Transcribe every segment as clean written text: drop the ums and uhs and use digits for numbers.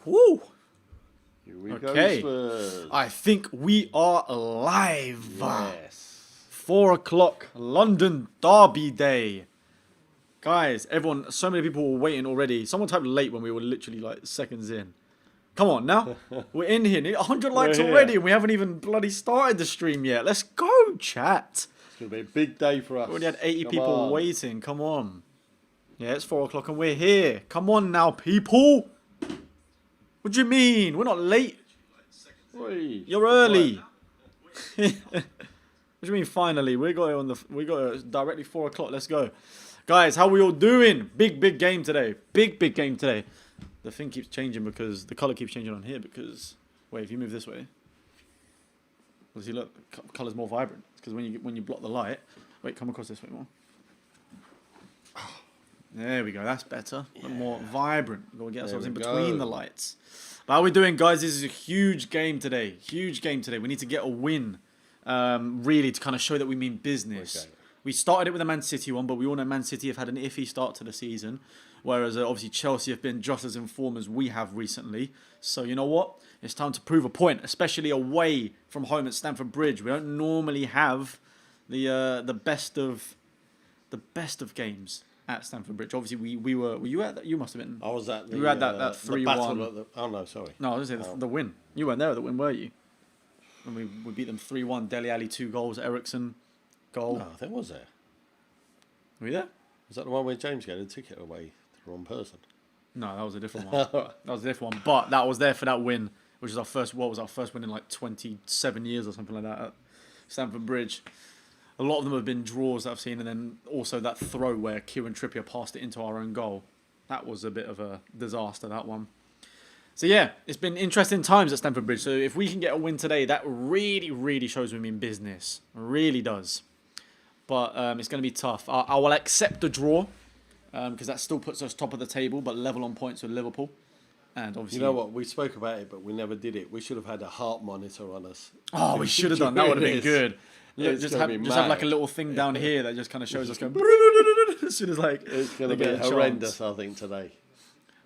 Woo! Here we Okay. go, Spurs. I think we are live. Yes. 4 o'clock London Derby Day. Guys, everyone, so many people were waiting already. Someone typed late when we were literally like seconds in. Come on now. We're in here. 100 likes We're here. already and we haven't even bloody started the stream yet. Let's go, chat. It's going to be a big day for us. We already had 80 Come people on. waiting. Come on. Yeah, it's 4 o'clock and we're here. Come on now, people. What do you mean? We're not late. Oi. You're early. What do you mean finally? We got it directly 4 o'clock. Let's go. Guys, how we all doing? Big game today. Big game today. The thing keeps changing because the color keeps changing on here because wait, if you move this way, does he look color's more vibrant? It's because when you block the light, wait, come across this way more. There we go. That's better. Yeah. More vibrant. We've got to get ourselves in between the lights. But how are we doing, guys? This is a huge game today. Huge game today. We need to get a win, really, to kind of show that we mean business. Okay. We started it with a Man City one, but we all know Man City have had an iffy start to the season, whereas obviously Chelsea have been just as in form as we have recently. So you know what? It's time to prove a point, especially away from home at Stamford Bridge. We don't normally have the best of games at Stamford Bridge. Obviously, we were you at that? You must have been. I was at the. You had that 3-1. Oh no, sorry. No, I was going to say the win. You weren't there at the win, were you? When we beat them 3-1. Dele Alli 2 goals. Ericsson goal. No, I think was there. Were you there? Was that the one where James gave the ticket away to the wrong person? No, that was a different one. That was a different one. But that was there for that win, which is our first. What was our first win in like 27 years or something like that at Stamford Bridge. A lot of them have been draws that I've seen, and then also that throw where Kieran Trippier passed it into our own goal. That was a bit of a disaster, that one. So yeah, it's been interesting times at Stamford Bridge. So if we can get a win today, that really shows we mean business. It really does. But it's going to be tough. I will accept the draw because that still puts us top of the table, but level on points with Liverpool. And obviously, you know what? We spoke about it, but we never did it. We should have had a heart monitor on us. Oh, we should have done. That would have been good. Look, just have like a little thing down here that just kind of shows us going as soon as like it's going to be horrendous, I think, today.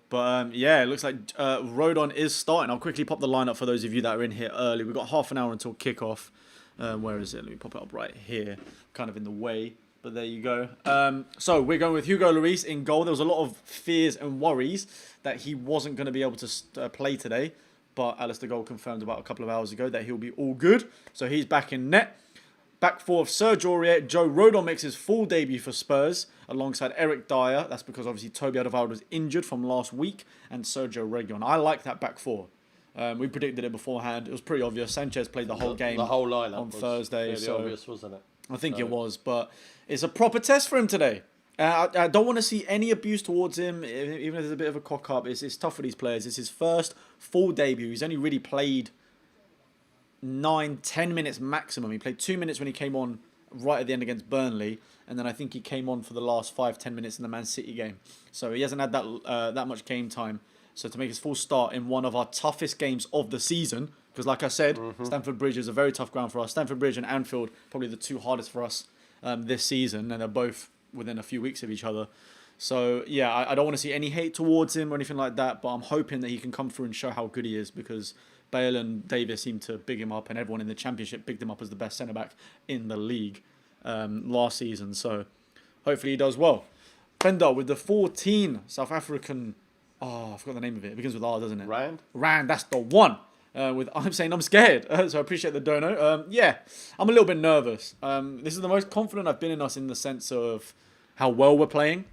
But yeah, it looks like Rodon is starting. I'll quickly pop the lineup for those of you that are in here early. We've got half an hour until kickoff. Where is it? Let me pop it up right here. Kind of in the way, but there you go. So we're going with Hugo Lloris in goal. There was a lot of fears and worries that he wasn't going to be able to play today, but Alistair Gold confirmed about a couple of hours ago that he'll be all good. So he's back in net. Back four of Serge Aurier. Joe Rodon makes his full debut for Spurs alongside Eric Dyer. That's because obviously Toby Alderweireld was injured from last week and Sergio Reguilon. I like that back four. We predicted it beforehand. It was pretty obvious. Sanchez played the whole game. The whole lineup on Thursday. Really so obvious, wasn't it? I think it was, but it's a proper test for him today. I don't want to see any abuse towards him, even if there's a bit of a cock up. It's tough for these players. It's his first full debut. He's only really played 9-10 minutes maximum. He played 2 minutes when he came on right at the end against Burnley, and then I think he came on for the last 5-10 minutes in the Man City game. So he hasn't had that much game time. So to make his full start in one of our toughest games of the season, because like I said, Stamford Bridge is a very tough ground for us. Stamford Bridge and Anfield probably the two hardest for us this season, and they're both within a few weeks of each other. So yeah, I don't want to see any hate towards him or anything like that, but I'm hoping that he can come through and show how good he is, because Bale and Davies seem to big him up, and everyone in the Championship bigged him up as the best centre-back in the league last season. So hopefully he does well. Fender with the 14 South African... Oh, I forgot the name of it. It begins with R, doesn't it? Rand, that's the one. With I'm saying I'm scared. So I appreciate the dono. Yeah, I'm a little bit nervous. This is the most confident I've been in us in the sense of how well we're playing.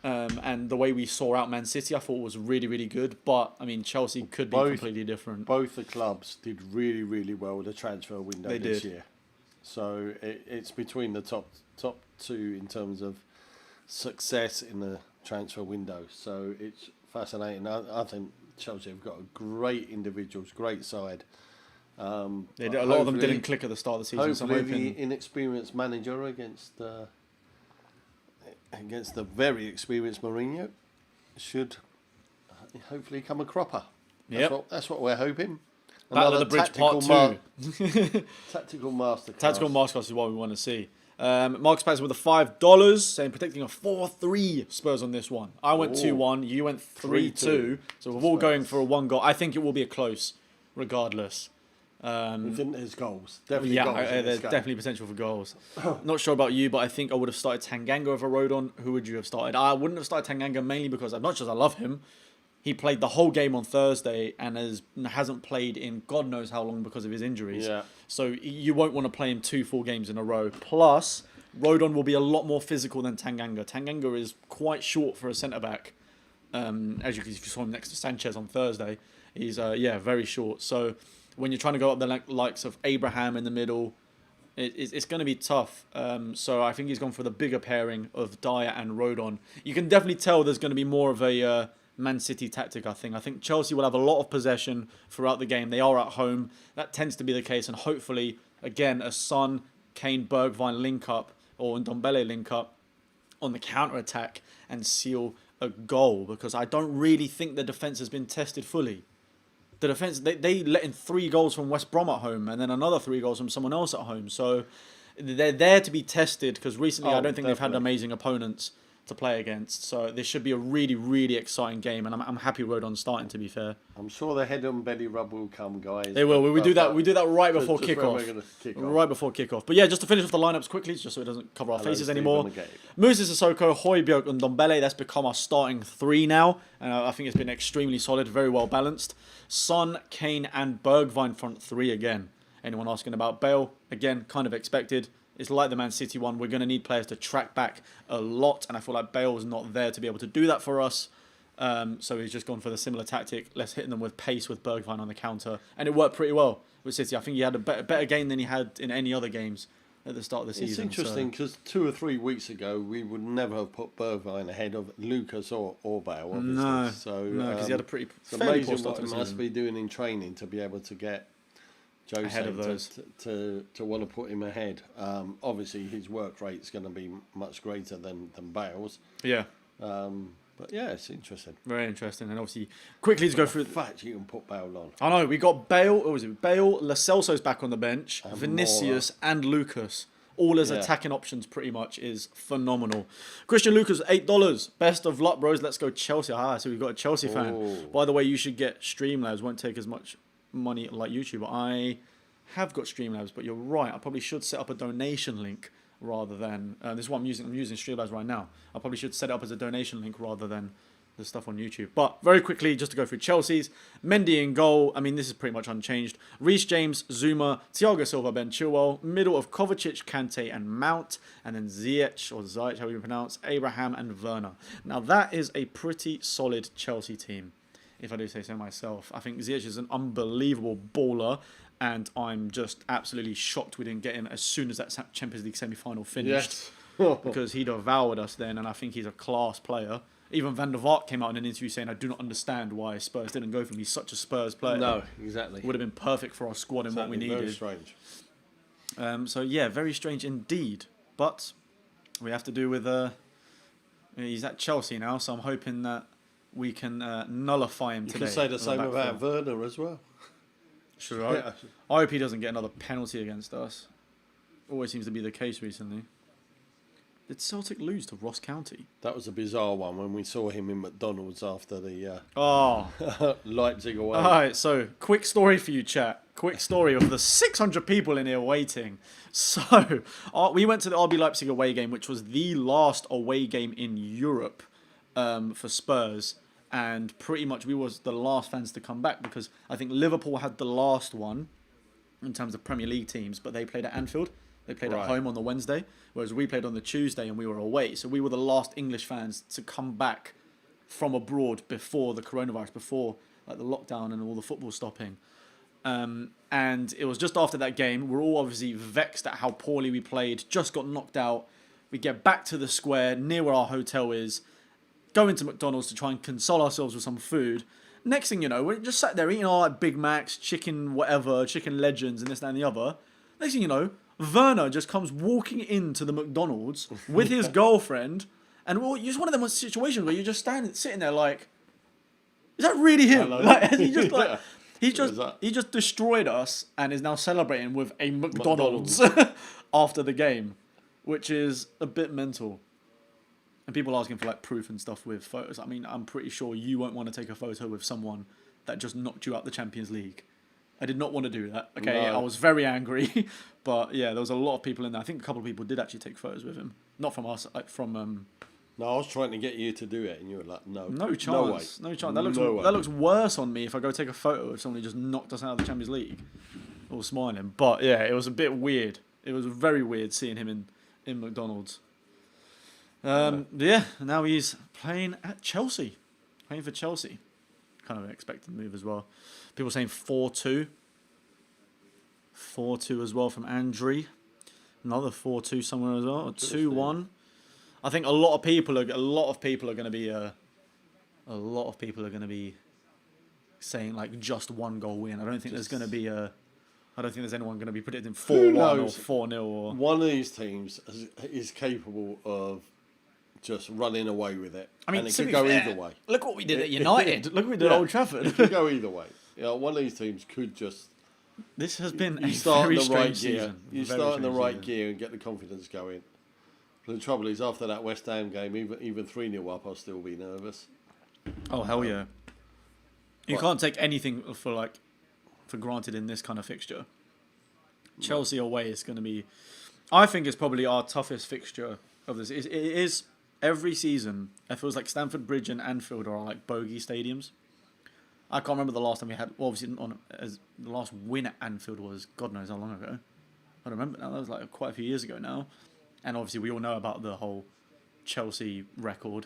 And the way we saw out Man City, I thought was really good. But, I mean, Chelsea could be completely different. Both the clubs did really well with the transfer window this year. So it's between the top two in terms of success in the transfer window. So it's fascinating. I think Chelsea have got a great individuals, great side. A lot of them didn't click at the start of the season. Hopefully the inexperienced manager against the very experienced Mourinho should hopefully come a cropper. That's what we're hoping. Battle of the Bridge Part 2. Tactical masterclass. Tactical masterclass is what we want to see. Marcus Patterson with the $5, saying predicting a 4-3 Spurs on this one. I went 2-1, you went 3-2. So we're all going for a 1 goal. I think it will be a close, regardless. I think there's goals. Definitely goals. There's definitely potential for goals. Not sure about you, but I think I would have started Tanganga over Rodon. Who would you have started? I wouldn't have started Tanganga mainly because as much as I love him, he played the whole game on Thursday and hasn't played in God knows how long because of his injuries. Yeah. So you won't want to play him 2 full games in a row. Plus, Rodon will be a lot more physical than Tanganga. Tanganga is quite short for a centre-back. As you saw him next to Sanchez on Thursday. He's, very short. So when you're trying to go up the likes of Abraham in the middle, it's going to be tough. So I think he's gone for the bigger pairing of Dyer and Rodon. You can definitely tell there's going to be more of a Man City tactic, I think. I think Chelsea will have a lot of possession throughout the game. They are at home. That tends to be the case. And hopefully, again, a Son, Kane, Bergwijn link-up or Ndombele link-up on the counter-attack and seal a goal. Because I don't really think the defence has been tested fully. The defence, they let in 3 goals from West Brom at home and then another 3 goals from someone else at home. So they're there to be tested because recently I don't think they've had amazing opponents to play against. So this should be a really, really exciting game, and I'm happy Rodon's starting, to be fair. I'm sure the head and belly rub will come, guys. They will. We do that right before kickoff. Right before kickoff. But yeah, just to finish off the lineups quickly, just so it doesn't cover our faces anymore. Moses Sissoko, Højbjerg and Ndombele. That's become our starting 3 now. I think it's been extremely solid, very well balanced. Son, Kane and Bergwijn front 3 again. Anyone asking about Bale? Again, kind of expected. It's like the Man City one. We're going to need players to track back a lot. And I feel like Bale's not there to be able to do that for us. So he's just gone for the similar tactic. Let's hit them with pace with Bergwijn on the counter. And it worked pretty well with City. I think he had a better game than he had in any other games at the start of the season. It's interesting because 2 or 3 weeks ago, we would never have put Bergwijn ahead of Lucas or Bale, obviously. No, because he had a pretty it's amazing what he must be doing in training to be able to get Jose ahead of those. To want to put him ahead. Obviously, his work rate is going to be much greater than Bale's. Yeah. But yeah, it's interesting. Very interesting. And obviously, quickly to go through... In fact, you can put Bale on. I know. We got Bale. What was it? Bale, Lo Celso's back on the bench. And Vinicius and Lucas. All as attacking options pretty much is phenomenal. Christian Lucas, $8. Best of luck, bros. Let's go Chelsea. So we've got a Chelsea fan. By the way, you should get Streamlabs. Won't take as much money like YouTube. I have got Streamlabs, but you're right. I probably should set up a donation link rather than this is what I'm using. I'm using Streamlabs right now. I probably should set it up as a donation link rather than the stuff on YouTube. But very quickly, just to go through Chelsea's, Mendy in goal. I mean, this is pretty much unchanged. Reece James, Zuma, Thiago Silva, Ben Chilwell. Middle of Kovacic, Kante, and Mount, and then Ziyech or Ziyech, how you pronounce, Abraham and Werner. Now that is a pretty solid Chelsea team, if I do say so myself. I think Ziyech is an unbelievable baller, and I'm just absolutely shocked we didn't get him as soon as that Champions League semi-final finished. Yes. Because he devoured us then, and I think he's a class player. Even Van der Vaart came out in an interview saying, I do not understand why Spurs didn't go for him. He's such a Spurs player. No, exactly. Would have been perfect for our squad and what we needed. Very strange. So, yeah, very strange indeed. But we have to do with... he's at Chelsea now, so I'm hoping that we can nullify him today. You can say the same about Werner as well. Sure. I hope he doesn't get another penalty against us. Always seems to be the case recently. Did Celtic lose to Ross County? That was a bizarre one when we saw him in McDonald's after the Leipzig away. All right, so quick story for you, chat. Quick story of the 600 people in here waiting. So we went to the RB Leipzig away game, which was the last away game in Europe for Spurs. And pretty much we was the last fans to come back because I think Liverpool had the last one in terms of Premier League teams, but they played at Anfield. They played at home on the Wednesday, whereas we played on the Tuesday and we were away. So we were the last English fans to come back from abroad before the coronavirus, before like the lockdown and all the football stopping. And it was just after that game. We're all obviously vexed at how poorly we played, just got knocked out. We get back to the square near where our hotel is, go into McDonald's to try and console ourselves with some food. Next thing you know, we're just sat there eating all like Big Macs, chicken whatever, chicken legends and this, that and the other. Next thing you know, Werner just comes walking into the McDonald's with his girlfriend, and it's just one of them situations where you're just sitting there like, is that really him? Like, he just like he just destroyed us and is now celebrating with a McDonald's after the game. which is a bit mental. And people asking for like proof and stuff with photos. I mean, I'm pretty sure you won't want to take a photo with someone that just knocked you out the Champions League. I did not want to do that. Okay, No. I was very angry, but yeah, there was a lot of people in there. I think a couple of people did actually take photos with him, not from us, like from. No, I was trying to get you to do it, and you were like, no. No chance. No chance. That looks worse on me if I go take a photo of someone who just knocked us out of the Champions League. All smiling, but yeah, it was a bit weird. It was very weird seeing him in McDonald's. Yeah, now he's playing at Chelsea, playing for Chelsea. Kind of an expected move as well. People saying 4-2. 4-2 as well from Andre. Another 4-2 somewhere as well. 2-1. I think a lot of people are going to be saying like just one goal win. I don't think there's anyone going to be predicting 4-1 or 4-0 or one of these teams is capable of just running away with it. I mean, and it could go either way. Look what we did at United. Look what we did at Old Trafford. It could go either way. One of these teams could just. This has been a start very in the strange right gear. season. You start in the right gear and get the confidence going. But the trouble is, after that West Ham game, even 3-0 up, I'll still be nervous. Oh hell yeah! You can't take anything for granted in this kind of fixture. Chelsea away is going to be. I think it's probably our toughest fixture of this. It is every season. It feels like Stamford Bridge and Anfield are like bogey stadiums. I can't remember the last time we had. Well, obviously, the last win at Anfield was God knows how long ago. I don't remember now. That was like quite a few years ago now. And obviously, we all know about the whole Chelsea record.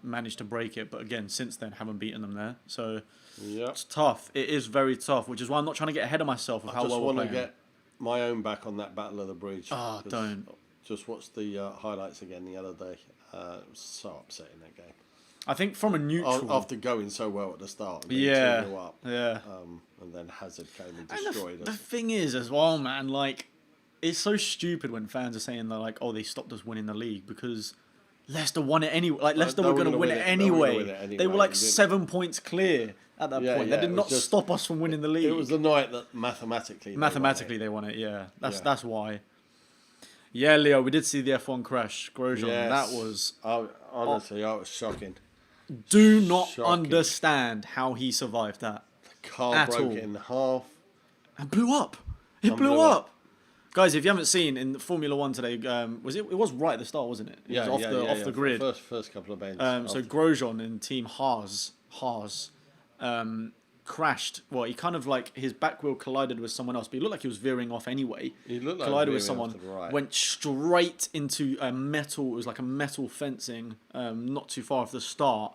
Managed to break it, but again, since then, haven't beaten them there. So it's tough. It is very tough, which is why I'm not trying to get ahead of myself of how well we're playing. I just want to get my own back on that Battle of the Bridge. Oh, don't. Just watched the highlights again the other day. It was so upsetting, that game. I think from a neutral... After going so well at the start. Yeah. Up, yeah. And then Hazard came and destroyed us. The thing is as well, man, like, it's so stupid when fans are saying they're like, oh, they stopped us winning the league because Leicester won it anyway. Like, Leicester were going to win it anyway. They were like 7 points clear at that point. They did not stop us from winning the league. It was the night that mathematically they won it, yeah. That's why. Yeah, Leo, we did see the F1 crash. Grosjean, that was... Honestly, that was shocking. Do not understand how he survived that. The car broke in half. And blew up. It blew up. Guys, if you haven't seen in Formula 1 today, it was right at the start, wasn't it? It was off the grid. First couple of ends. So Grosjean in Team Haas, crashed. Well, he kind of like his back wheel collided with someone else, but he looked like he was veering off anyway. He looked like collided with someone, went straight into a metal. It was like a metal fencing, not too far off the start,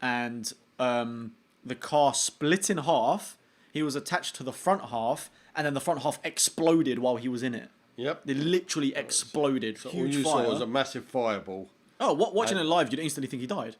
and the car split in half. He was attached to the front half, and then the front half exploded while he was in it. Yep. It literally exploded. So Huge all you fire. saw was a massive fireball. Oh, watching it live, you'd instantly think he died.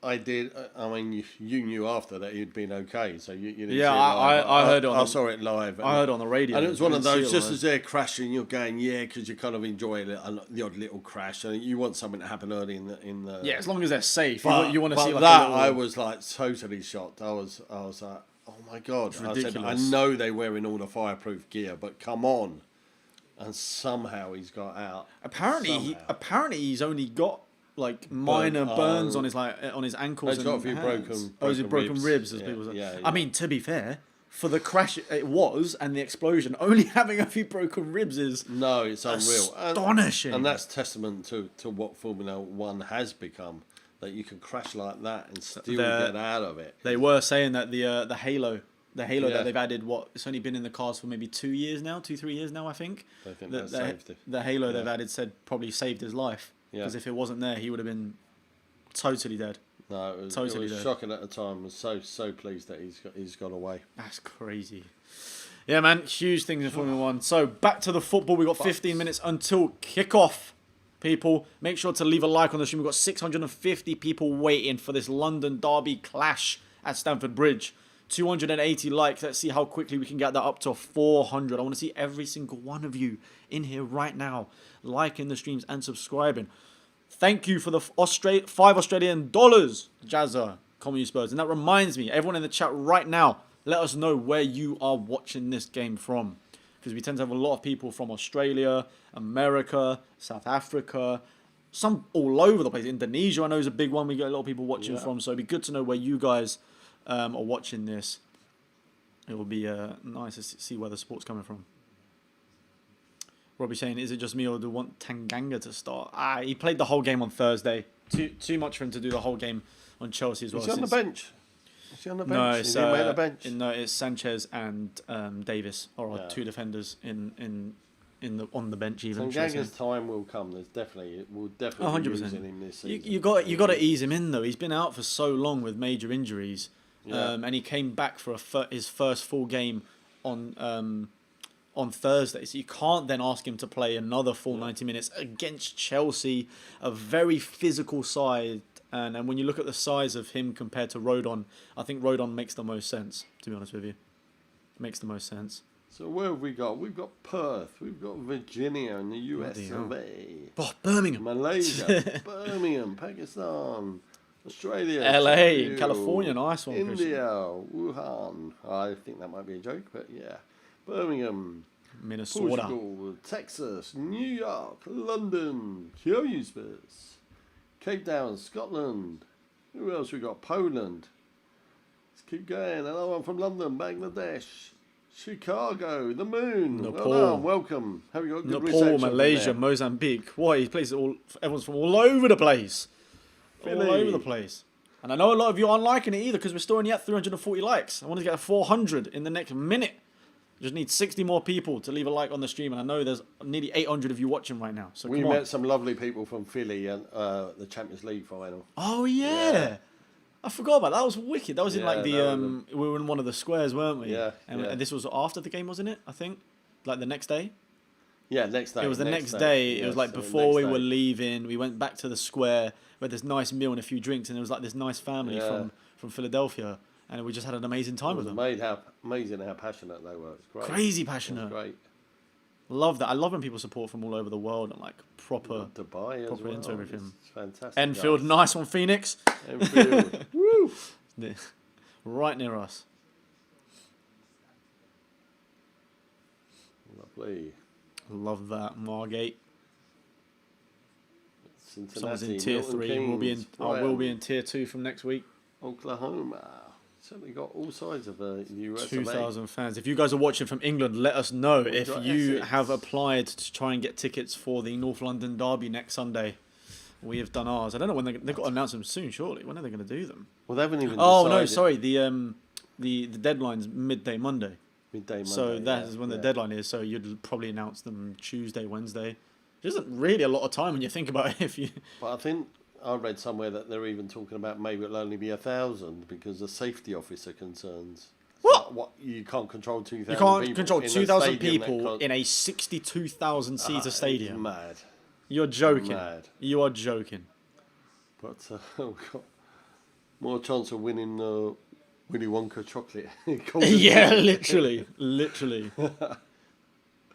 I did. I mean, you knew after that he'd been okay, so you didn't see it live. I heard it. I saw it live. I heard it on the radio. And it was one of those, just as they're crashing, you're going, because you kind of enjoy the odd little crash, and you want something to happen early in the. Yeah, as long as they're safe. But, you want to see like that. I was like totally shocked. I was like, oh my god! I said, I know they're wearing all the fireproof gear, but come on! And somehow he's got out. Apparently he's only got like minor burns on his ankles. He's got a few broken ribs, as people say. Yeah. I mean, to be fair, for the crash it was and the explosion, only having a few broken ribs is it's unreal, astonishing. And that's testament to what Formula 1 has become. That you can crash like that and still get out of it. They were saying that the Halo that they've added, it's only been in the cars for maybe 3 years now, I think. I think that saved it. The Halo they've added said probably saved his life. Because if it wasn't there, he would have been totally dead. No, it was shocking at the time. I was so pleased that he's got away. That's crazy. Yeah, man, huge things in Formula 1. So back to the football. We've got 15 minutes until kickoff. People, make sure to leave a like on the stream. We've got 650 people waiting for this London derby clash at Stamford Bridge. 280 likes. Let's see how quickly we can get that up to 400. I want to see every single one of you in here right now, liking the streams and subscribing. Thank you for the $5 Australian, Jazza, Comedy Spurs. And that reminds me, everyone in the chat right now, let us know where you are watching this game from. because we tend to have a lot of people from Australia, America, South Africa, some all over the place. Indonesia, I know, is a big one. We get a lot of people watching from, so it'd be good to know where you guys are watching this. It will be nice to see where the support's coming from. Robbie saying, is it just me or do you want Tanganga to start? He played the whole game on Thursday. Too much for him to do the whole game on Chelsea as well. Is he on the bench? Is he on the bench? No, it's, the bench? no, it's Sanchez and Davis are our two defenders on the bench even. Tanganga's time will come. We'll definitely be using him this season. You got to ease him in though. He's been out for so long with major injuries, and he came back for his first full game on Thursday. So you can't then ask him to play another full 90 minutes against Chelsea, a very physical side. And when you look at the size of him compared to Rodon, I think Rodon makes the most sense, to be honest with you. Makes the most sense. So where have we got? We've got Perth. We've got Virginia in the US of A. Oh, Birmingham. Malaysia. Birmingham. Pakistan. Australia. LA. California. Nice one. India. Wuhan. I think that might be a joke, but yeah. Birmingham. Minnesota. Portugal. Texas. New York. London. Kyoto Spurs. Cape Town, Scotland. Who else we got? Poland. Let's keep going. Another one from London, Bangladesh, Chicago, the Moon. Nepal. Well done, welcome. Have you got good Nepal, reception Malaysia, Mozambique. Why? He plays everyone's from all over the place. Philly. All over the place. And I know a lot of you aren't liking it either because we're still only at 340 likes. I want to get a 400 in the next minute. Just need 60 more people to leave a like on the stream, and I know there's nearly 800 of you watching right now. So We come on. met some lovely people from Philly and the Champions League final. Oh yeah. I forgot about that. That was wicked. That was in like that we were in one of the squares, weren't we? Yeah, And this was after the game, wasn't it? I think, like the next day. Yeah, next day. It was the next day. It was like before we were leaving. leaving. We went back to the square where this nice meal and a few drinks, and there was like this nice family from Philadelphia, and we just had an amazing time with them. Amazing how passionate they were. It's great. Crazy passionate. Great. Love that. I love when people support from all over the world and like proper Dubai as well. into everything. It's fantastic. Enfield, nice one, Phoenix. Enfield. Woo! Right near us. Lovely. Love that. Margate. Cincinnati, Someone's in tier Milton 3. Keynes, I will be in tier 2 from next week. Oklahoma. Certainly got all sides of the US. 2,000 fans. If you guys are watching from England, let us know if you Essex. have applied to try and get tickets for the North London Derby next Sunday. We have done ours. I don't know when they've got to announce them soon. Surely, when are they going to do them? Well, they haven't even. Oh no, decided. sorry. The deadline's midday Monday. Midday Monday. So that is when the deadline is. So you'd probably announce them Tuesday, Wednesday. There isn't really a lot of time when you think about it. If you. But I think I read somewhere that they're even talking about maybe it'll only be 1,000 because of safety officer concerns. What you can't control 2,000. You can't people control in a 2,000 stadium people in a 62,000 seater stadium. It's mad. You're joking. Mad. You are joking. But we've got more chance of winning Willy Wonka chocolate. Yeah, literally.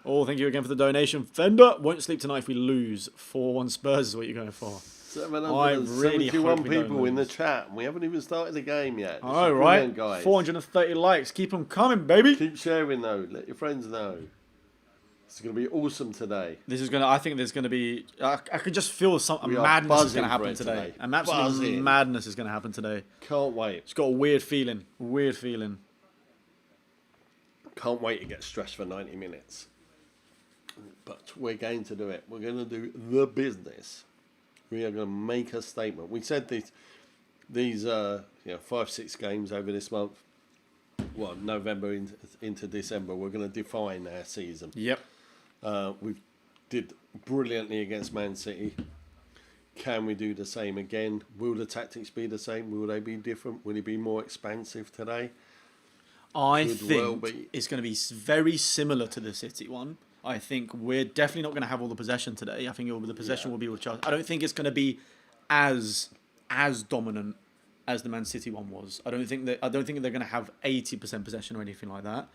Oh, thank you again for the donation. Fender, won't sleep tonight if we lose. 4-1 Spurs is what you're going for. 771 people in the chat. We haven't even started the game yet. All right, guys. 430 likes. Keep them coming, baby. Keep sharing though. Let your friends know. It's going to be awesome today. I think there's going to be. I could just feel a madness is going to happen today. A absolute madness is going to happen today. Can't wait. It's got a weird feeling. Can't wait to get stressed for 90 minutes. But we're going to do it. We're going to do the business. We are going to make a statement. We said these 5-6 games over this month. Well, November into December, we're going to define our season. Yep. We did brilliantly against Man City. Can we do the same again? Will the tactics be the same? Will they be different? Will it be more expansive today? I think it's going to be very similar to the City one. I think we're definitely not going to have all the possession today. I think the possession will be with Chelsea. I don't think it's going to be as dominant as the Man City one was. I don't think they're going to have 80% possession or anything like that.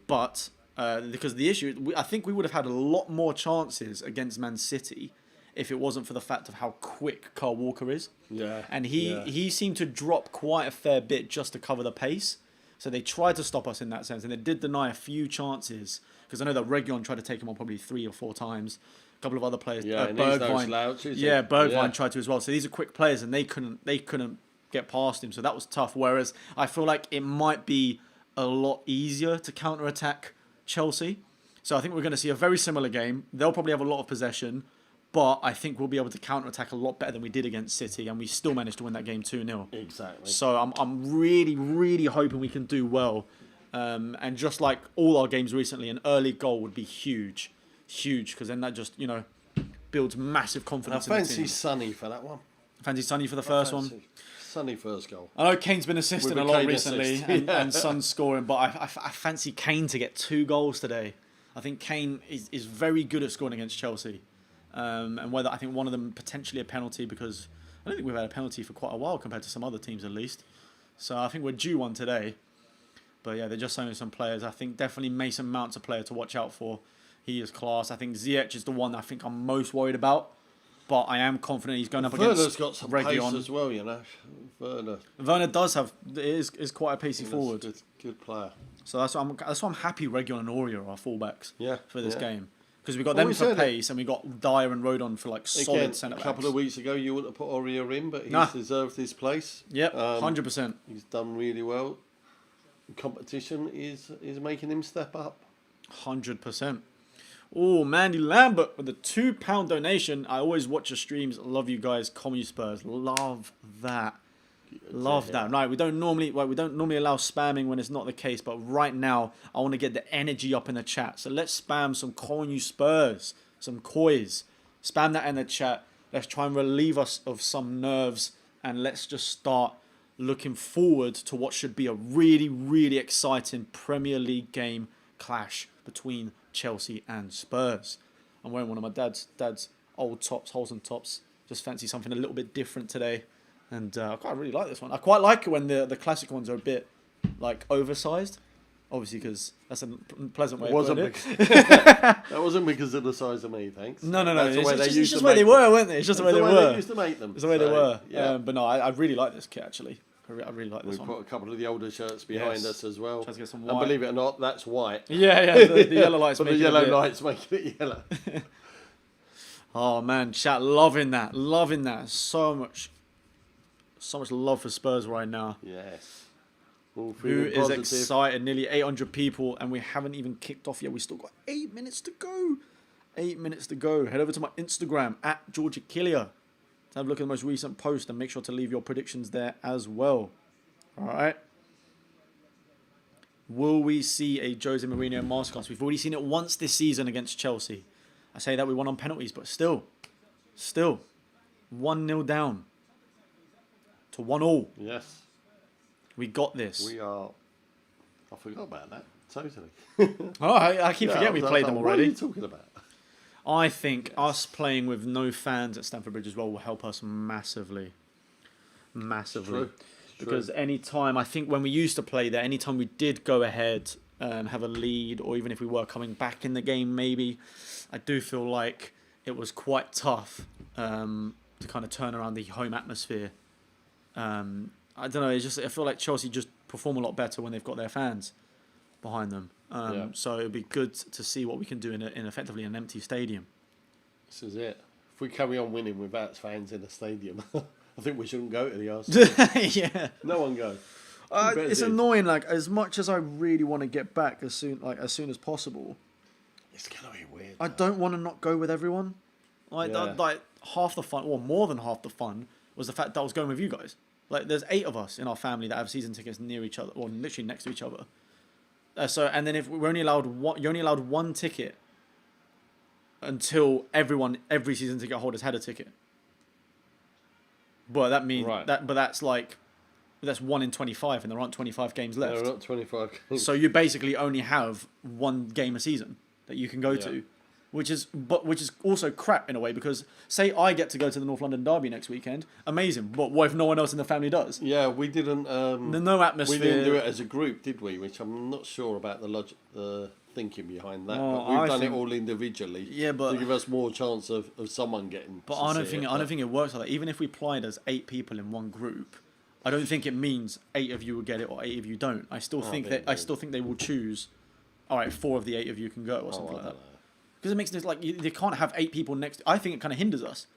But because the issue, I think we would have had a lot more chances against Man City if it wasn't for the fact of how quick Kyle Walker is. Yeah. And he seemed to drop quite a fair bit just to cover the pace. So they tried to stop us in that sense, and they did deny a few chances, because I know that Region tried to take him on probably 3 or 4 times. A couple of other players, Yeah, and he's no slouch, is he? Bergwijn tried to as well. So these are quick players, and they couldn't get past him. So that was tough. Whereas I feel like it might be a lot easier to counter-attack Chelsea. So I think we're going to see a very similar game. They'll probably have a lot of possession, but I think we'll be able to counter-attack a lot better than we did against City, and we still managed to win that game 2-0. Exactly. So I'm really, really hoping we can do well. And just like all our games recently, an early goal would be huge, because then that just, builds massive confidence in the team. I fancy Sonny for that one. Fancy Sonny for the first one. Sonny first goal. I know Kane's been assisting a lot recently, and Son's scoring, but I fancy Kane to get 2 goals today. I think Kane is very good at scoring against Chelsea. And whether I think one of them potentially a penalty, because I don't think we've had a penalty for quite a while compared to some other teams at least. So I think we're due one today. But yeah, they're just signing some players. I think definitely Mason Mount's a player to watch out for. He is class. I think Ziyech is the one I think I'm most worried about. But I am confident he's going up against Werner's got some pace as well, Werner does have is quite a pacey forward. Good player. So that's why I'm happy Reguilon and Aurier are our fullbacks for this game. Because we got them for pace, and we got Dyer and Rodon for solid centre backs. A couple of weeks ago, you wouldn't have put Aurier in, but he's deserved his place. Yep, 100%. He's done really well. Competition is making him step up. 100%. Oh, Mandy Lambert with a £2 donation. I always watch your streams. Love you guys, Comedy Spurs. Love that. Love that. Right, we don't normally allow spamming when it's not the case, but right now I want to get the energy up in the chat. So let's spam some Calling You Spurs, some coys. Spam that in the chat. Let's try and relieve us of some nerves, and let's just start looking forward to what should be a really, really exciting Premier League game clash between Chelsea and Spurs. I'm wearing one of my dad's old tops, Holson tops. Just fancy something a little bit different today. And I quite really like this one. I quite like it when the classic ones are a bit oversized. Obviously, because that's a pleasant way of putting it. That wasn't because of the size of me, thanks. No. That's It's just the way they were, weren't they? It's just the way they were. They used to make them. It's the way they were. Yeah. But no, I really like this kit, actually. I really like this one. We put a couple of the older shirts behind us as well. Try to get some white. white. And believe it or not, that's white. Yeah, the yellow lights but make the yellow lights make it yellow. Oh, man, chat, loving that. So much love for Spurs right now. Yes. Who is excited? Nearly 800 people, and we haven't even kicked off yet. We still got 8 minutes to go. 8 minutes to go. Head over to my Instagram, at George Achillea. To have a look at the most recent post, and make sure to leave your predictions there as well. All right. Will we see a Jose Mourinho masterclass? We've already seen it once this season against Chelsea. I say that we won on penalties, but still 1-0 down to 1-1. Yes. We got this. We are. I forgot about that. Totally. Oh, I keep forgetting we played them already. What are you talking about? I think us playing with no fans at Stamford Bridge as well will help us massively. Massively. Because any time, I think when we used to play there, any time we did go ahead and have a lead, or even if we were coming back in the game maybe, I do feel like it was quite tough to kind of turn around the home atmosphere. I don't know, I feel like Chelsea just perform a lot better when they've got their fans behind them. So it would be good to see what we can do in effectively an empty stadium. This is it. If we carry on winning without fans in the stadium, I think we shouldn't go to the Arsenal. Yeah. No one go. It's annoying. Like, as much as I really want to get back as soon as possible, it's gonna be weird. I don't want to not go with everyone. Like half the fun, or more than half the fun, was the fact that I was going with you guys. Like, there's 8 of us in our family that have season tickets near each other, or literally next to each other. And then if we're only allowed you're only allowed 1 ticket until every season ticket holder's had a ticket. But that means that's 1 in 25, and there aren't 25 games left. There are not 25 games. So you basically only have 1 game a season that you can go to, which is also crap in a way, because say I get to go to the North London Derby next weekend, amazing. But what if no one else in the family does? Yeah, we didn't. No atmosphere. We didn't do it as a group, did we? Which I'm not sure about the thinking behind that. But we've done it all individually. Yeah, but to give us more chance of someone getting. But I don't think it works like that. Even if we played as 8 people in one group, I don't think it means 8 of you will get it or 8 of you don't. I still think they will choose. All right, 4 of the 8 of you can go or something like that. Because it makes this like they can't have 8 people next. I think it kind of hinders us.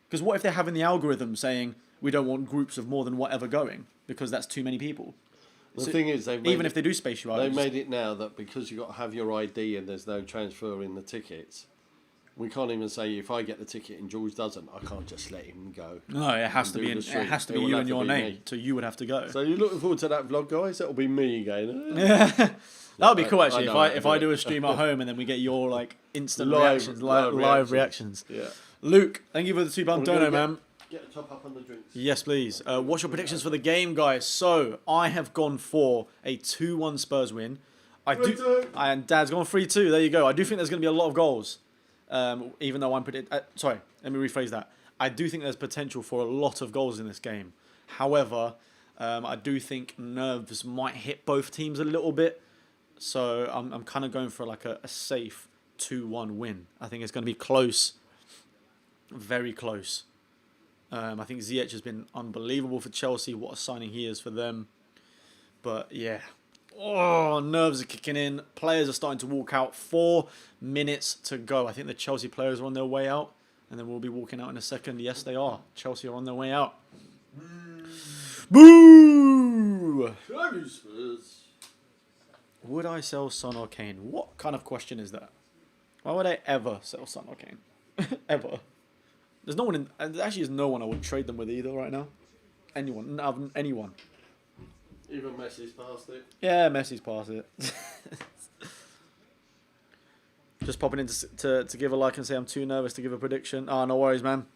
Because what if they're having the algorithm saying we don't want groups of more than whatever going because that's too many people. The thing is, even if they do space you out, they made it now that because you got to have your ID and there's no transfer in the tickets. We can't even say if I get the ticket and George doesn't, I can't just let him go. No, it has to be. It has to be you and your name. So you would have to go. So you're looking forward to that vlog, guys? That'll be me again. Yeah, that would be cool actually. If I do a stream at home and then we get your like instant reactions, live reactions. Yeah. Luke, thank you for the £2 dono, man. Get a top up on the drinks. Yes, please. What's your predictions for the game, guys? So I have gone for a 2-1 Spurs win. And Dad's gone 3-2. There you go. I do think there's going to be a lot of goals. Even though I'm sorry, let me rephrase that. I do think there's potential for a lot of goals in this game. However, I do think nerves might hit both teams a little bit. So I'm kind of going for like a safe 2-1 win. I think it's going to be close. Very close. I think Ziyech has been unbelievable for Chelsea. What a signing he is for them. But yeah. Oh, nerves are kicking in. Players are starting to walk out. 4 minutes to go. I think the Chelsea players are on their way out. And then we'll be walking out in a second. Yes, they are. Chelsea are on their way out. Boo! Would I sell Son or Kane? What kind of question is that? Why would I ever sell Son or Kane? Ever. There's no one there actually is no one I would trade them with either right now. Anyone. Anyone. Even Messi's past it. Yeah, Messi's past it. Just popping in to give a like and say I'm too nervous to give a prediction. Oh, no worries, man.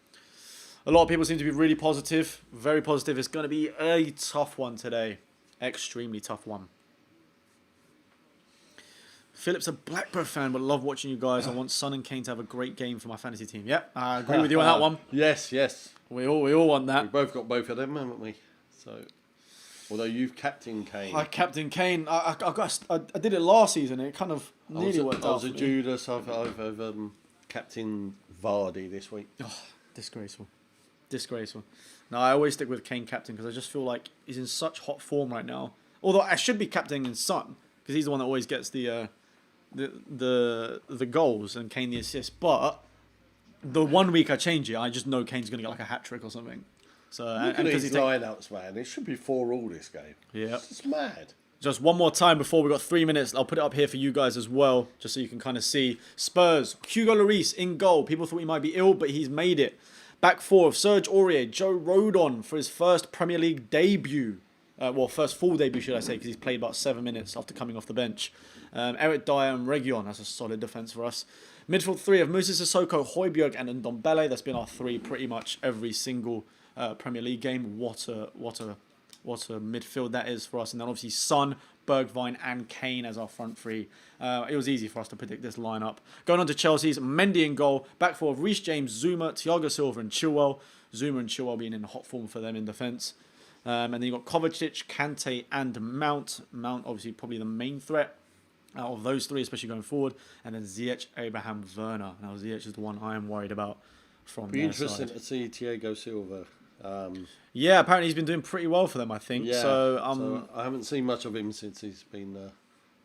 A lot of people seem to be really positive. Very positive. It's going to be a tough one today. Extremely tough one. Philip's a Blackburn fan, but love watching you guys. I want Son and Kane to have a great game for my fantasy team. Yep, I agree with you on that one. Yes. We all want that. We both got both of them, haven't we? So, although you've captained Kane. I captained Kane. I did it last season. It kind of nearly worked out. I was a Judas. I've captained Vardy this week. Oh, disgraceful. No, I always stick with Kane captain because I just feel like he's in such hot form right now. Although I should be captaining Son because he's the one that always gets the goals and Kane the assists. But the 1 week I change it, I just know Kane's going to get like a hat trick or something. So look at these lineouts, man. It should be 4-4 this game. Yeah, it's mad. Just one more time before we got 3 minutes. I'll put it up here for you guys as well, just so you can kind of see. Spurs, Hugo Lloris in goal. People thought he might be ill, but he's made it. Back 4 of Serge Aurier, Joe Rodon for his first Premier League debut. First full debut, should I say, because he's played about 7 minutes after coming off the bench. Eric Dyer and Reguilon. That's a solid defence for us. Midfield 3 of Moussa Sissoko, Højbjerg and Ndombele. That's been our 3 pretty much every single Premier League game. What a midfield that is for us. And then obviously Son, Bergwijn and Kane as our front 3. It was easy for us to predict this lineup. Going on to Chelsea's, Mendy in goal. Back 4 of Reece James, Zuma, Thiago Silva and Chilwell. Zuma and Chilwell being in hot form for them in defence. And then you've got Kovacic, Kante and Mount. Mount obviously probably the main threat out of those 3, especially going forward. And then Ziyech, Abraham, Werner. Now Ziyech is the one I am worried about from their side. Be interesting to see Thiago Silva. Yeah, apparently he's been doing pretty well for them, I think. Yeah, so I haven't seen much of him since he's been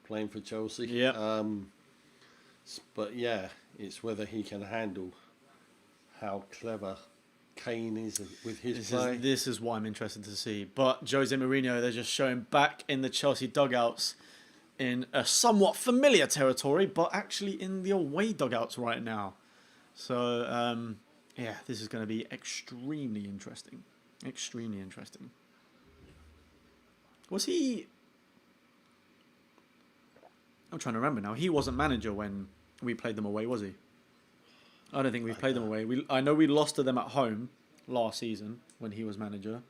playing for Chelsea. Yeah. But yeah, it's whether he can handle how clever Kane is with his play. This is what I'm interested to see. But Jose Mourinho, they're just showing back in the Chelsea dugouts in a somewhat familiar territory, but actually in the away dugouts right now. So, yeah, this is going to be extremely interesting. Extremely interesting. Was he... I'm trying to remember now. He wasn't manager when we played them away, was he? I don't think we played them away. I know we lost to them at home last season when he was manager,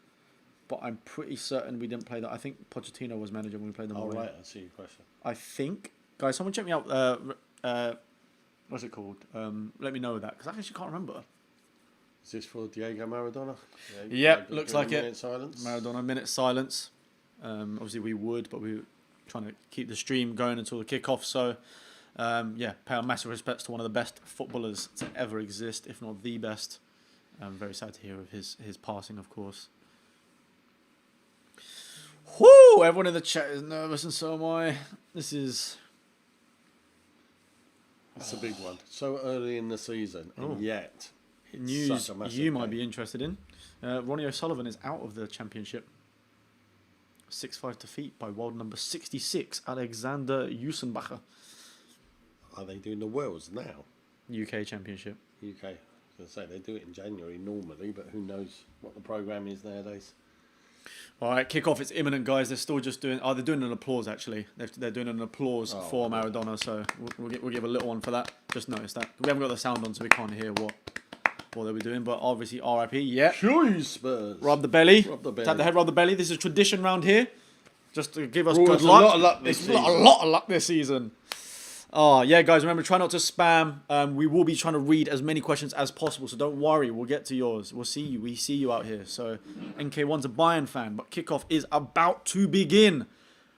but I'm pretty certain we didn't play that. I think Pochettino was manager when we played them away. Oh, right. I see your question. I think. Guys, someone check me out. What's it called? Let me know that, because I actually can't remember. Is this for Diego Maradona? Yep, looks like it. Silence. Maradona, minute silence. Obviously we would, but we were trying to keep the stream going until the kickoff. So, yeah, pay our massive respects to one of the best footballers to ever exist, if not the best. I'm very sad to hear of his passing, of course. Woo! Everyone in the chat is nervous, and so am I. This is... It's a big one. So early in the season, and yet it's News such a massive you might game. be interested in. Ronnie O'Sullivan is out of the championship. 6-5 defeat by world number 66, Alexander Yusenbacher. Are they doing the Worlds now? UK championship. UK. I was going to say, they do it in January normally, but who knows what the programme is nowadays. All right, kickoff is imminent, guys. They're still just doing... Oh, they're doing an applause, actually. They're doing an applause for Maradona, so we'll give a little one for that. Just noticed that. We haven't got the sound on, so we can't hear what they were doing, but obviously RIP, yeah. Cheers, Spurs. Rub the belly. Rub the belly. Tap the head, rub the belly. This is tradition round here. Just to give us Brought good us luck. a lot of luck this season. A lot of luck this season. Oh, yeah, guys, remember, try not to spam. We will be trying to read as many questions as possible, so don't worry. We'll get to yours. We'll see you. We see you out here. So, NK1's a Bayern fan, but kickoff is about to begin.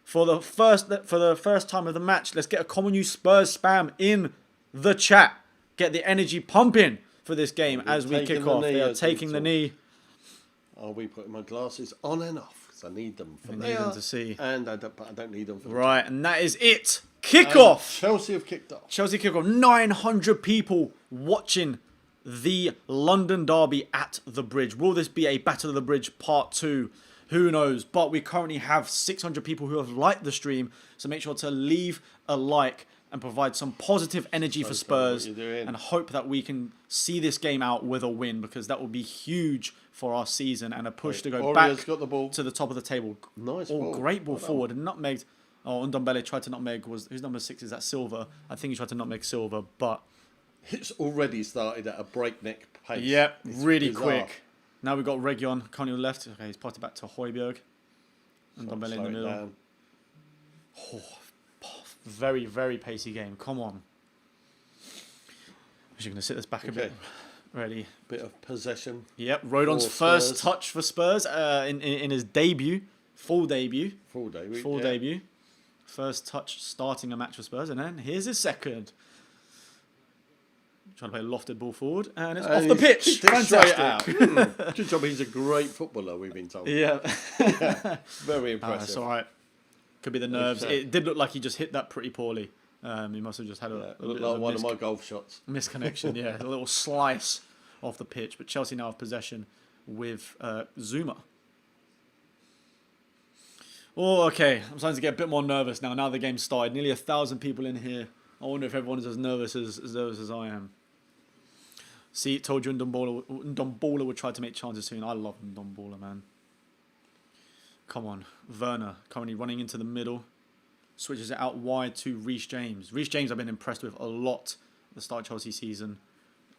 For the first time of the match, let's get a common use Spurs spam in the chat. Get the energy pumping for this game as we kick off. They are taking the knee. I'll be putting my glasses on and off because I need them for need them to see. And I don't need them for right, and that is it. Kickoff. Chelsea have kicked off. Chelsea kickoff. 900 people watching the London derby at the Bridge. Will this be a Battle of the Bridge part 2? Who knows? But we currently have 600 people who have liked the stream. So make sure to leave a like and provide some positive energy for Spurs. And hope that we can see this game out with a win, because that will be huge for our season and a push to go back got the ball. to the top of the table. Nice ball. ball. Great ball forward. And nutmegged. Oh, Ndombele tried to nutmeg. Who's number 6? Is that Silva? I think he tried to nutmeg Silva, but... It's already started at a breakneck pace. Yep, it's really bizarre. quick. Now we've got Region. Kanye left. Okay, he's passed it back to Højbjerg. And Ndombele in the middle. Oh, very, very pacey game. Come on. I'm just going to sit this back a bit. Ready. Bit of possession. Yep, Rodon's first touch for Spurs in his debut. Full debut. Full debut. First touch starting a match for Spurs. And then here's his second. Trying to play a lofted ball forward. And it's off the pitch. Fantastic. Good job. He's a great footballer, we've been told. Yeah. Very impressive. It's all right. Could be the nerves. It did look like he just hit that pretty poorly. He must have just had a looked like one of my golf shots. Misconnection, yeah. A little slice off the pitch. But Chelsea now have possession with Zuma. Oh, okay. I'm starting to get a bit more nervous now. Now the game's started. Nearly 1,000 people in here. I wonder if everyone is as nervous as I am. See, told you Ndombele would try to make chances soon. I love Ndombele, man. Come on. Werner currently running into the middle. Switches it out wide to Reece James. Reece James I've been impressed with a lot at the start of Chelsea season.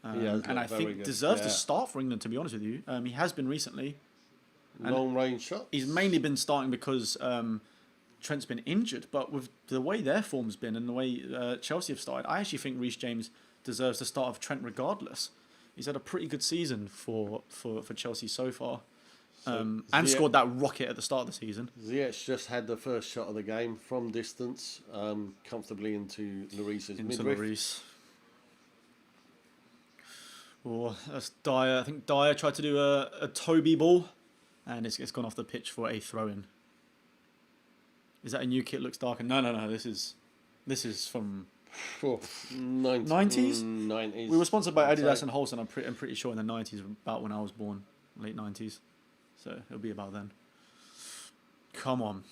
And I think deserves to start for England, to be honest with you. He has been recently. Long range shots. He's mainly been starting because Trent's been injured. But with the way their form's been and the way Chelsea have started, I actually think Reece James deserves the start of Trent regardless. He's had a pretty good season for Chelsea so far. And scored that rocket at the start of the season. Ziyech just had the first shot of the game from distance, comfortably into Lloris's midriff. Lloris. Oh, that's Dyer. I think Dyer tried to do a Toby ball, and it's gone off the pitch for a throw-in. Is that a new kit? Looks darker. No. This is from 90s. 90s. We were sponsored by Adidas and Holsten. I'm pretty sure in the 90s, about when I was born, late 90s. So it'll be about then. Come on.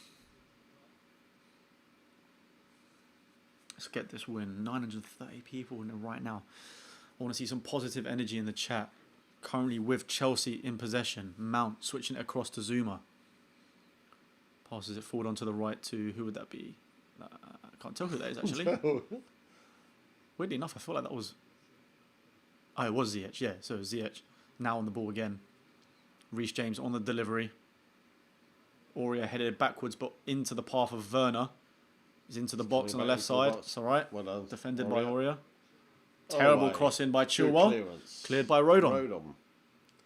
Let's get this win. 930 people in it right now. I want to see some positive energy in the chat. Currently with Chelsea in possession. Mount switching it across to Zuma. Passes it forward onto the right to... Who would that be? I can't tell who that is actually. Weirdly enough, I feel like that was... Oh, it was Ziyech. Yeah, so Ziyech now on the ball again. Reece James on the delivery. Aurea headed backwards, but into the path of Werner. He's into the box on the left side. It's all right. Well done. Defended by Aurea. Terrible cross in by Chilwell. Cleared by Rodon.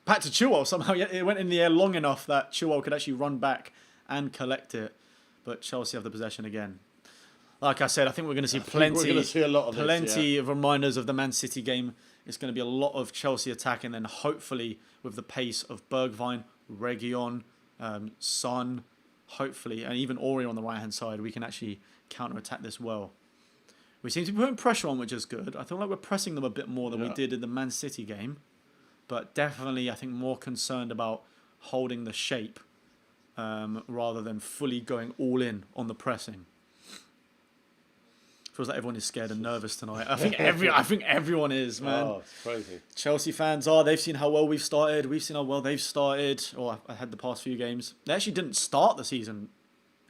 Back to Chilwell somehow. It went in the air long enough that Chilwell could actually run back and collect it. But Chelsea have the possession again. Like I said, I think we're going to see plenty of reminders of the Man City game. It's going to be a lot of Chelsea attack, and then hopefully with the pace of Bergwijn, Reguilon, Son, hopefully, and even Aurier on the right-hand side, we can actually counter-attack this well. We seem to be putting pressure on, which is good. I feel like we're pressing them a bit more than we did in the Man City game. But definitely, I think, more concerned about holding the shape rather than fully going all in on the pressing. Feels like everyone is scared and nervous tonight. I think everyone is, man. Oh, it's crazy. Chelsea fans are. They've seen how well we've started. We've seen how well they've started. Or I had the past few games. They actually didn't start the season,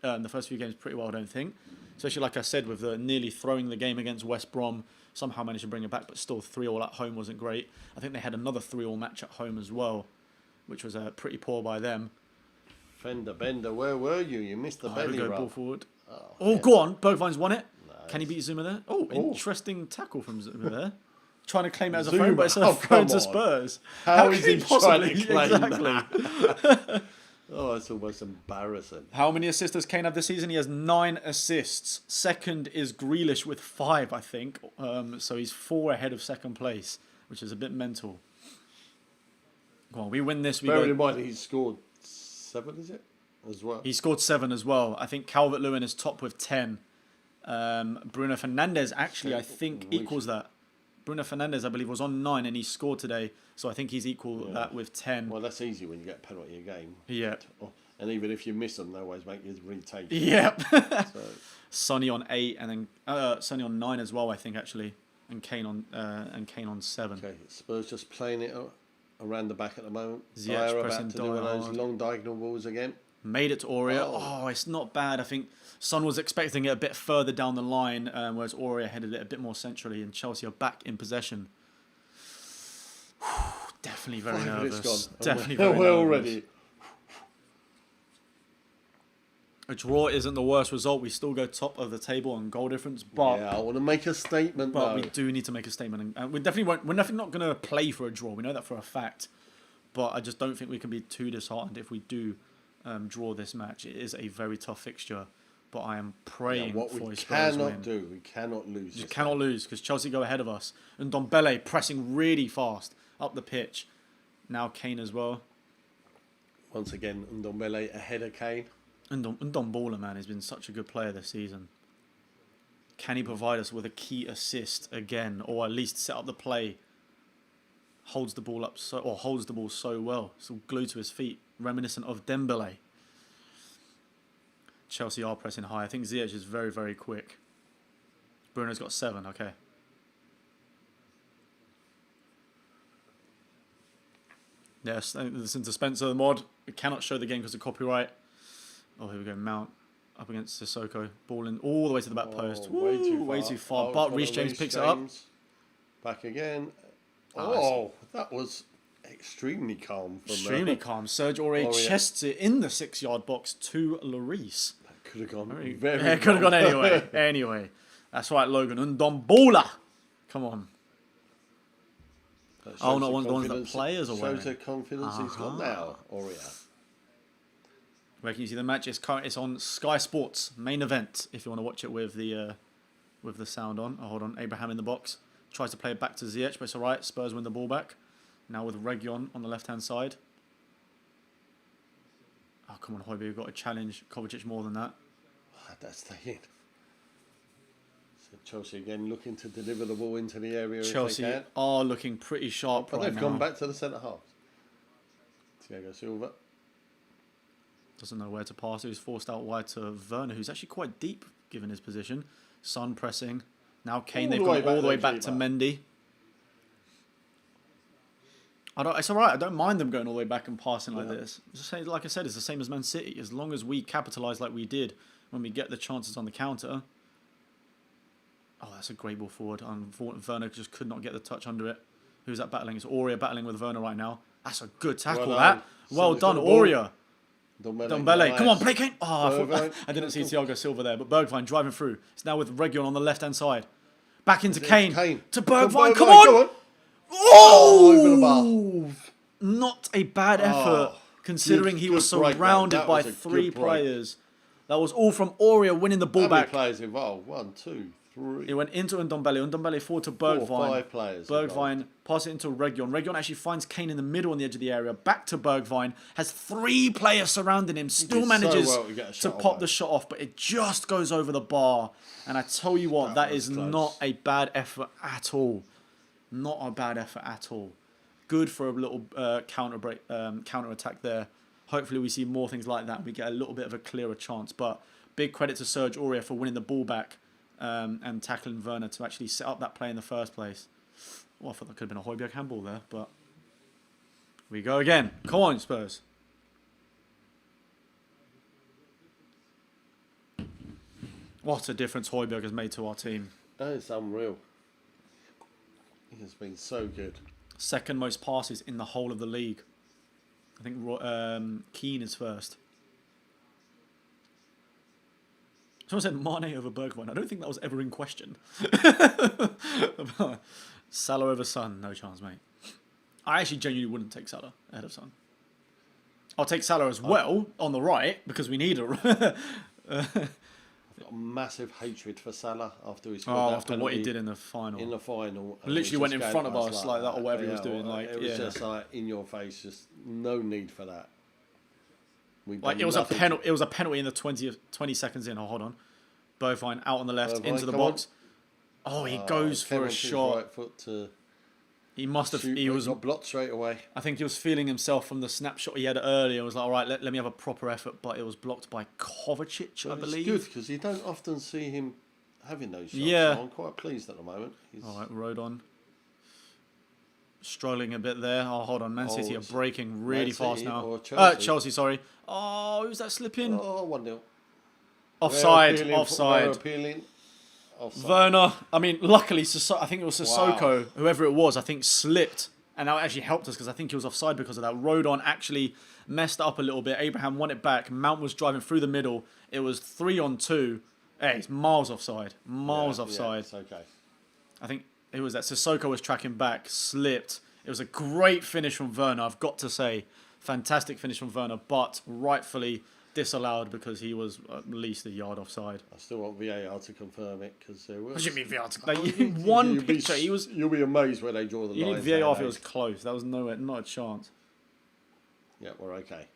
the first few games pretty well, I don't think. Especially, like I said, with the nearly throwing the game against West Brom. Somehow managed to bring it back, but still 3-3 at home wasn't great. I think they had another 3-3 match at home as well, which was pretty poor by them. Fender Bender, where were you? You missed the belly Go rub. ball forward. Oh, go on. Bergwijn's won it. Nice. Can he beat Zuma there? Oh, interesting tackle from Zuma there. Trying to claim it as a throw, but it's a throw to Spurs. How is he possibly trying to claim that? Oh, it's almost embarrassing. How many assists does Kane have this season? He has 9 assists. Second is Grealish with 5, I think. So he's 4 ahead of second place, which is a bit mental. Go on, we win this. Bearing in mind he's scored 7, is it? As well. He scored 7 as well. I think Calvert-Lewin is top with 10. Bruno Fernandes actually, I think, equals that. Bruno Fernandes, I believe, was on 9 and he scored today. So I think he's equal that with 10. Well, that's easy when you get a penalty a game. Yeah. And even if you miss them, they always make you retake. Yep. So. Sonny on 8 and then Sonny on 9 as well, I think, actually. And Kane on 7. Okay, Spurs just playing it around the back at the moment. Ziyech about to do one of those long diagonal balls again. Made it to Aurier. Oh, it's not bad. I think Son was expecting it a bit further down the line, whereas Aurier headed it a bit more centrally, and Chelsea are back in possession. Definitely very nervous. Definitely very nervous. Already. A draw isn't the worst result. We still go top of the table on goal difference, but I want to make a statement. But we do need to make a statement, and we definitely won't. We're definitely not going to play for a draw. We know that for a fact. But I just don't think we can be too disheartened if we do draw this match. It is a very tough fixture, but I am praying for a Spurs win. We cannot lose. You cannot lose because Chelsea go ahead of us. And Ndombele pressing really fast up the pitch. Now Kane as well. Once again, Ndombele ahead of Kane. And Ndombele, man, has been such a good player this season. Can he provide us with a key assist again, or at least set up the play? Holds the ball up holds the ball so well. It's all glued to his feet, reminiscent of Dembele. Chelsea are pressing high. I think Ziyech is very, very quick. Bruno's got 7. Okay. Yes, listen to Spencer the mod. We cannot show the game because of copyright. Oh, here we go. Mount up against Sissoko. Ball in all the way to the back post. Way too far. But Reece James picks it up. Back again. That was extremely calm. Extremely calm. Serge Aurier chests it in the 6-yard box to Lloris. That could have gone could have gone anyway. Anyway. That's right, Logan. Ndombele. Come on. Not one of the ones that players are wearing. Shows the confidence he's got now, Aurier. Where can you see the match? It's on Sky Sports main event. If you want to watch it with the sound on. Oh, hold on, Abraham in the box tries to play it back to Ziyech, but it's all right. Spurs win the ball back. Now with Reguilon on the left hand side. Oh come on, Højbjerg, we've got to challenge Kovacic more than that. That's stay in. So Chelsea again looking to deliver the ball into the area. Chelsea are looking pretty sharp but right they've gone back to the centre half. Thiago Silva. Doesn't know where to pass. He was forced out wide to Werner, who's actually quite deep given his position. Son pressing. Now Kane, they've gone all the way back to Mendy. It's all right. I don't mind them going all the way back and passing like this. Like I said, it's the same as Man City. As long as we capitalise like we did when we get the chances on the counter. Oh, that's a great ball forward. Werner just could not get the touch under it. Who's that battling? It's Aurier battling with Werner right now. That's a good tackle, Well done, Aurier. Ndombele. Come on, play Kane. I didn't see Thiago Silva there, but Bergwijn driving through. It's now with Reguilon on the left-hand side. Back into Kane. To Bergwijn. Come on. Over the bar. Not a bad effort, considering he was surrounded by 3 players. That was all from Aurier winning the ball back. How many players involved? 1, 2, It went into Ndombele. Ndombele forward to 4 Bergwijn. or 5 players. Bergwijn pass it into Region. Region actually finds Kane in the middle on the edge of the area. Back to Bergwijn. Has 3 players surrounding him. Still manages to pop the shot off, but it just goes over the bar. And I tell you what, that is not a bad effort at all. Not a bad effort at all. Good for a little counter attack there. Hopefully we see more things like that. We get a little bit of a clearer chance. But big credit to Serge Aurier for winning the ball back. And tackling Werner to actually set up that play in the first place. Well, I thought that could have been a Højbjerg handball there, but we go again. Come on, Spurs. What a difference Højbjerg has made to our team. That is unreal. He has been so good. Second most passes in the whole of the league. I think Keane is first. Someone said Mane over Bergwijn. I don't think that was ever in question. Salah over Son. No chance, mate. I actually genuinely wouldn't take Salah ahead of Son. I'll take Salah as well on the right because we need a... I've got a massive hatred for Salah after he scored that after what he did in the final. In the final. Literally went in front of us like that or whatever he was doing. It was just like in your face. Just no need for that. Like it was a penalty. It was a penalty in the 20 seconds in. Oh, hold on. Bergwijn out on the left into the box. Oh, he goes for a shot. Right foot to he must have. He was got blocked straight away. I think he was feeling himself from the snapshot he had earlier. It was like, all right, let me have a proper effort, but it was blocked by Kovacic, I believe. It's good because you don't often see him having those shots. Yeah, so I'm quite pleased at the moment. All right, Rodon. Struggling a bit there. Oh, hold on. Man City are breaking really fast now. Chelsea, sorry. Oh, who's that slipping? Oh, 1-0. Offside. Offside. Werner. I mean, luckily, I think it was Sissoko, whoever it was, I think slipped. And that actually helped us because I think he was offside because of that. Rodon actually messed up a little bit. Abraham won it back. Mount was driving through the middle. It was 3-on-2. Hey, it's miles offside. Miles offside. It's okay. I think it was that Sissoko was tracking back, slipped. It was a great finish from Werner, I've got to say. Fantastic finish from Werner, but rightfully disallowed because he was at least a yard offside. I still want VAR to confirm it because there was... What do you mean VAR? One picture, You'll be amazed when they draw the line. You need VAR if it was close. That was nowhere, not a chance. Yeah, we're okay.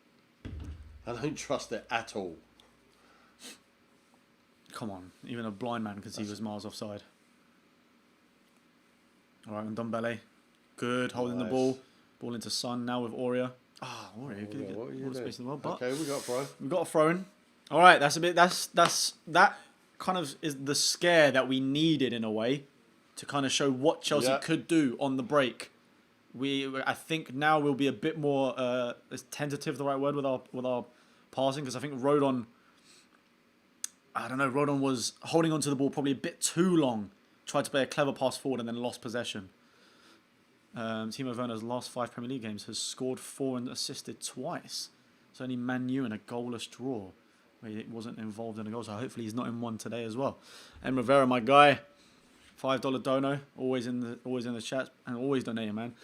I don't trust it at all. Come on, even a blind man could see he was miles offside. All right, and Ndombele, good, holding the ball. Ball into Son now with Aurier. Aurier, good. All the space in the world, but okay, we got a throw. We've got a throw in. All right, that kind of is the scare that we needed in a way to kind of show what Chelsea could do on the break. I think now we'll be a bit more is tentative the right word with our passing because I think Rodon was holding onto the ball probably a bit too long. Tried to play a clever pass forward and then lost possession. Timo Werner's last 5 Premier League games has scored 4 and assisted twice. It's only Man U in a goalless draw where he wasn't involved in a goal. So hopefully he's not in one today as well. And Rivera, my guy, $5 dono, always in the chat and always donating, man.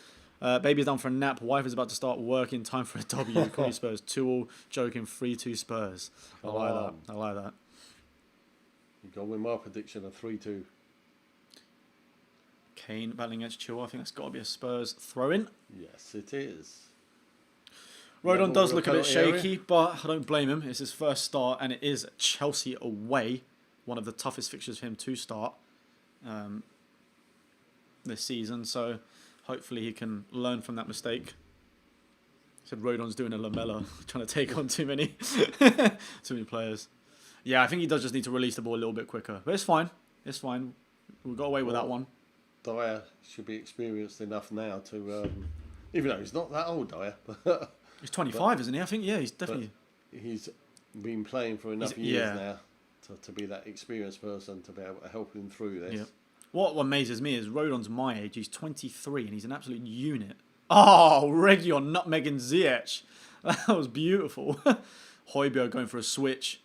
Baby's down for a nap. Wife is about to start work in time for a W. Call me Spurs. 2-2 joking. 3-2 Spurs. I like that. You got with my prediction of 3-2. Kane battling against Chilwell. I think that's got to be a Spurs throw-in. Yes, it is. Rodon does look a bit shaky, but I don't blame him. It's his first start, and it is Chelsea away. One of the toughest fixtures for him to start this season. So hopefully he can learn from that mistake. Said Rodon's doing a Lamella, trying to take on too many players. Yeah, I think he does just need to release the ball a little bit quicker. But it's fine. It's fine. We got away with that one. Dyer should be experienced enough now to, even though he's not that old, Dyer. But he's 25, isn't he? I think, yeah, he's definitely... He's been playing for enough years now to be that experienced person to be able to help him through this. Yeah. What amazes me is Rodon's my age. He's 23 and he's an absolute unit. Oh, Region nutmegging Ziyech. That was beautiful. Højbjerg going for a switch.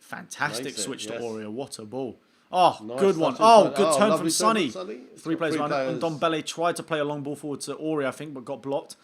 Fantastic switch to Aurier. What a ball. Oh, nice, good one. Oh, good turn from Sonny. 3 players around it. And Ndombele tried to play a long ball forward to Aurier, I think, but got blocked.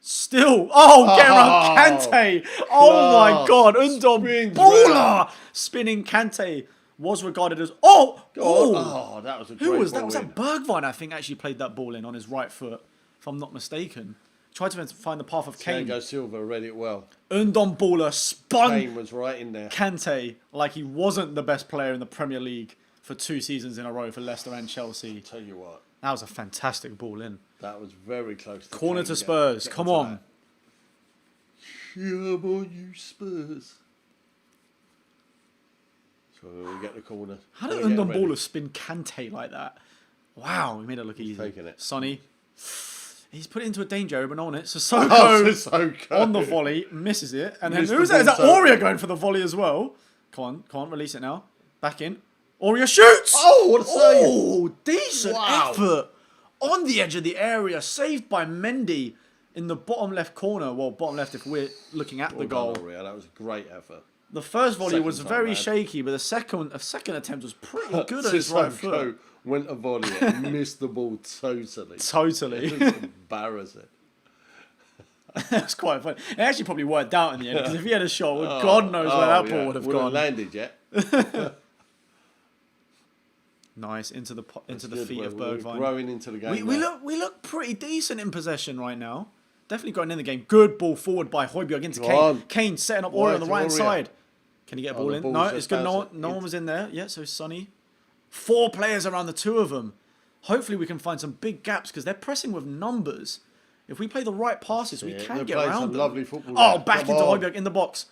Still. Oh, get around Kante. Oh, my God. Ndombele. Spinning Kante. was regarded as... Oh! Oh, that was a great Who was ball that? Was in. that Bergwijn, I think, actually played that ball in on his right foot, if I'm not mistaken. Tried to find the path of Kane. Thiago Silva read it well. Ndombele spun Kane was right in there. Kante like he wasn't the best player in the Premier League for 2 seasons in a row for Leicester and Chelsea. Tell you what. That was a fantastic ball in. That was very close. Corner Kane to Spurs. Come on. Come on, you Spurs. So we get the corner. How did Ndombele spin Kante like that? Wow, he made it look easy. Taking it. Sonny. He's put it into a danger area, but not on it. Sissoko on the volley, misses it. And then who's that? Is that Aurier going for the volley as well? Come on, release it now. Back in. Aurier shoots! Oh, what a save! Oh, decent effort. On the edge of the area, saved by Mendy in the bottom left corner. Well, bottom left if we're looking at the goal. Aurier, that was a great effort. The first volley was very shaky, but the second attempt was pretty good at his right foot. Went a volley and missed the ball totally. Totally. It was embarrassing. That's quite funny. It actually probably worked out in the end, because if he had a shot, well, God knows where that ball would have gone. Landed yet. Nice, into the feet of Bergwijn. We're growing into the game. We look pretty decent in possession right now. Definitely going in the game. Good ball forward by Højbjerg into Kane. Kane setting up Aurier on the right side. Can he get a ball in? No, it's good. No one was in there. Yeah, so Sonny. 4 players around the 2 of them. Hopefully we can find some big gaps because they're pressing with numbers. If we play the right passes, we can get around them. Lovely football. Oh, back into Højbjerg in the box.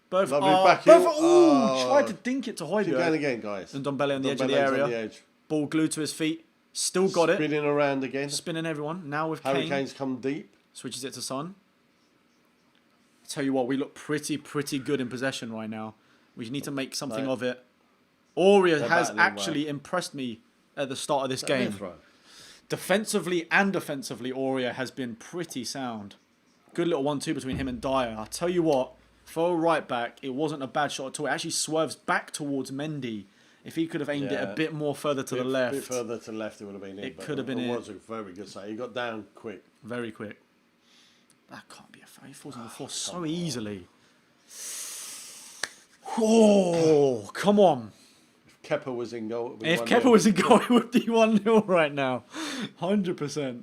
Both tried to dink it to Højbjerg. Keep going again, guys. And Ndombele on the edge of the area. Ball glued to his feet. Still got it. Spinning around again. Spinning everyone. Now with Harry Kane. Kane's come deep. Switches it to Son. I tell you what, we look pretty good in possession right now. We need to make something of it. Aurier has actually impressed me at the start of this game. Defensively and offensively, Aurier has been pretty sound. Good little 1-2 between him and Dyer. I tell you what, for a right back, it wasn't a bad shot at all. It actually swerves back towards Mendy. If he could have aimed it a bit more further to the left. A bit further to the left, it would have been in. It could have been in. It was a very good save. He got down quick. Very quick. That can't be a foul. He falls on the floor so easily. Oh, come on. If Kepa was in goal, if Kepa was in goal, it would be 1-0 right now. 100%.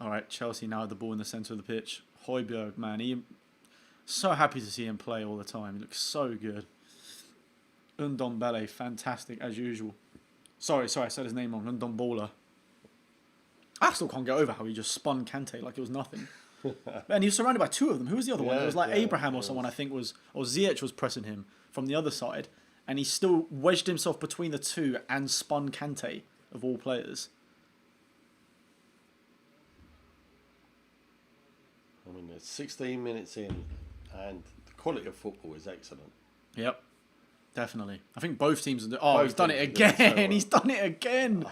All right, Chelsea now have the ball in the centre of the pitch. Højbjerg, man, so happy to see him play all the time. He looks so good. Ndombele, fantastic as usual. Sorry, I said his name wrong. Ndombele. I still can't get over how he just spun Kante like it was nothing. And he was surrounded by 2 of them. Who was the other one? It was like Abraham or someone, I think, or Ziyech was pressing him from the other side. And he still wedged himself between the 2 and spun Kante, of all players. I mean, there's 16 minutes in, and the quality of football is excellent. Yep, definitely. I think both teams are... Oh, he's done it again. He's done it again.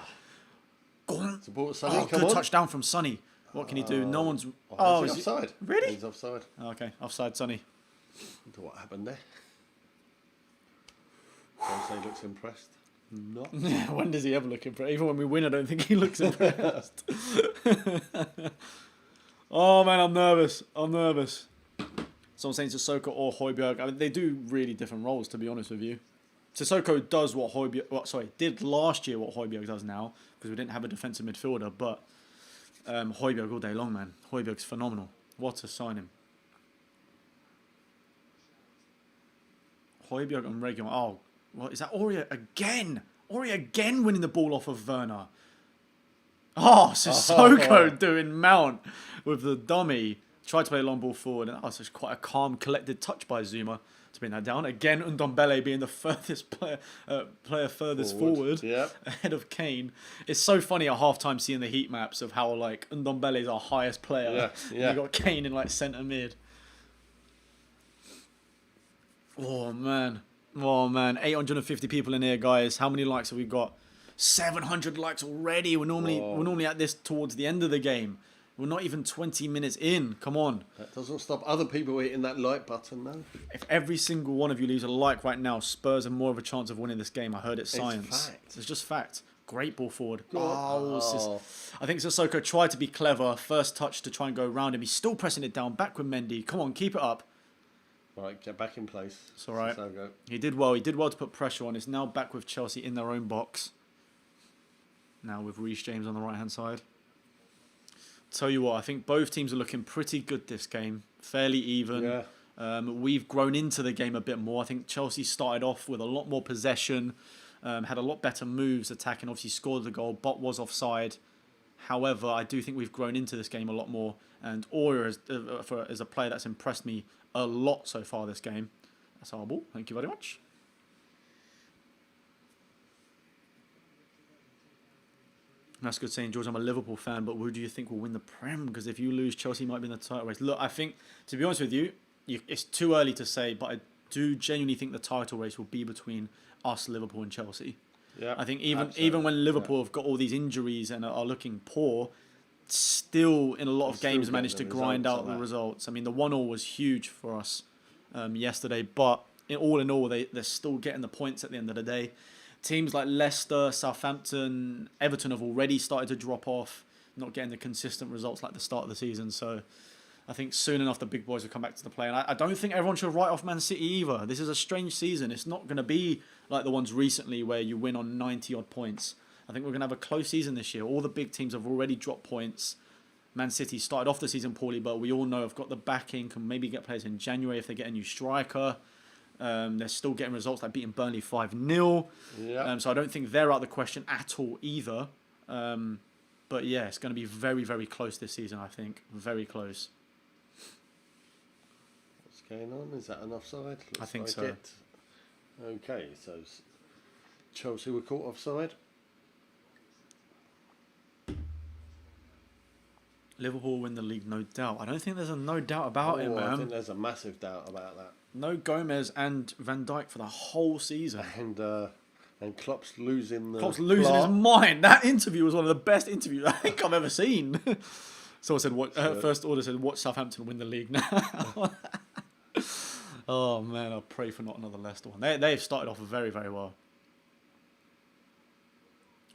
Go on. Good touchdown from Sonny. What can he do? No one's... Oh, he's offside. Really? He's offside. Okay, offside, Sonny. I wonder what happened there. Jose looks impressed. Not. When does he ever look impressed? Even when we win, I don't think he looks impressed. Oh, man, I'm nervous. Someone saying Sissoko or Højbjerg. I mean, they do really different roles, to be honest with you. Sissoko does what did last year what Højbjerg does now, because we didn't have a defensive midfielder, but Højbjerg all day long, man. Højbjerg's phenomenal. What a signing. Højbjerg and Reguilon. Oh, what is that? Aurier again. Aurier again winning the ball off of Werner. Oh, Sissoko doing Mount with the dummy. Tried to play a long ball forward, and that was just quite a calm, collected touch by Zuma to bring that down. Again, Ndombele being the furthest player furthest forward ahead of Kane. It's so funny at halftime seeing the heat maps of how like Ndombele is our highest player. Yeah. You got Kane in like centre mid. Oh man, 850 people in here, guys. How many likes have we got? 700 likes already. We're normally at this towards the end of the game. We're not even 20 minutes in. Come on. That doesn't stop other people hitting that like button, though. If every single one of you leaves a like right now, Spurs have more of a chance of winning this game. I heard it's science. It's just fact. Great ball forward. I think Sissoko tried to be clever. First touch to try and go around him. He's still pressing it down. Back with Mendy. Come on, keep it up. Right, get back in place. It's all right. Sissoko. He did well. He did well to put pressure on. It's now back with Chelsea in their own box. Now with Reece James on the right-hand side. Tell you what, I think both teams are looking pretty good this game. Fairly even. Yeah. We've grown into the game a bit more. I think Chelsea started off with a lot more possession, had a lot better moves attacking, obviously scored the goal, but was offside. However, I do think we've grown into this game a lot more. And Aura is a player that's impressed me a lot so far this game. That's our ball. Thank you very much. That's good saying, George. I'm a Liverpool fan, but who do you think will win the Prem? Because if you lose, Chelsea might be in the title race. Look, I think, to be honest with you, it's too early to say, but I do genuinely think the title race will be between us, Liverpool, and Chelsea. Yeah. I think even when Liverpool have got all these injuries and are looking poor, still in a lot of games managed to grind out the results. I mean, the 1-1 was huge for us yesterday, but in all, they're still getting the points at the end of the day. Teams like Leicester, Southampton, Everton have already started to drop off, not getting the consistent results like the start of the season. So I think soon enough the big boys will come back to the play. And I don't think everyone should write off Man City either. This is a strange season. It's not going to be like the ones recently where you win on 90-odd points. I think we're going to have a close season this year. All the big teams have already dropped points. Man City started off the season poorly, but we all know have got the backing, can maybe get players in January if they get a new striker. They're still getting results like beating Burnley 5-0. Yeah. So I don't think they're out of the question at all either. But yeah, it's going to be very, very close this season, I think. Very close. What's going on? Is that an offside? I think so. Okay, so Chelsea were caught offside. Liverpool win the league, no doubt. I don't think there's a no doubt about it, man. I think there's a massive doubt about that. No Gomez and Van Dijk for the whole season. And Klopp's losing his mind. That interview was one of the best interviews I think I've ever seen. Someone said, "What?" First Order said, "Watch Southampton win the league now." Oh man, I'll pray for not another Leicester one. They've started off very, very well.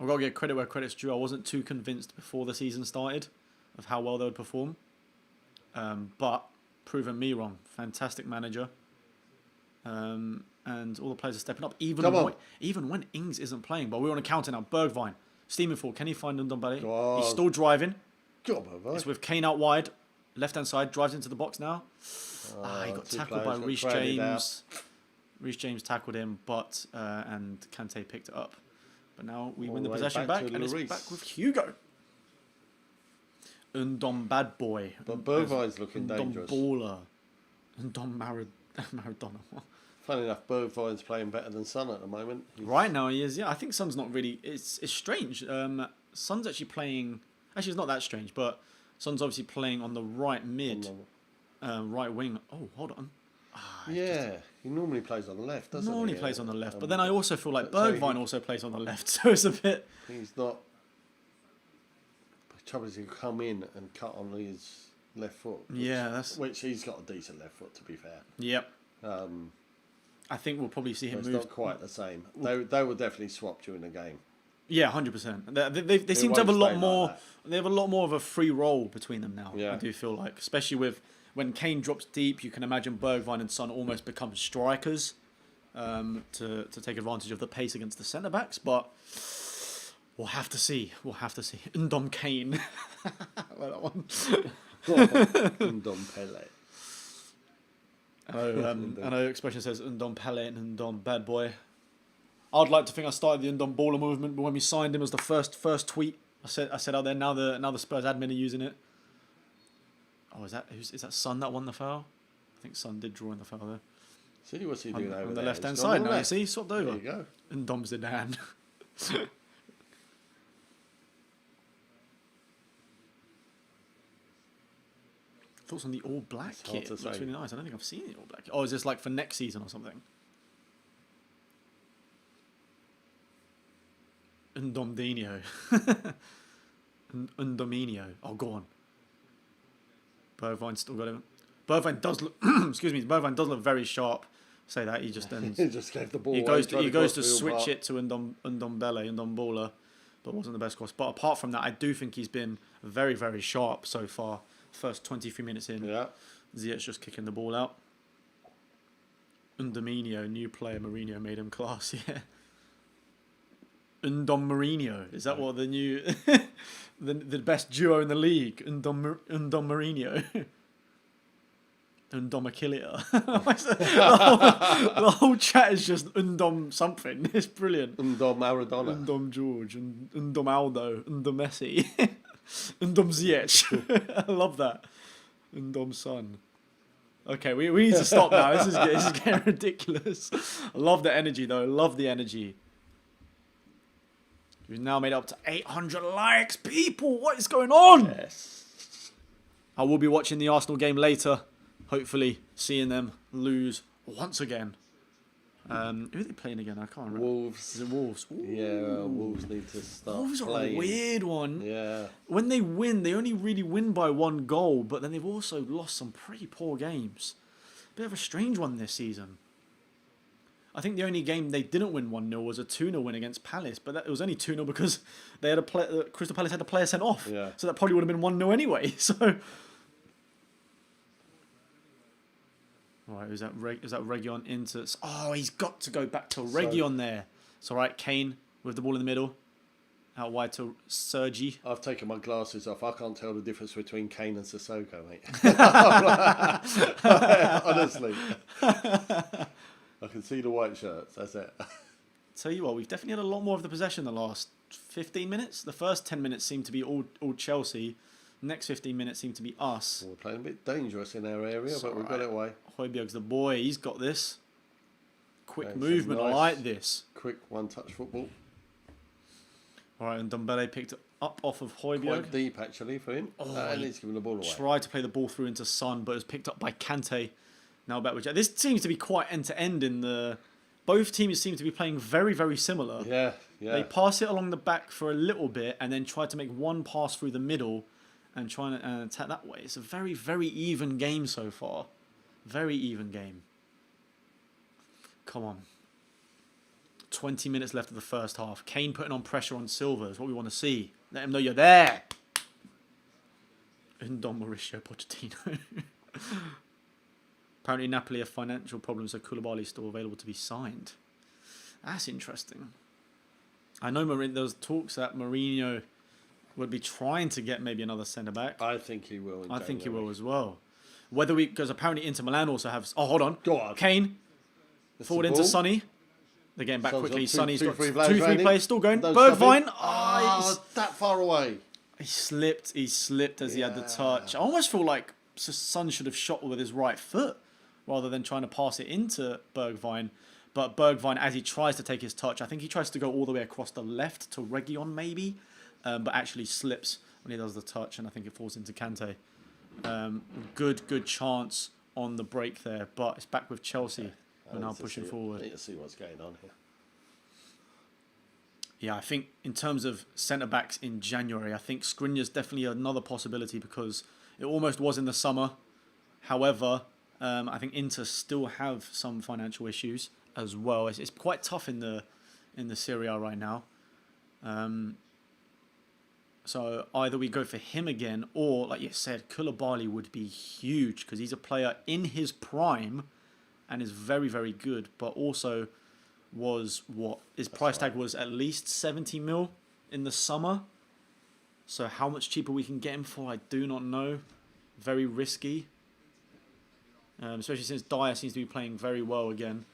I've got to get credit where credit's due. I wasn't too convinced before the season started of how well they would perform, but proven me wrong. Fantastic manager. And all the players are stepping up, even when Ings isn't playing. But we're on a counter now. Bergwijn, steaming forward. Can he find Ndombele? He's still driving. It's with Kane out wide, left-hand side, drives into the box now. He got tackled by Reece James. Reece James tackled him, but and Kante picked it up. But now we win the possession back, and it's back with Hugo. Bad boy. But Bergwijn's looking dangerous. Baller. Maradona. Funny enough, Bergwijn's playing better than Son at the moment. Right now he is, yeah. I think Son's not really... It's strange. Son's actually playing... Actually, it's not that strange, but Son's obviously playing on the right mid, right wing. Oh, hold on. He normally plays on the left, doesn't he? Normally plays on the left, but then I also feel like Bergwijn also plays on the left, so it's a bit... He's not... The trouble is he'll come in and cut on his left foot. Which he's got a decent left foot, to be fair. Yep. I think we'll probably see him move. It's not quite the same. They will definitely swap during the game. Yeah, 100%. They seem to have a lot more. Like they have a lot more of a free role between them now. Yeah. I do feel like, especially with when Kane drops deep, you can imagine Bergwijn and Son almost become strikers to take advantage of the pace against the centre backs. But we'll have to see. Ndom Kane. Like that one. Ndom Pele. I know expression says Ndom Pele and Ndom Bad Boy. I'd like to think I started the Ndom Baller movement, but when we signed him as the first tweet, I said out there, now the Spurs admin are using it. Oh, is that Son that won the foul? I think Son did draw in the foul there. See what's he doing over on the there? left hand side now. You see, swapped over. There you go. Ndom Zidane. Thoughts on the All Black kit? Looks really nice. I don't think I've seen the All Black kit. Oh, is this like for next season or something? Ndomdinho. Ndominio. Oh, go on. Bergwijn still got him. Bergwijn does look. Excuse me. Bergwijn does look very sharp. Say that he just ends. He just gave the ball. He goes to switch it to Ndombele, but wasn't the best cross. But apart from that, I do think he's been very, very sharp so far. First 23 minutes in. Yeah. Ziyech's just kicking the ball out. Undominio, new player. Mourinho made him class. Yeah. Undom Mourinho. Is that what the new, the best duo in the league? Undom Mourinho. Undom Achillea. the whole chat is just Undom something. It's brilliant. Undom Maradona. Undom George. Undom Aldo. Undom Messi. Undom Ziyech. I love that. Undom Son. Okay, we need to stop now. This is getting ridiculous. I love the energy, though. Love the energy. We've now made up to 800 likes. People, what is going on? Yes. I will be watching the Arsenal game later. Hopefully, seeing them lose once again. Who are they playing again? I can't remember. Wolves. Is it Wolves? Ooh. Yeah, Wolves need to start Wolves playing. are a weird one. Yeah. When they win, they only really win by 1 goal, but then they've also lost some pretty poor games. Bit of a strange one this season. I think the only game they didn't win 1-0 was a 2-0 win against Palace, but it was only 2-0 because they had Crystal Palace had a player sent off. Yeah. So that probably would have been 1-0 anyway. So, right, is that Reguilon into? Oh, he's got to go back to Reguilon there. It's all right. Kane with the ball in the middle, out wide to Sergi. I've taken my glasses off. I can't tell the difference between Kane and Sissoko, mate. Honestly. I can see the white shirts. That's it. Tell you what, we've definitely had a lot more of the possession the last 15 minutes. The first 10 minutes seemed to be all Chelsea. Next 15 minutes seemed to be us. We're playing a bit dangerous in our area, but we've got it away. Højbjerg's the boy. He's got this. Quick Okay, movement. nice, I like this. Quick one-touch football. All right, and Ndombele picked it up off of Højbjerg. Quite deep, actually, for him. And he's giving the ball away. Tried to play the ball through into Son, but it was picked up by Kante. Now back with Jack. This seems to be quite end-to-end in the... Both teams seem to be playing very, very similar. Yeah, yeah. They pass it along the back for a little bit and then try to make one pass through the middle and try and attack that way. It's a very, very even game so far. Very even game. Come on. 20 minutes left of the first half. Kane putting on pressure on Silva is what we want to see. Let him know you're there. Don Mauricio Pochettino. Apparently Napoli have financial problems, so Koulibaly is still available to be signed. That's interesting. I know there was talks that Mourinho would be trying to get maybe another centre-back. I think he will. I think he will as well. Whether we... Because apparently Inter Milan also have... Oh, hold on. Go on. Kane. Forward into Sonny. They're getting back quickly. Sonny's got 2-3 players still going. Bergwijn. That far away. He slipped as he had the touch. I almost feel like Son should have shot with his right foot rather than trying to pass it into Bergwijn. But Bergwijn, as he tries to take his touch, I think he tries to go all the way across the left to Reguilon maybe, but actually slips when he does the touch, and I think it falls into Kante. Good chance on the break there, but it's back with Chelsea. We're now pushing forward. I need to see what's going on here. Yeah, I think in terms of centre-backs in January, I think Skriniar's definitely another possibility because it almost was in the summer. However, I think Inter still have some financial issues as well. It's quite tough in the Serie A right now. So either we go for him again or, like you said, Koulibaly would be huge because he's a player in his prime and is very, very good, but also was his price tag was at least 70 mil in the summer. So how much cheaper we can get him for, I do not know. Very risky. Especially since Dyer seems to be playing very well again.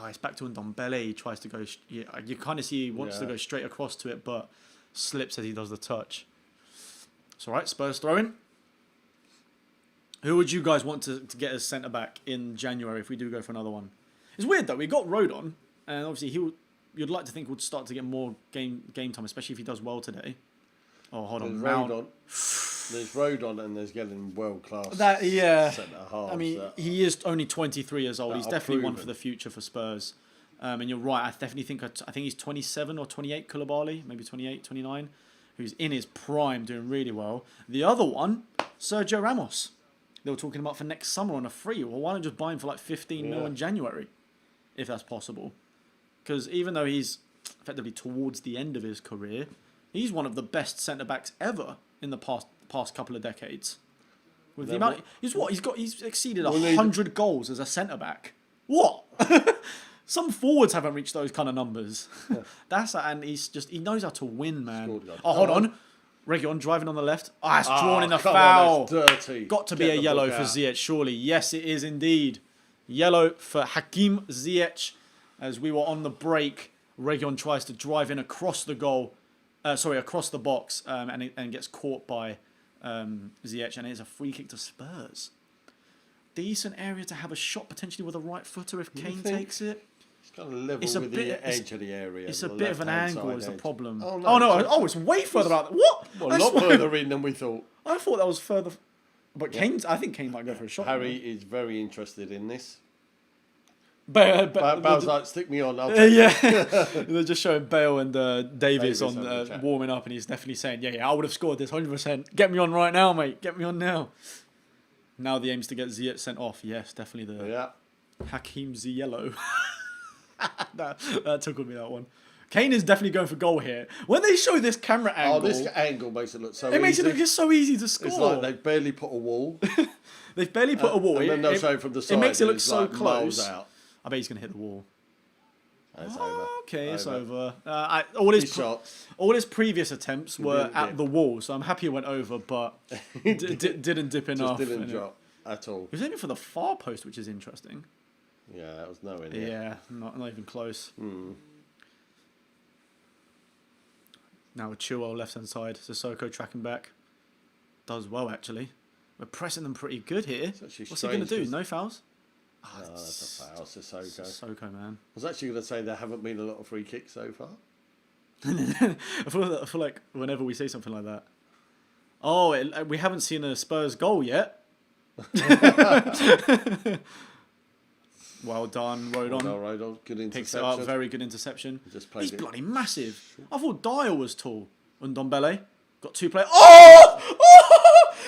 It's back to Ndombele. He tries to go... you kind of see he wants to go straight across to it, but slips as he does the touch. It's all right. Spurs throw-in. Who would you guys want to get as centre-back in January if we do go for another one? It's weird, though. We got Rodon, and obviously you'd like to think would start to get more game time, especially if he does well today. Oh, hold on. There's Rodon and there's getting world-class centre-halves. I mean, he is only 23 years old. He's definitely one for the future for Spurs. And you're right. I definitely think he's 27 or 28, Koulibaly, maybe 28, 29, who's in his prime doing really well. The other one, Sergio Ramos. They were talking about for next summer on a free. Well, why not just buy him for like 15 mil in January, if that's possible? Because even though he's effectively towards the end of his career, he's one of the best centre-backs ever in the past couple of decades. With the amount, he's exceeded 100 goals as a centre-back What? Some forwards haven't reached those kind of numbers. And he knows how to win, man. Oh, hold on. Reguilon driving on the left. Ah, it's drawn in a foul. On, that's dirty. Got to be a yellow for Ziyech, surely. Yes, it is indeed. Yellow for Hakim Ziyech. As we were on the break, Reguilon tries to drive in across the goal. Across the box, and gets caught by Ziyech, and it is a free kick to Spurs. Decent area to have a shot potentially with a right footer if Kane takes it. It's kind of level with the edge of the area. It's a bit of an angle is the problem. Oh, no. It's way further out. What? Well, a lot further in than we thought. I thought that was further. But I think Kane might go for a shot. Harry is very interested in this. Bale's like, stick me on. Yeah, they're just showing Bale and Davies on warming up, and he's definitely saying, "Yeah, I would have scored this 100%. Get me on right now, mate. Get me on now." Now the aim's to get Ziyech sent off. Yes, definitely the Hakim Ziyello. that tickled me, that one. Kane is definitely going for goal here. When they show this camera angle, this angle makes it look so easy. It makes it look just so easy to score. It's like they've barely put a wall. They've barely put a wall. And then they'll show from the side. It makes it look so like close. Out. I bet he's going to hit the wall. It's over. Okay, it's over. All his previous attempts were at the wall, so I'm happy it went over, but didn't dip enough. Just didn't drop at all. It was aiming for the far post, which is interesting. Yeah, that was nowhere near. Yeah, not even close. Now with Chilwell left hand side, Sissoko tracking back. Does well actually. We're pressing them pretty good here. What's he going to do? No fouls? Oh, that's a foul, Sissoko, man. I was actually going to say there haven't been a lot of free kicks so far. I feel like whenever we say something like that, we haven't seen a Spurs goal yet. Well done, Rodon. Good interception. Picks it up, very good interception. He's bloody massive. Sure. I thought Dyer was tall. Ndombele got two players.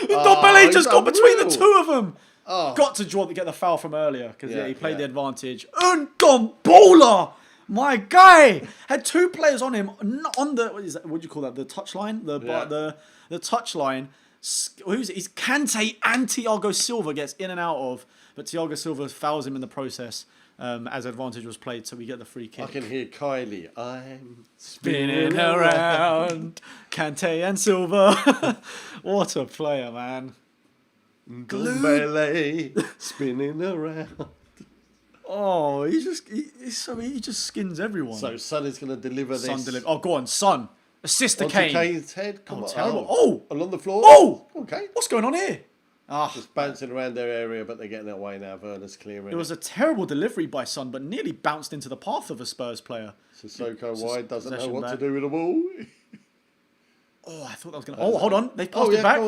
Ndombele just got between the two of them. Got to get the foul from earlier because he played the advantage. Ndombola, my guy, had two players on him on the what do you call that? The touch line, the touch line. Who's it? He's Kante and Thiago Silva gets in and out of, but Thiago Silva fouls him in the process as advantage was played, so we get the free kick. I can hear Kylie. I'm spinning around. Kante and Silva. What a player, man. Ndombele spinning around. Oh, he just skins everyone. So Son is going to deliver this. Oh, go on, Son. Assist to Kane. Kane's head. Come on. Terrible. Oh, along the floor. Oh, okay. What's going on here? Just bouncing around their area, but they're getting that way now. Werner's clearing. It was a terrible delivery by Son, but nearly bounced into the path of a Spurs player. Sissoko wide, doesn't know what to do with the ball. I thought that was going to... hold on. They passed it back.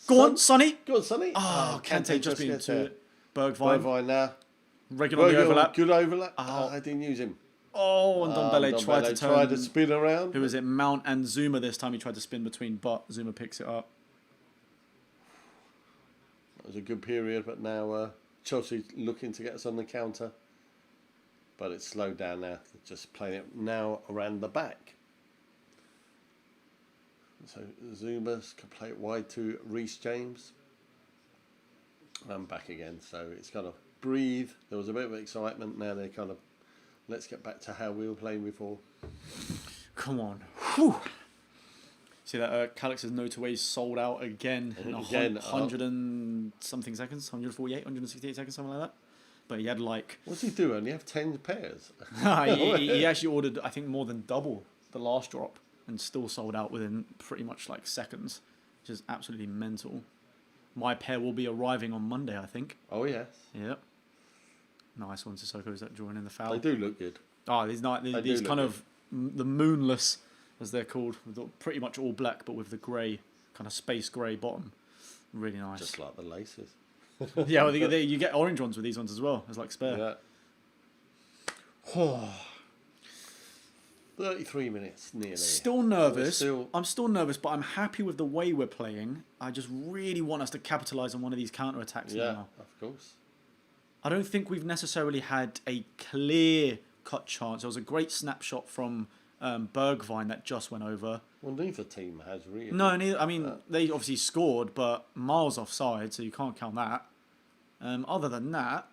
Go on, Sonny. Go on, Sonny. Kante just being to it. Bergwijn now. Regular on the overlap. Good overlap. I didn't use him. And Ndombele tried to spin around. Who was it? Mount and Zuma this time. He tried to spin between, but Zuma picks it up. That was a good period, but now Chelsea looking to get us on the counter. But it's slowed down now. They're just playing it now around the back. So Zuma can play it wide to Reece James. And back again. So it's kind of breathe. There was a bit of excitement. Now they're kind of, let's get back to how we were playing before. Come on. Whew. See that Calix's no to ways sold out again in 100 and something seconds, 148, 168 seconds, something like that. But he had What's he do? Only have 10 pairs? he actually ordered, I think, more than double the last drop and still sold out within pretty much seconds, which is absolutely mental. My pair will be arriving on Monday, I think. Oh, yes. Yep. Nice one, Sissoko, is that drawing in the foul? They do look good. These kind of the moonless, as they're called, pretty much all black, but with the grey, kind of space grey bottom. Really nice. Just like the laces. Yeah, well, you get orange ones with these ones as well. It's spare. Yeah. 33 minutes nearly. Still nervous. I'm still nervous, but I'm happy with the way we're playing. I just really want us to capitalise on one of these counter-attacks now. Yeah, of course. I don't think we've necessarily had a clear-cut chance. There was a great snapshot from Bergwijn that just went over. Well, neither team has really. No, neither. I mean, they obviously scored, but miles offside, so you can't count that. Other than that,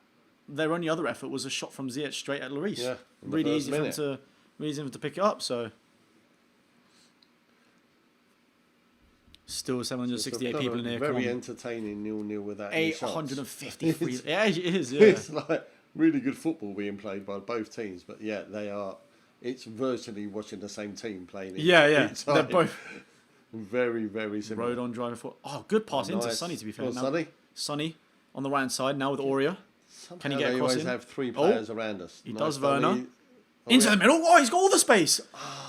their only other effort was a shot from Ziyech straight at Lloris. Yeah, really easy for him to pick it up. So still 768 people in here. Very entertaining 0-0 without any shots. 853. Yeah, it is. Yeah, it's like really good football being played by both teams, but yeah, they are. It's virtually watching the same team playing. Yeah. They're both very, very similar. Road on driving foot. Oh, good pass into Sonny, to be fair. Sonny on the right hand side now with Aurea. Can he get across in? They always have 3 players around us. He does, Werner. Into the middle. Oh, he's got all the space.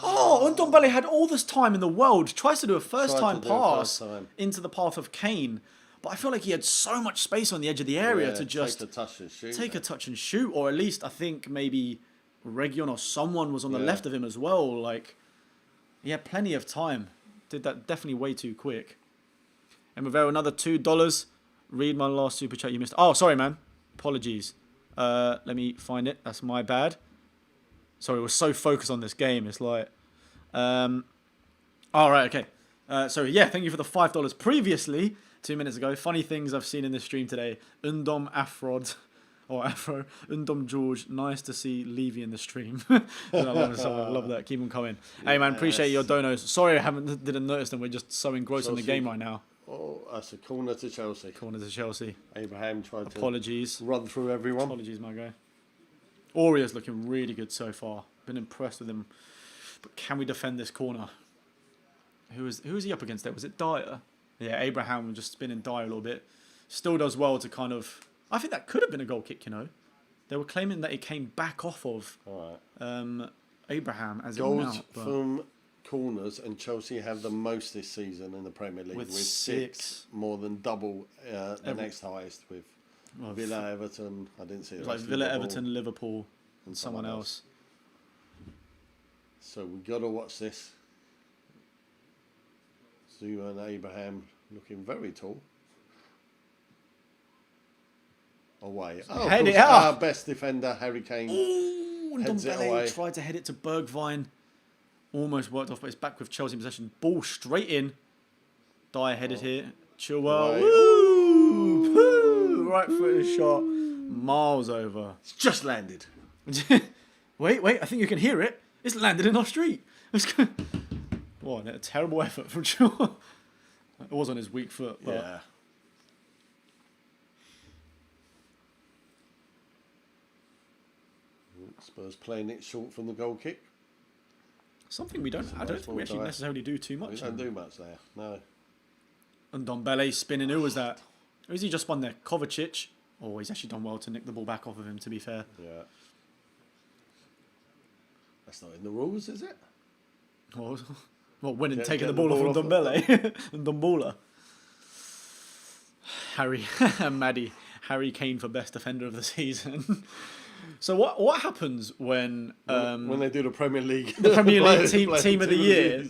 Oh, Ndombele had all this time in the world. Tries to do a first-time pass into the path of Kane. But I feel like he had so much space on the edge of the area to just take a touch and shoot. Or at least I think maybe Region or someone was on the left of him as well. Like, he had plenty of time. Did that definitely way too quick. And Rivero, another $2. Read my last super chat you missed. Oh, sorry, man. Apologies. Let me find it. That's my bad. Sorry, we're so focused on this game. It's like... all right, okay. So, yeah, thank you for the $5 previously, 2 minutes ago. Funny things I've seen in this stream today. Undom Afrod, or Afro. Undom George. Nice to see Levy in the stream. I love that. Keep them coming. Hey, man, appreciate your donos. Sorry I didn't notice them. We're just so engrossed in the game right now. Oh, that's a corner to Chelsea. Corner to Chelsea. Abraham tried to run through everyone. Apologies, my guy. Aurea's looking really good so far. Been impressed with him. But can we defend this corner? Who is he up against there? Was it Dyer? Yeah, Abraham just spinning Dyer a little bit. Still does well to kind of... I think that could have been a goal kick, you know. They were claiming that it came back off of Abraham as goals it went out. From corners, and Chelsea have the most this season in the Premier League with 6, more than double the next highest with Villa, Everton. I didn't see it. Like Villa, Everton, Liverpool, and someone else. So we got to watch this. Zuma and Abraham looking very tall. Away. Oh, head it out. Our best defender, Harry Kane. Ooh, and Ndombele tried to head it to Bergwijn. Almost worked off, but it's back with Chelsea in possession. Ball straight in. Dyer headed here. Chilwell. Right footed shot. Miles over. It's just landed. Wait. I think you can hear it. It's landed in our street. What a terrible effort from Chilwell. It was on his weak foot. But yeah. Spurs playing it short from the goal kick. Something I don't think we actually necessarily do too much. We don't do much there, no. And Ndombele spinning. Who was that? Who is he just spun there? Kovacic. Oh, he's actually done well to nick the ball back off of him, to be fair. Yeah. That's not in the rules, is it? Well, winning, taking the ball off from Ndombele. And Ndombola. Harry and Maddie. Harry Kane for best defender of the season. So what happens when they do the Premier League team of the year?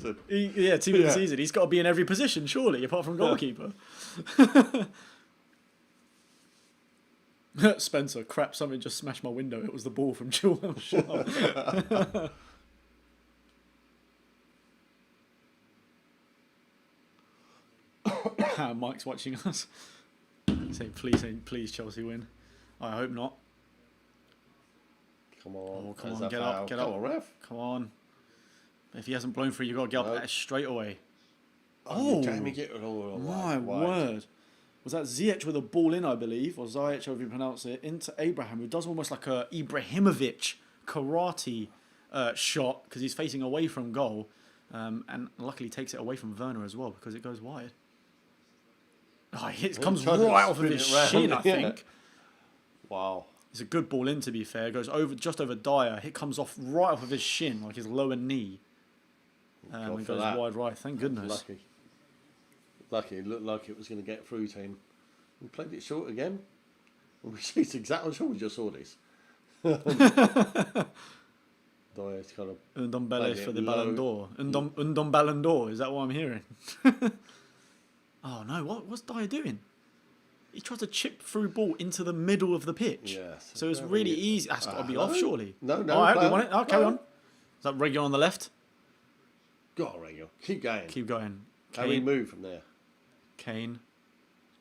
Team of the season. He's got to be in every position, surely, apart from goalkeeper. Spencer, crap! Something just smashed my window. It was the ball from Chilwell. Mike's watching us. Saying please Chelsea win. I hope not. Come on. Oh, come on, get up. On, ref. Come on. If he hasn't blown through, you've got to get up there straight away. My word. Was that Ziyech with a ball in, I believe, or Ziyech, however you pronounce it, into Abraham, who does almost like a Ibrahimovic karate shot because he's facing away from goal, and luckily takes it away from Werner as well because it goes wide. Oh, it comes right off of his shin, I think. Wow. It's a good ball in, to be fair. It goes just over Dyer. It comes off right off of his shin, like his lower knee. It goes wide right. Thank goodness. Lucky. It looked like it was going to get through to him. We played it short again. It's exactly. I'm sure we just saw this. Dyer's kind of Ndombele for the Ballon d'Or. Undom Ballon d'Or. Is that what I'm hearing? Oh no! What's Dyer doing? He tried to chip through ball into the middle of the pitch. Yes. So it's really easy. That's got to be off, surely. No. All right, we want it. Carry on. Is that Regular on the left? Got Regular. Keep going. Keep going. How we move from there? Kane.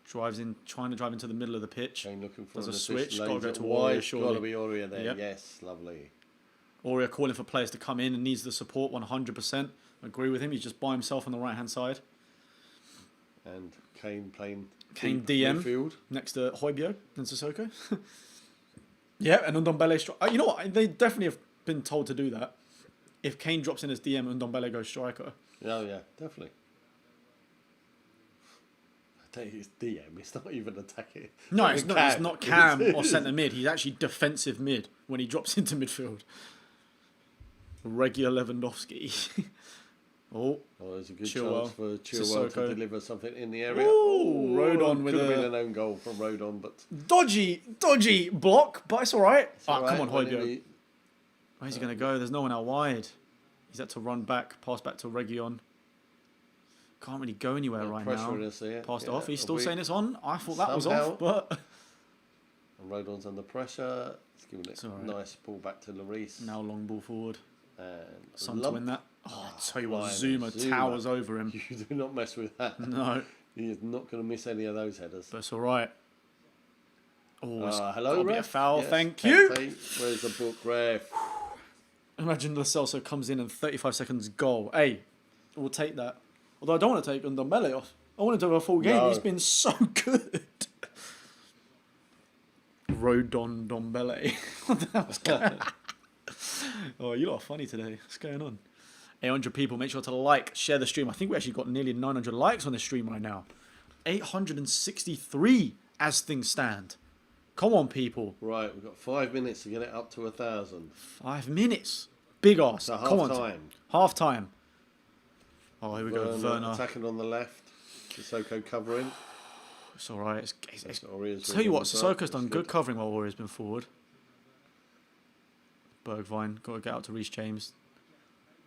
Drives in, trying to drive into the middle of the pitch. Kane looking for Does an a assist, switch. Got to lays go it to wide. Aurier, surely. Got to be Aurier there. Yep. Yes, lovely. Aurier calling for players to come in and needs the support 100%. Agree with him. He's just by himself on the right-hand side. And Kane playing Kane deep DM midfield. next to Højbjerg and Sissoko. Yeah, and Ndombele. You know what? They definitely have been told to do that. If Kane drops in as DM and Ndombele goes striker. Oh, yeah, definitely. I tell you, it's DM. It's not even attacking. No, it's not. It's not Cam or centre mid. He's actually defensive mid when he drops into midfield. Regular Lewandowski. Oh, there's a good Chilwell. chance for Chilwell to Sissoko. deliver something in the area. Ooh, Rodon with could have a- been an own goal from Rodon, but dodgy block, but it's all right. all right. Come on, When Højbjerg. Where's he going to go? There's no one out wide. He's had to run back, pass back to Region. Can't really go anywhere right now. pressuring us here. Passed it Yeah, off. He's a still bit- saying it's on. I thought that was Somehow. off, but And Rodon's under pressure. It's giving it all right. nice ball back to Lloris. now long ball forward. And Son to lump. win that. Oh, I tell you what, Blimey, Zuma towers over him. You do not mess with that. No, He is not going to miss any of those headers. but it's all right. Oh, it's Hello, gotta be a ref. foul. Yes, Thank you. Kante. Where's the book, ref? Imagine Lo Celso comes in and 35 seconds goal. Hey, we'll take that. Although I don't want to take Ndombele off. I want him to have a full game. No. He's been so good. Rodon Ndombele. What the hell's going on? Oh, you lot are funny today. What's going on? 800 people. Make sure to like, share the stream. I think we actually got nearly 900 likes on this stream right now. 863 as things stand. Come on, people. Right, we've got 5 minutes to get it up to 1,000. 5 minutes. Big ass. So Come half on. time. Half time. Oh, here we go. Werner. Attacking on the left. Sissoko covering. It's all right. Aurier's Tell you what, on the right. Sissoko's done It's good covering while Aurier's been forward. Bergwijn, got to get out to Reece James.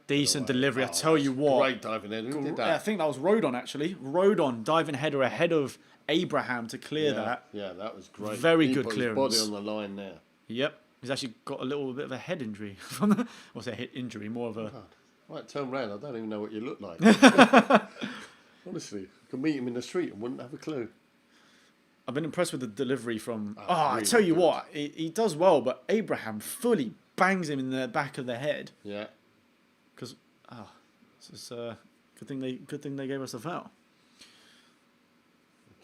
Decent delivery. I tell you what. Great diving in. Who did I that? think that was Rodon, actually. Rodon, diving header ahead of Abraham to clear that. Yeah, that was great. Very He good put clearance. His body on the line there. Yep. He's actually got a little bit of a head injury. From the, what's a hit injury? More of a... God. Right, turn round. I don't even know what you look like. Honestly, I could meet him in the street and wouldn't have a clue. I've been impressed with the delivery from... Oh, I really tell you good. what, he does well, but Abraham fully bangs him in the back of the head. Yeah. Because, it's good thing they gave us a foul.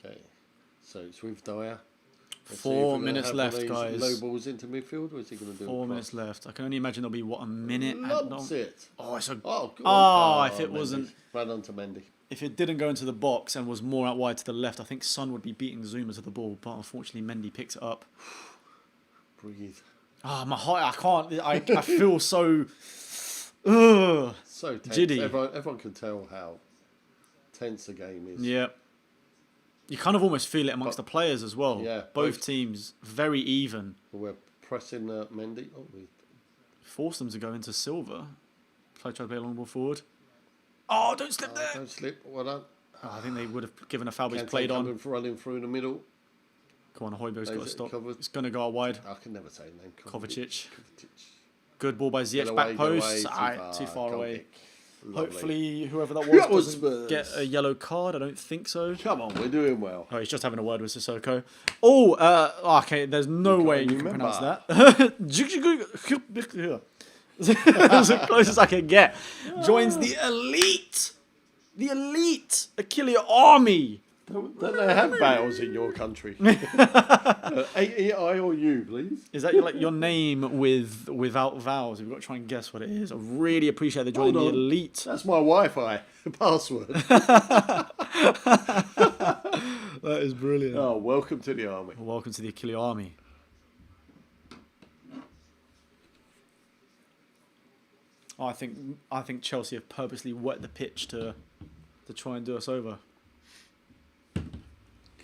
Okay. So it's with Dyer. Let's see if 4 we're gonna minutes have left, these guys. Low balls into midfield, or is he going to do 4 minutes left. I can only imagine there'll be, what, a minute? Lumps it. Oh, it's a... Oh, good. Oh, if it Mendy. wasn't... Right on to Mendy. If it didn't go into the box and was more out wide to the left, I think Son would be beating Zuma to the ball. But unfortunately, Mendy picks it up. Breathe. Ah, my heart, I can't... I feel so... Ugh. So tense. Giddy. Everyone can tell how tense the game is. Yeah. You kind of almost feel it amongst the players as well. Yeah, Both both. teams, very even. We're pressing Mendy. Oh, we Force them to go into Silva. Try to play a long ball forward. Oh, don't slip there. don't slip. Well done. Oh, I think they would have given a foul, but he's Kante played on. running through the middle. Come on, Højbjerg's got to Is it stop. covered? It's going to go out wide. I can never say his name. Kovacic. Good ball by Ziyech, Get back away, post. get away, Too far goal away. kick. Lovely. Hopefully, whoever that That was was doesn't Spurs. get a yellow card. I don't think so. Come on, we're doing well. Oh, he's just having a word with Sissoko. Oh, okay. There's no way you can remember. pronounce that. That's as close as I can get. Joins the elite. The elite Achillea army. Don't they have vowels in your country? A-E-I or U, please. Is that your name without vowels? We've got to try and guess what it is. I really appreciate the joining the Hold on. elite. That's my Wi-Fi password. That is brilliant. Oh, welcome to the army. Welcome to the Achillea army. Oh, I think Chelsea have purposely wet the pitch to try and do us over.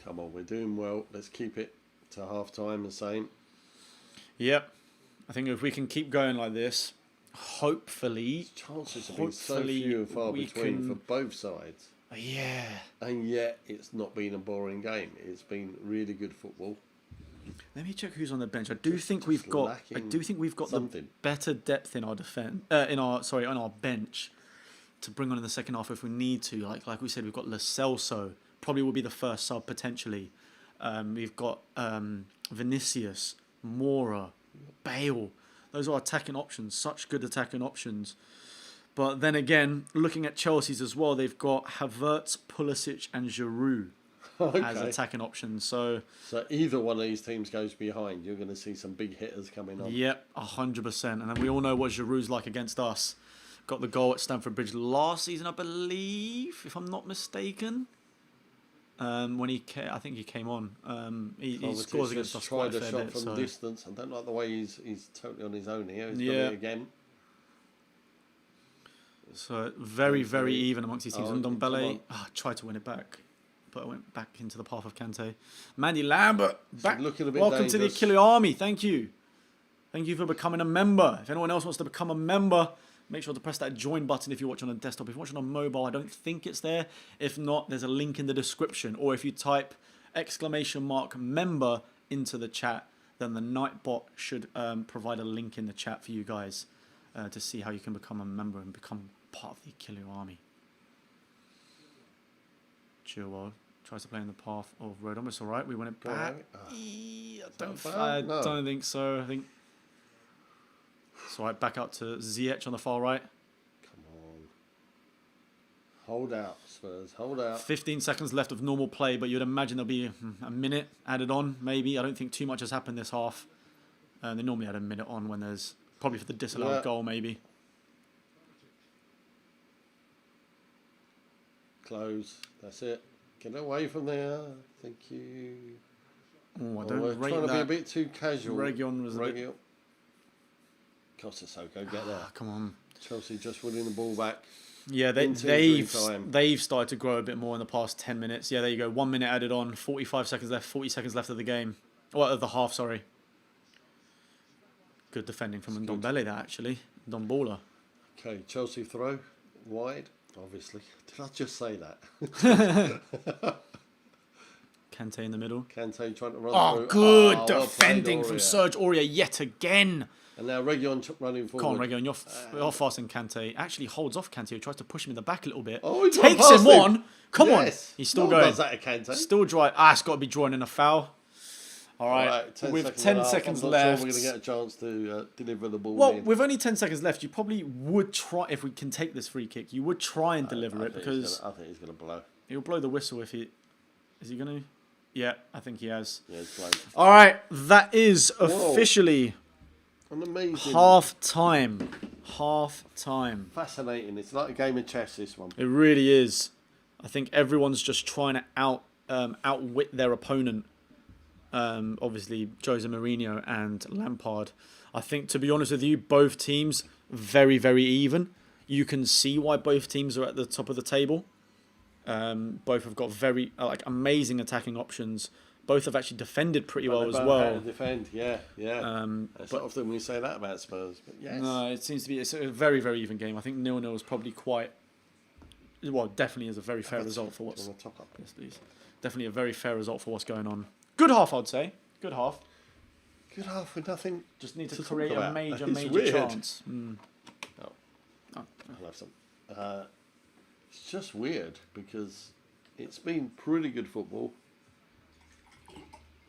Come on, we're doing well. Let's keep it to half-time the same. Yep. I think if we can keep going like this, hopefully... Chances have been so Hopefully few and far we between can- for both sides. Yeah. And yet, it's not been a boring game. It's been really good football. Let me check who's on the bench. I do think just we've got lacking the something. better depth in our on our bench to bring on in the second half if we need to. Like we said, we've got Lo Celso, probably will be the first sub potentially. We've got Vinicius, Mora, Bale. Those are attacking options. Such good attacking options. But then again, looking at Chelsea's as well, they've got Havertz, Pulisic, and Giroud as attacking options. So either one of these teams goes behind, you're going to see some big hitters coming on. Yep, 100%. And then we all know what Giroud's like against us. Got the goal at Stamford Bridge last season, I believe, if I'm not mistaken. When I think he came on. He scores against us quite a fair bit. From distance. I don't like the way he's totally on his own here. He's done it again. So very, very even amongst these teams. And Ndombele tried to win it back, but it went back into the path of Kante. Mandy Lambert, back. Looking a bit Welcome dangerous. to the Achillea Army. Thank you. Thank you for becoming a member. If anyone else wants to become a member, make sure to press that join button if you're watching on a desktop. If you're watching on mobile, I don't think it's there. If not, there's a link in the description. Or if you type !member into the chat, then the Nightbot should provide a link in the chat for you guys to see how you can become a member and become part of the Achillea Army. Chilwell tries to play in the path of Road. Almost all right. We win it back. I don't think so. I think it's all right. Back out to Ziyech on the far right. Come on. Hold out, Spurs. Hold out. 15 seconds left of normal play, but you'd imagine there'll be a minute added on, maybe. I don't think too much has happened this half. They normally add a minute on when there's probably for the disallowed goal, maybe. Close. That's it. Get away from there. Thank you. Oh, I don't we're rate trying to that. be a bit too casual. Region was a bit... Sissoko, get there. Come on. Chelsea just winning the ball back. Yeah, they've started to grow a bit more in the past 10 minutes. Yeah, there you go. 1 minute added on. 45 seconds left. 40 seconds left of the game. Well, of the half, sorry. Good defending from Ndombele, that actually. Ndombola. Okay, Chelsea throw. Wide. Obviously. Did I just say that? Kante in the middle. Kante trying to run through. Good defending from Serge Aurier yet again. And now Reguilon running forward. Come on, Reguilon, you're fast in Kante. Actually holds off Kante, who tries to push him in the back a little bit. Oh, he takes him on. Come on. He's still going. Does that Kante? Still dry. It's got to be drawing in a foul. All right. With 10 seconds left. Sure we're going to get a chance to deliver the ball. Well, with only 10 seconds left, you probably would try, if we can take this free kick, you would try and deliver it because... I think he's going to blow. He'll blow the whistle if he... Is he going to? Yeah, I think he has. Yeah, he's blown. All right, that is officially an amazing half-time. Half-time. Fascinating. It's like a game of chess, this one. It really is. I think everyone's just trying to outwit their opponent. Obviously, Jose Mourinho and Lampard. I think, to be honest with you, both teams very, very even. You can see why both teams are at the top of the table. Both have got very amazing attacking options. Both have actually defended pretty well as well. Defend, yeah. It's not often we say that about Spurs, but yes. No, it seems to be it's a very, very even game. I think 0-0 is probably definitely is a very fair result for what's. Yes, please. Definitely a very fair result for what's going on. Good half, I'd say. Good half. Good half with nothing. Just need to create a major chance. I'll have some. It's just weird because it's been pretty good football.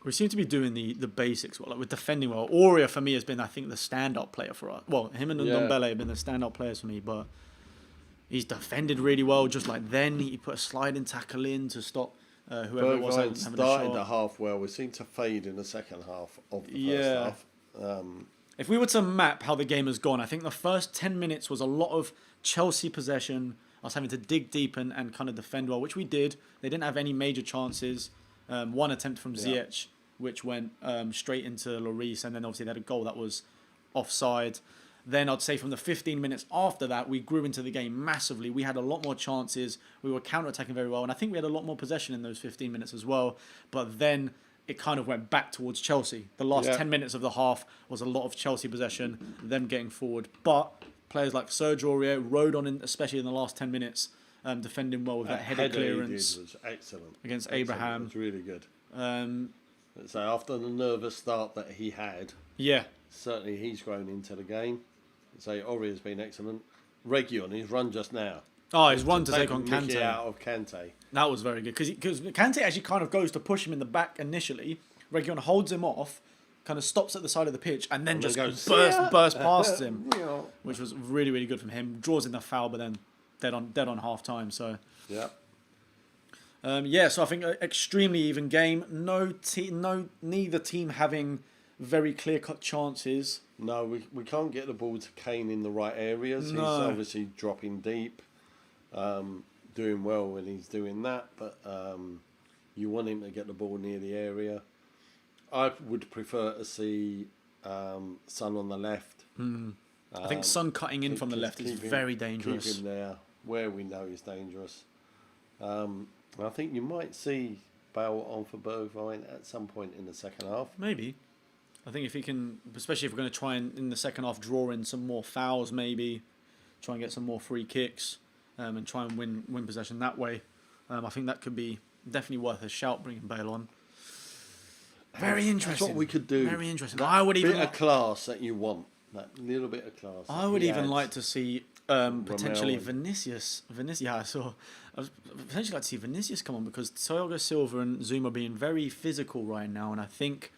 We seem to be doing the basics well, like we're defending well. Aurier for me has been, I think, the standout player for us. Well, him and Ndombele have been the standout players for me, but he's defended really well. Just like then, he put a sliding tackle in to stop whoever it was having a shot. Started the half well. We seem to fade in the second half of the first half. If we were to map how the game has gone, I think the first 10 minutes was a lot of Chelsea possession. Us having to dig deep and kind of defend well, which we did. They didn't have any major chances. One attempt from Ziyech, which went straight into Lloris, and then obviously they had a goal that was offside. Then I'd say from the 15 minutes after that, we grew into the game massively. We had a lot more chances. We were counter-attacking very well, and I think we had a lot more possession in those 15 minutes as well. But then it kind of went back towards Chelsea. The last 10 minutes of the half was a lot of Chelsea possession, them getting forward. But players like Serge Aurier rode on, especially in the last 10 minutes, defending well with that header clearance. Was excellent against Abraham. It was really good. So after the nervous start that he had, certainly he's grown into the game. So Aurier's been excellent. Reguilon, his run just now, Oh, his run to take on Mickey Kante. out of Kante. That was very good because Kante actually kind of goes to push him in the back initially. Reguilon holds him off, kind of stops at the side of the pitch, and then just burst past him, which was really, really good from him. Draws in the foul, but then dead on half time. So yeah. So I think extremely even game. Neither team having very clear cut chances. No, we can't get the ball to Kane in the right areas. No. He's obviously dropping deep, doing well when he's doing that, but you want him to get the ball near the area. I would prefer to see Son on the left. I think Son cutting in from the left is very dangerous. Keep him there where we know he's dangerous. I think you might see Bale on for Bergwijn at some point in the second half. Maybe. I think if he can, especially if we're going to try and in the second half draw in some more fouls, maybe try and get some more free kicks, and try and win possession that way. I think that could be definitely worth a shout bringing Bale on. Very interesting. That's what we could do. Very interesting. I would even bit of class that you want. That little bit of class. I would even like to see potentially Vinicius. Yeah, I was potentially like to see Vinicius come on because Thiago Silva and Zuma are being very physical right now, and I think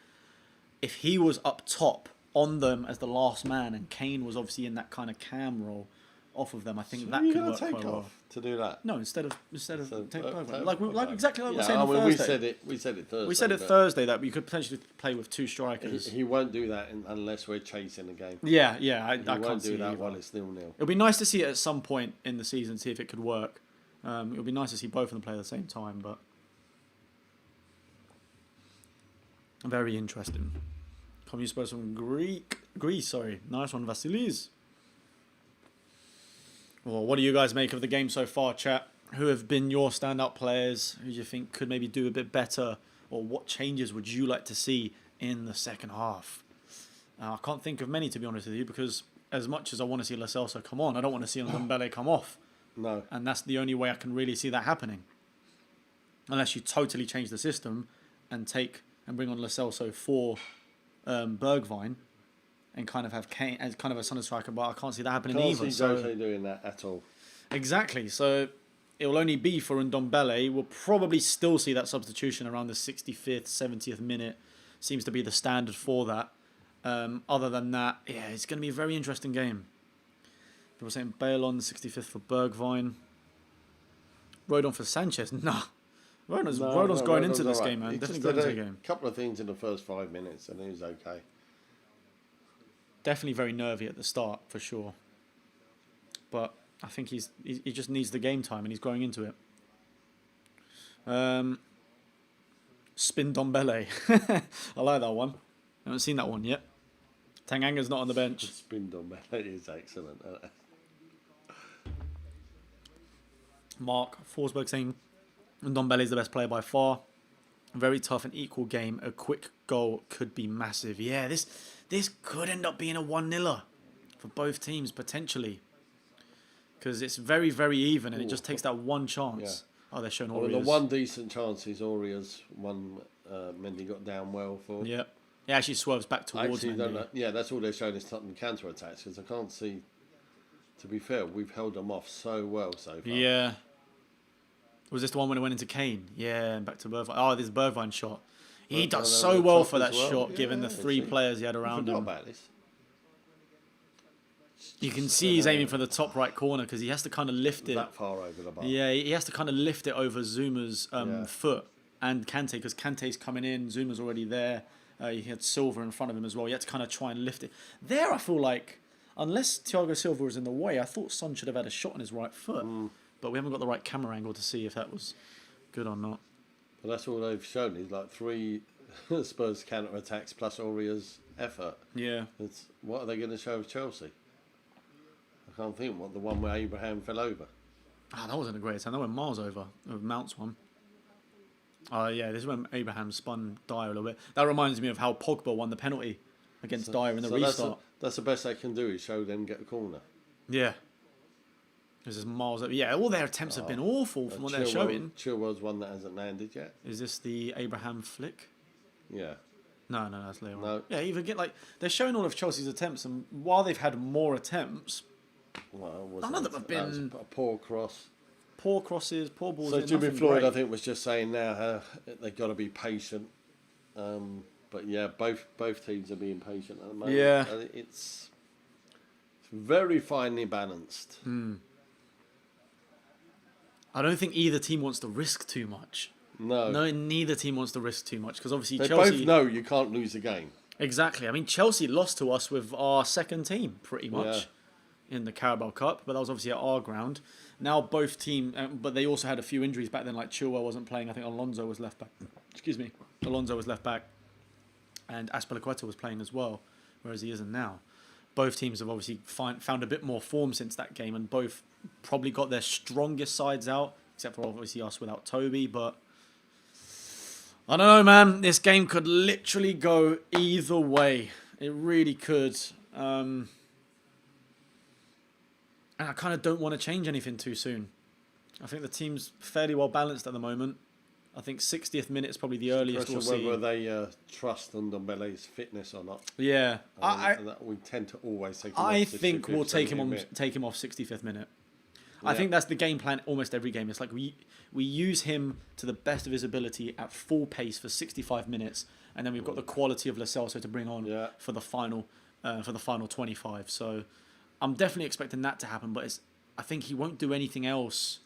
if he was up top on them as the last man, and Kane was obviously in that kind of cam role off of them, I think that could work quite well. To do that? No, instead of take Bergwijn. Exactly like we were yeah, saying on Thursday. We said it Thursday. We said it Thursday that you could potentially play with two strikers. He won't do that unless we're chasing the game. Yeah, I he can't won't see do that either. while it's 0-0. It'll be nice to see it at some point in the season, see if it could work. It'll be nice to see both of them play at the same time, but very interesting. Communist Spurs from Greece. Nice one, Vasilis. Well, what do you guys make of the game so far, chat? Who have been your standout players? Who do you think could maybe do a bit better? Or what changes would you like to see in the second half? I can't think of many, to be honest with you, because as much as I want to see Lo Celso come on, I don't want to see Ndombele come off. No. And that's the only way I can really see that happening. Unless you totally change the system and bring on Lo Celso for Bergwijn. And kind of have Kane as kind of a Sunday striker, but I can't see that happening either. Can't see Jose doing that at all. Exactly. So it will only be for Ndombele. We'll probably still see that substitution around the 65th, 70th minute. Seems to be the standard for that. Other than that, yeah, it's going to be a very interesting game. People saying Bale on the 65th for Bergwijn. Rodon for Sanchez. No. Rodon's going into this game, man. Definitely going into the game. A couple of things in the first 5 minutes and he was okay. Definitely very nervy at the start, for sure. But I think he just needs the game time and he's growing into it. Spin Ndombele. I like that one. I haven't seen that one yet. Tanganga's not on the bench. Spin Ndombele is excellent. Mark Forsberg saying Ndombele is the best player by far. Very tough and equal game. A quick goal could be massive. Yeah, this could end up being a 1-0 for both teams, potentially. Because it's very, very even, and it just takes that one chance. Yeah. Oh, they're showing Aurier. Well, the one decent chance is Aurier's one Mendy got down well for. Yeah. He actually swerves back towards Mendy. Yeah, that's all they're showing is Tottenham counter-attacks, because I can't see, to be fair, we've held them off so well so far. Yeah. Was this the one when it went into Kane? Yeah, and back to Bergwijn. Oh, this Bergwijn shot. He does so well for that shot, given the three players he had around him. About this. You can see he's aiming for the top right corner because he has to kind of lift it. That far over the bar. Yeah, he has to kind of lift it over Zuma's foot and Kante, because Kante's coming in, Zuma's already there. He had Silva in front of him as well. He had to kind of try and lift it. There, I feel like, unless Thiago Silva was in the way, I thought Son should have had a shot on his right foot. But we haven't got the right camera angle to see if that was good or not. Well, that's all they've shown is like 3 Spurs counter-attacks plus Aurier's effort. Yeah. What are they going to show of Chelsea? I can't think what the one where Abraham fell over. That wasn't a great time. That went miles over of Mount's one. Yeah, this is when Abraham spun Dyer a little bit. That reminds me of how Pogba won the penalty against Dyer in the restart. That's the best they can do is show them get a corner. Yeah. This is miles over. Yeah, all their attempts have been awful from what they're showing. Chilwell's one that hasn't landed yet. Is this the Abraham flick? Yeah. No, that's Leon. No. Yeah, even they're showing all of Chelsea's attempts, and while they've had more attempts, Well, None of them have been a poor cross. poor crosses, poor balls. So Jimmy Floyd, great. I think, was just saying now how they've got to be patient. But yeah, both teams are being patient at the moment. Yeah. It's very finely balanced. I don't think either team wants to risk too much. No, Neither team wants to risk too much because obviously they Chelsea. both know you can't lose a game. Exactly. I mean, Chelsea lost to us with our second team pretty much in the Carabao Cup, but that was obviously at our ground. Now both teams, but they also had a few injuries back then. Like Chilwell wasn't playing. I think Alonso was left back. Excuse me, Alonso was left back, and Azpilicueta was playing as well, whereas he isn't now. Both teams have obviously found a bit more form since that game, and both probably got their strongest sides out, except for obviously us without Toby. But I don't know, man. This game could literally go either way. It really could. And I kind of don't want to change anything too soon. I think the team's fairly well balanced at the moment. I think 60th minute is probably the earliest we'll see. Whether they trust Ndombele's fitness or not. Yeah, we tend to always take him I off think we'll take him minute. off 65th minute. Yeah. I think that's the game plan almost every game. It's like we use him to the best of his ability at full pace for 65 minutes, and then we've got the quality of Lo Celso to bring on for the final 25. So I'm definitely expecting that to happen, but I think he won't do anything else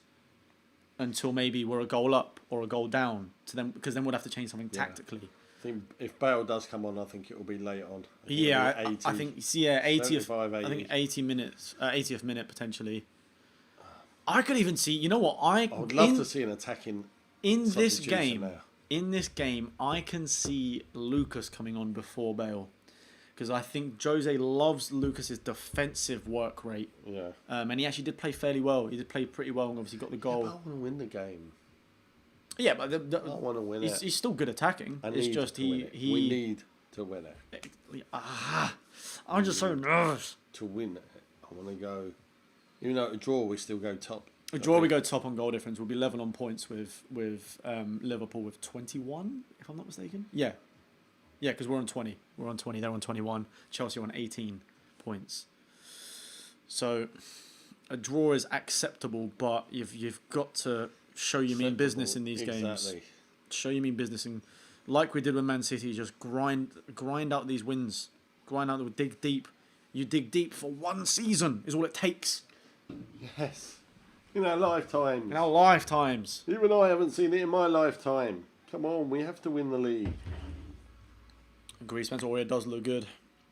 until maybe we're a goal up or a goal down to them, because then we'll have to change something tactically. I think if Bale does come on, I think it will be late on. I think 80th. 80. I think 80 minutes, 80th minute potentially. I could even see. You know what? I would love to see an attacking in this game. there. In this game, I can see Lucas coming on before Bale, because I think Jose loves Lucas's defensive work rate. Yeah. And he actually did play fairly well. He did play pretty well and obviously got the goal. I want to win the game. Yeah, but I want to win it. He's still good attacking. It's just we need to win it. I'm just so nervous. To win it, I want to go. Even though a draw, we still go top. A draw, we go top on goal difference. We'll be level on points with Liverpool with 21, if I'm not mistaken. Yeah, because we're on 20. We're on 20. They're on 21. Chelsea are on 18 points. So a draw is acceptable, but you've got to show you mean business in these games. Show you mean business, and like we did with Man City, just grind out these wins. Dig deep. You dig deep for one season is all it takes. Yes. In our lifetimes. Even I haven't seen it in my lifetime. Come on, we have to win the league. Agree, Spencer Aurier does look good.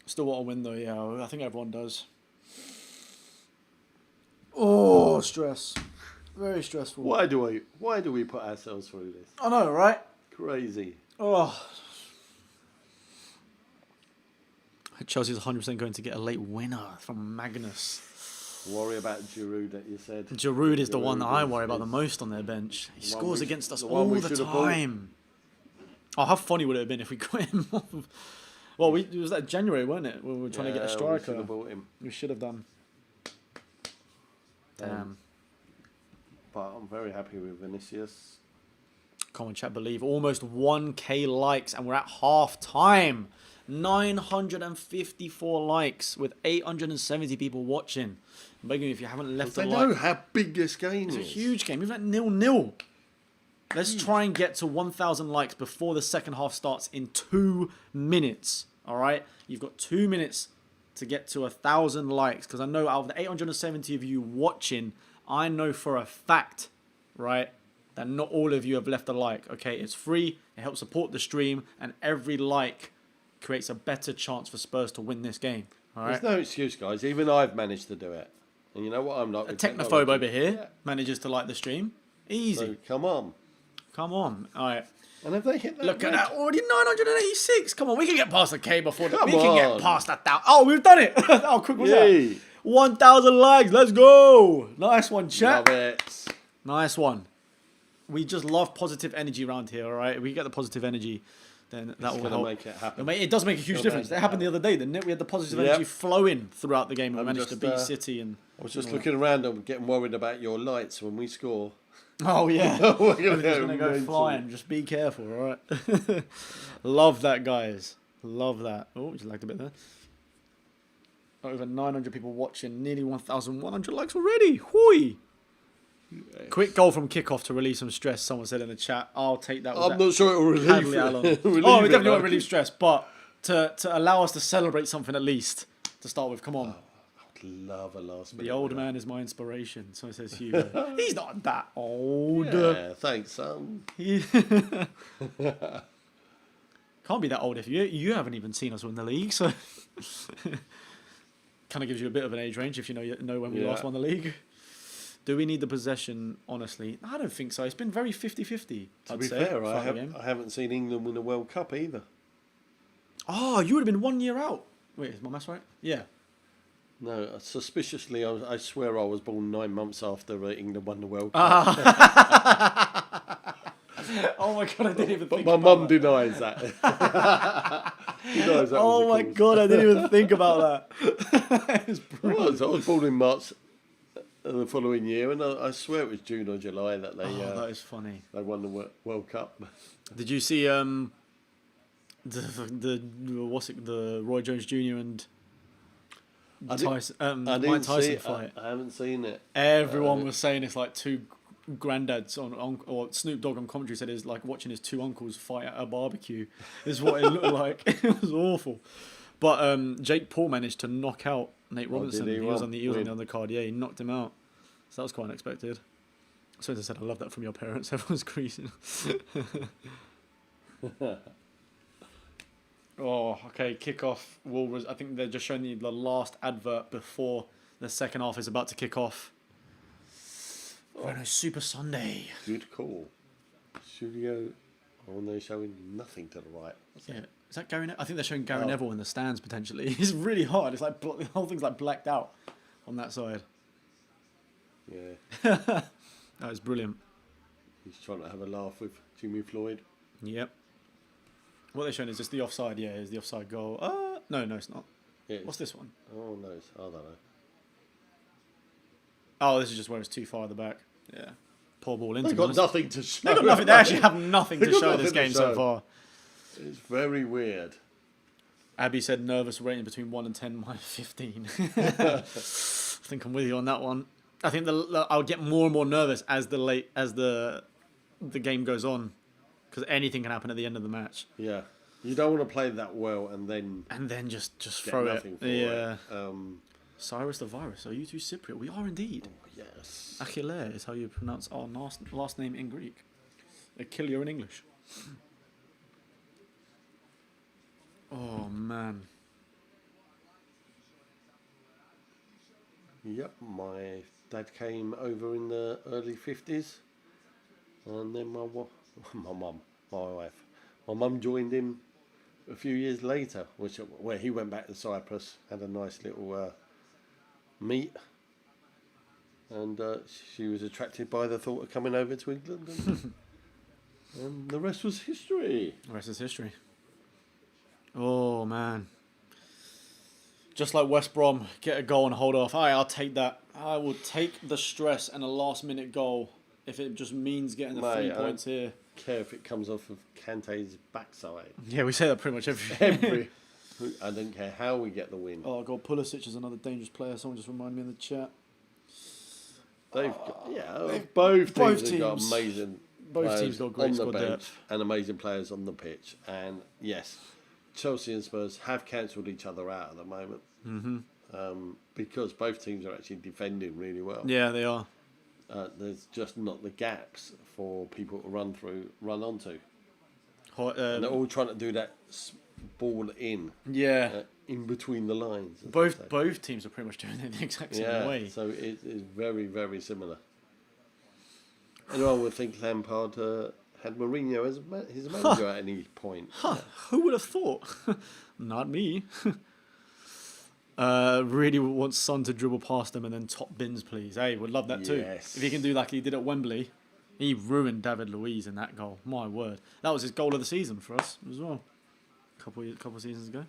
Still want to win though, yeah. I think everyone does. Oh, stress. Very stressful. Why do we put ourselves through this? I know, right? Crazy. Oh. Chelsea's 100% going to get a late winner from Magnus. Worry about Giroud that you said. Giroud is the one that I worry about the most on their bench. He scores against us all the time. Oh, how funny would it have been if we got him off of... Well, it was that January, wasn't it? When we were trying to get a striker. We should have bought him. We should have done. Damn. But I'm very happy with Vinicius. Come on, chat, believe. Almost 1k likes, and we're at half time. 954 likes with 870 people watching. I'm begging you, if you haven't left a like... They know how big this game is. It's a huge game. Even at 0-0. Let's try and get to 1,000 likes before the second half starts in 2 minutes. All right? You've got 2 minutes to get to 1,000 likes, because I know out of the 870 of you watching, I know for a fact, right, that not all of you have left a like. Okay? It's free. It helps support the stream, and every like creates a better chance for Spurs to win this game. All right? There's no excuse, guys. Even I've managed to do it. And you know what? I'm not... A technophobe over here manages to like the stream. Easy. So, come on. Come on. All right. And have they hit that? Look at that. Already 986. Come on. We can get past the K before that. We Come can on. get past 1,000. Oh, we've done it. How quick was Yay. that? 1,000 likes. Let's go. Nice one, chat. Love it. Nice one. We just love positive energy around here, all right? If we get the positive energy, then that will help. Make it happen. It does make a huge difference. It happened the other day, didn't it? We had the positive energy flowing throughout the game, and we managed to beat City. And I was just looking around and getting worried about your lights when we score. Oh, yeah. We're going to go flying. Just be careful, all right? Love that, guys. Love that. Oh, just lagged a bit there. Over 900 people watching, nearly 1,100 likes already. Hui! Yes. Quick goal from kickoff to relieve some stress, someone said in the chat. I'll take that. I'm not sure it will relieve it. Oh, we definitely won't relieve stress, but to allow us to celebrate something at least to start with. Come on. I'd love a last minute. The old man is my inspiration, so says Hugo. He's not that old. Yeah, thanks, son. Can't be that old if you haven't even seen us win the league, so kind of gives you a bit of an age range if you know when we last won the league. Do we need the possession, honestly? I don't think so. It's been very 50-50, To be fair, I haven't seen England win a World Cup either. Oh, you would have been 1 year out. Wait, is my maths right? Yeah. No, suspiciously, I swear I was born 9 months after England won the World Cup. Oh my God, I didn't even think about that. But my mum denies that. Oh my God, I didn't even think about that. I was born in March the following year, and I swear it was June or July that they. That is funny. They won the World Cup. Did you see the Roy Jones Jr. and Mike Tyson fight? I haven't seen it. Everyone was saying it's like two granddads or Snoop Dogg on commentary said it's like watching his two uncles fight at a barbecue. Is what it looked like. It was awful. But Jake Paul managed to knock out Nate Robinson. He was on the undercard. Yeah, he knocked him out. So that was quite unexpected. So as I said, I love that from your parents. Everyone's creasing. Oh, okay. Kickoff. I think they're just showing you the last advert before the second half is about to kick off. Oh no, Super Sunday. Good call. Studio. Oh, they're showing nothing to the right. Yeah. Is that Gary? I think they're showing Gary Neville in the stands potentially. It's really hard. It's like the whole thing's like blacked out on that side. Yeah. That was brilliant. He's trying to have a laugh with Jimmy Floyd. Yep. What they're showing is just the offside. Yeah, is the offside goal. No, it's not. Yeah, what's this one? Oh no, I don't know. Oh, this is just where it's too far at the back. Yeah. Poor ball into. They've got nothing to show. They actually have nothing to show this game so far. It's very weird. Abby said nervous rating between 1 and 10, minus 15. I think I'm with you on that one. I think I'll get more and more nervous as the game goes on, because anything can happen at the end of the match. Yeah, you don't want to play that well and then just throw it. Yeah. Cyrus the Virus. Are you two Cypriot? We are indeed. Oh, yes. Achillea is how you pronounce our last name in Greek. Achillea in English. Oh man. Yep, my dad came over in the early 50s, and then my mum joined him a few years later, where he went back to Cyprus, had a nice little meet, and she was attracted by the thought of coming over to England, and the rest was history. The rest is history. Oh man. Just like West Brom, get a goal and hold off. I'll take that. I will take the stress and a last-minute goal if it just means getting the 3 points here. I don't care if it comes off of Kante's backside. Yeah, we say that pretty much every. I don't care how we get the win. Oh God, Pulisic is another dangerous player. Someone just reminded me in the chat. Both teams have got amazing. Both teams got great squad depth and amazing players on the pitch. And yes, Chelsea and Spurs have cancelled each other out at the moment. Because both teams are actually defending really well. Yeah, they are. There's just not the gaps for people to run onto. And they're all trying to do that ball in. Yeah. In between the lines. Both teams are pretty much doing it the exact same way. So it is very, very similar. Anyone would think Lampard had Mourinho as his manager at any point. Who would have thought? Not me. Really wants Son to dribble past him and then top bins, please. Hey, would love that too. Yes. If he can do like he did at Wembley. He ruined David Luiz in that goal. My word. That was his goal of the season for us as well. Couple seasons ago.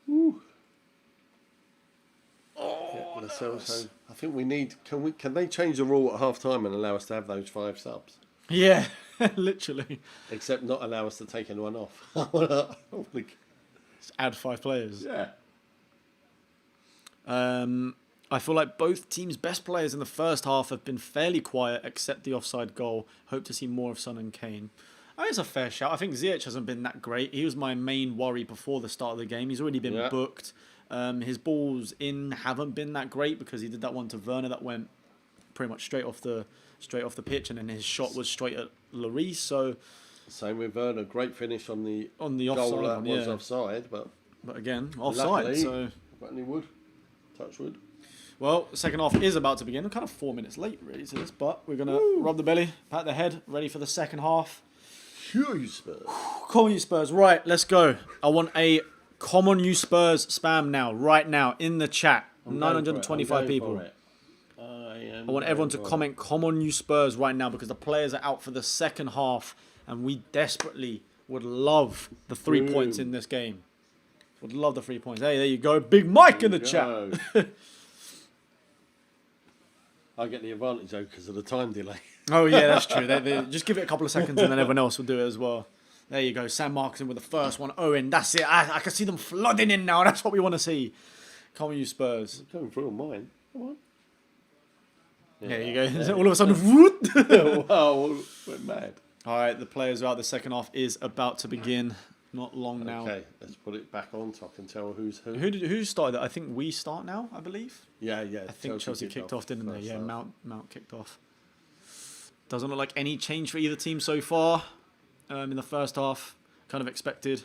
Ooh. Oh, nice. I think we need. Can they change the rule at half time and allow us to have those 5 subs? Yeah, literally. Except not allow us to take anyone off. Just add 5 players. Yeah. I feel like both teams' best players in the first half have been fairly quiet, except the offside goal. Hope to see more of Son and Kane. I think it's a fair shout. I think Ziyech hasn't been that great. He was my main worry before the start of the game. He's already been booked. His balls in haven't been that great because he did that one to Werner that went pretty much straight off the pitch, and then his shot was straight at Lloris. So same with Werner. Great finish on the offside goal that one, was offside, but again offside. Luckily, so got any wood? Touch wood. Well, the second half is about to begin. We're kind of 4 minutes late, really, to this, but we're gonna rub the belly, pat the head, ready for the second half. Spurs. Come on, you Spurs. Right, let's go. I want a come on, you Spurs spam now, right now, in the chat. 925 people. I want everyone to comment, come on, you Spurs, right now, because the players are out for the second half, and we desperately would love the 3 points in this game. Would love the 3 points. Hey, there you go. Big Mike in the chat. I get the advantage, though, because of the time delay. Oh, yeah, that's true. They just give it a couple of seconds and then everyone else will do it as well. There you go. Sam Markson with the first one. Owen, that's it. I can see them flooding in now. That's what we want to see. Come on, you Spurs. Coming through on mine. Come on. Yeah, there you go. All of a sudden, whoop. Wow, we're mad. All right, the players are out. The second half is about to begin. Not long now. Okay, let's put it back on so I can tell who's who. Who started it? I think we start now, I believe. Yeah. I think Chelsea kicked off, didn't they? Yeah, Mount kicked off. Doesn't look like any change for either team so far in the first half. Kind of expected.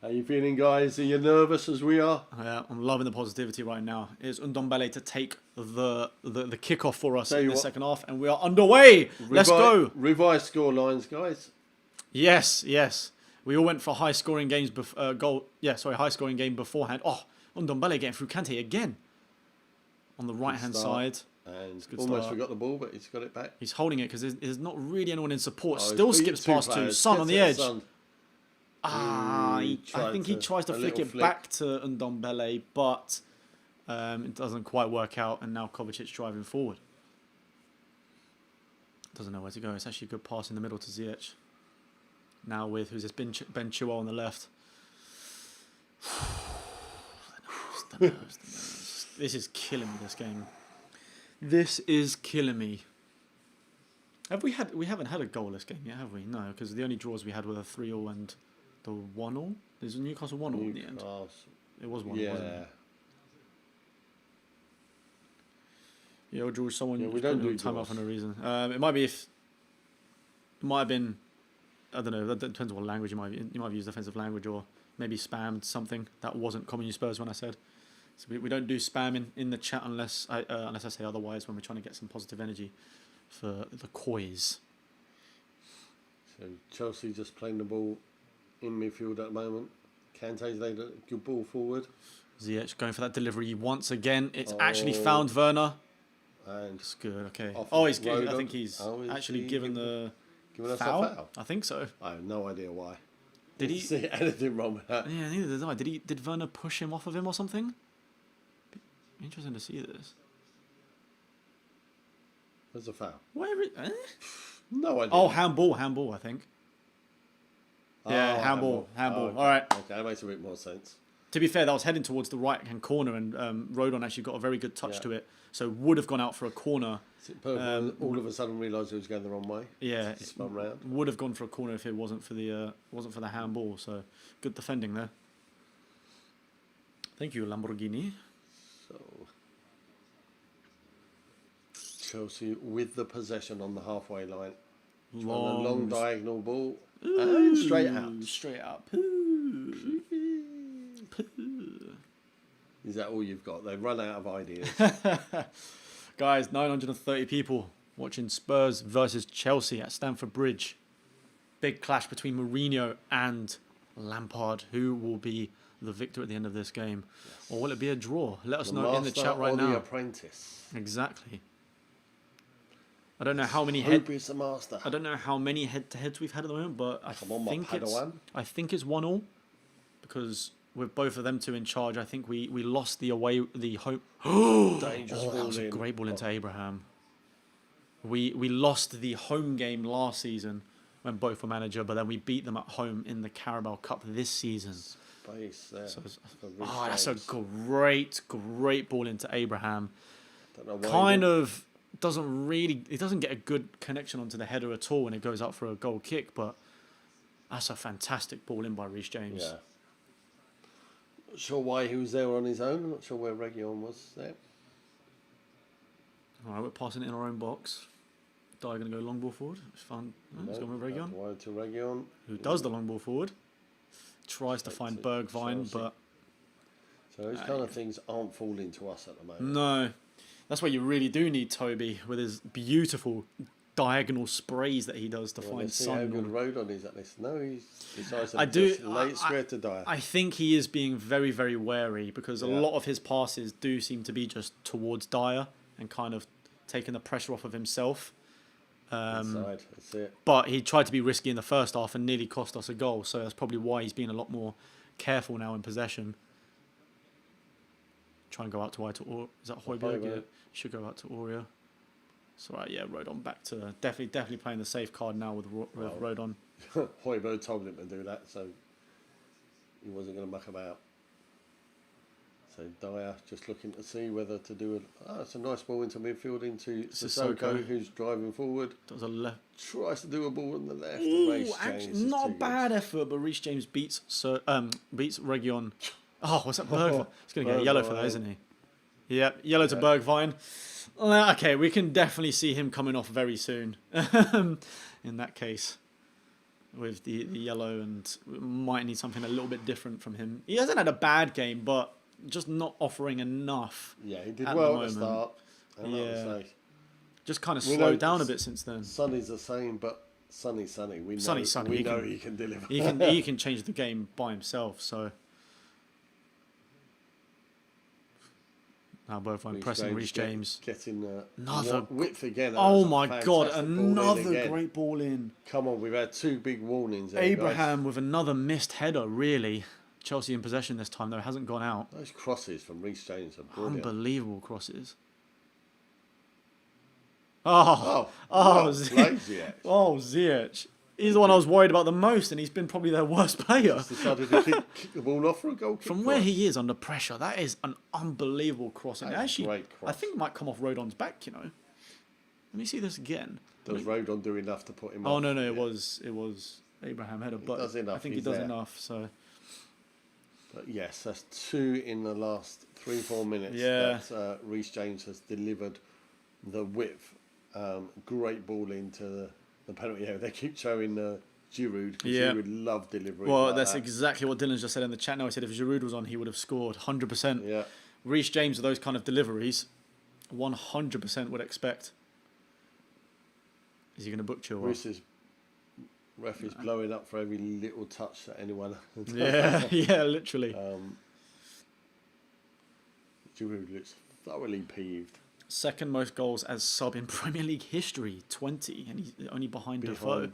How you feeling, guys? Are you nervous as we are? Yeah, I'm loving the positivity right now. It's Ndombele to take the kickoff for us in the second half, and we are underway. Let's go. Revised score lines, guys. Yes. We all went for high scoring games high scoring game beforehand. Oh, Ndombele getting through Kante again on the right hand side. And almost forgot the ball, but he's got it back. He's holding it because there's not really anyone in support. Still skips past two. Son on the edge. I think he tries to flick it back to Ndombele, but it doesn't quite work out. And now Kovacic's driving forward. Doesn't know where to go. It's actually a good pass in the middle to Ziyech. Now with who's this Ben Chilwell on the left. The nerves. This is killing me. This game. This is killing me. We haven't had a goalless game yet, have we? No, because the only draws we had were the 3-3 and the 1-1. There's a Newcastle 1-1 in the end. It was 1-1, wasn't it? Yeah, or George, someone we don't do time out for no reason. It might have been. I don't know. That depends on what language you might have used offensive language or maybe spammed something that wasn't Common Spurs when I said. So we don't do spam in the chat unless I say otherwise when we're trying to get some positive energy for the Coys. So Chelsea just playing the ball in midfield at the moment. Kante's laid a good ball forward. Ziyech going for that delivery once again. It's actually found Werner. And it's good. Okay. I think he's actually given the. Giving us a foul? I think so. I have no idea why. Did he see anything wrong with that? Yeah, neither did I. Did Werner push him off of him or something? Interesting to see this. There's a foul. Where is No idea. Oh, handball, I think. Yeah, handball. Oh, okay. All right. Okay, that makes a bit more sense. To be fair, that was heading towards the right-hand corner, and Rodon actually got a very good touch to it, so would have gone out for a corner. All of a sudden realised it was going the wrong way. Yeah, spun round. Would have gone for a corner if it wasn't for the handball. So good defending there. Thank you, Lamborghini. So Chelsea with the possession on the halfway line. Long diagonal ball. And straight out. Straight out. Is that all you've got? They've run out of ideas. Guys, 930 people watching Spurs versus Chelsea at Stamford Bridge. Big clash between Mourinho and Lampard. Who will be the victor at the end of this game? Yes. Or will it be a draw? Let us know in the chat right now. The apprentice. Exactly. I don't know how many master. I don't know how many head-to-heads we've had at the moment, but I think it's 1-1 because with both of them two in charge, I think we lost the home. Dangerous ball. That was a great ball into Abraham. We lost the home game last season when both were manager, but then we beat them at home in the Carabao Cup this season. space there. So for Reece that's a James. great ball into Abraham. Don't know why Kind he of he doesn't get a good connection onto the header at all when it goes up for a goal kick, but that's a fantastic ball in by Reece James. Yeah. Not sure why he was there on his own. I'm not sure where Reguilon was there. All right, we're passing it in our own box. Dyer going to go long ball forward. It's fun. It's going with Reguilon, Wide to Reguilon. who does the long ball forward. Tries to find Bergwijn, but So those kind of things aren't falling to us at the moment. no. That's where you really do need Toby with his beautiful diagonal sprays that he does to find Let's see how Son. good Rodon is at this. No, he's decisive. I do. Just lay it square to Dyer. I think he is being very, very wary because a Yeah. lot of his passes do seem to be just towards Dyer and kind of taking the pressure off of himself. Inside, that's it. But he tried to be risky in the first half and nearly cost us a goal. So that's probably why he's being a lot more careful now in possession. Try and go out to wide to is that Højbjerg? Yeah, should go out to Aurier. So right, yeah, Rodon back to definitely playing the safe card now with Rodon. Højbjerg told him to do that, so he wasn't going to muck about. So Dyer just looking to see whether to do it's a nice ball into midfield into Sissoko, who's driving forward. Does a left. Tries to do a ball on the left. Ooh, actually, not a bad effort, but Reece James beats Reguilon. Oh, what's that? Bergwijn. He's going to get a yellow for that, isn't he? Yep, yellow to Bergwijn. Okay, we can definitely see him coming off very soon. In that case, with the yellow, and we might need something a little bit different from him. He hasn't had a bad game, but just not offering enough. Yeah, he did well at the start. Yeah. Just kind of slowed down a bit since then. Sonny's the same, but Sonny. We know he can deliver. He can change the game by himself. So now Bergwijn pressing Reece James. Getting another width again. Oh my God! Another great ball in. Come on, we've had two big warnings there, Abraham with another missed header. Really, Chelsea in possession this time though. Hasn't gone out. Those crosses from Reece James are brilliant. Unbelievable crosses. Ziyech. He's the one I was worried about the most, and he's been probably their worst player. Just decided to kick the ball off for a goal kick. From where he is under pressure, that is an unbelievable cross. And actually, great cross. I think it might come off Rodon's back, you know. Let me see this again. Does Rodon do enough to put him off? Oh, no, it was Abraham header, but I think he does enough. So. But yes, that's two in the last 3-4 minutes that Reece James has delivered the width. Great ball into the penalty area. They keep showing Giroud because he would love delivering. Well, that's exactly what Dylan's just said in the chat now. He said if Giroud was on, he would have scored 100%. Yeah. Reece James, with those kind of deliveries, 100% would expect. Is he going to book Chilwell? Reece's ref is blowing up for every little touch that anyone. Yeah, literally. Giroud looks thoroughly peeved. Second most goals as sub in Premier League history, 20, and he's only behind Defoe.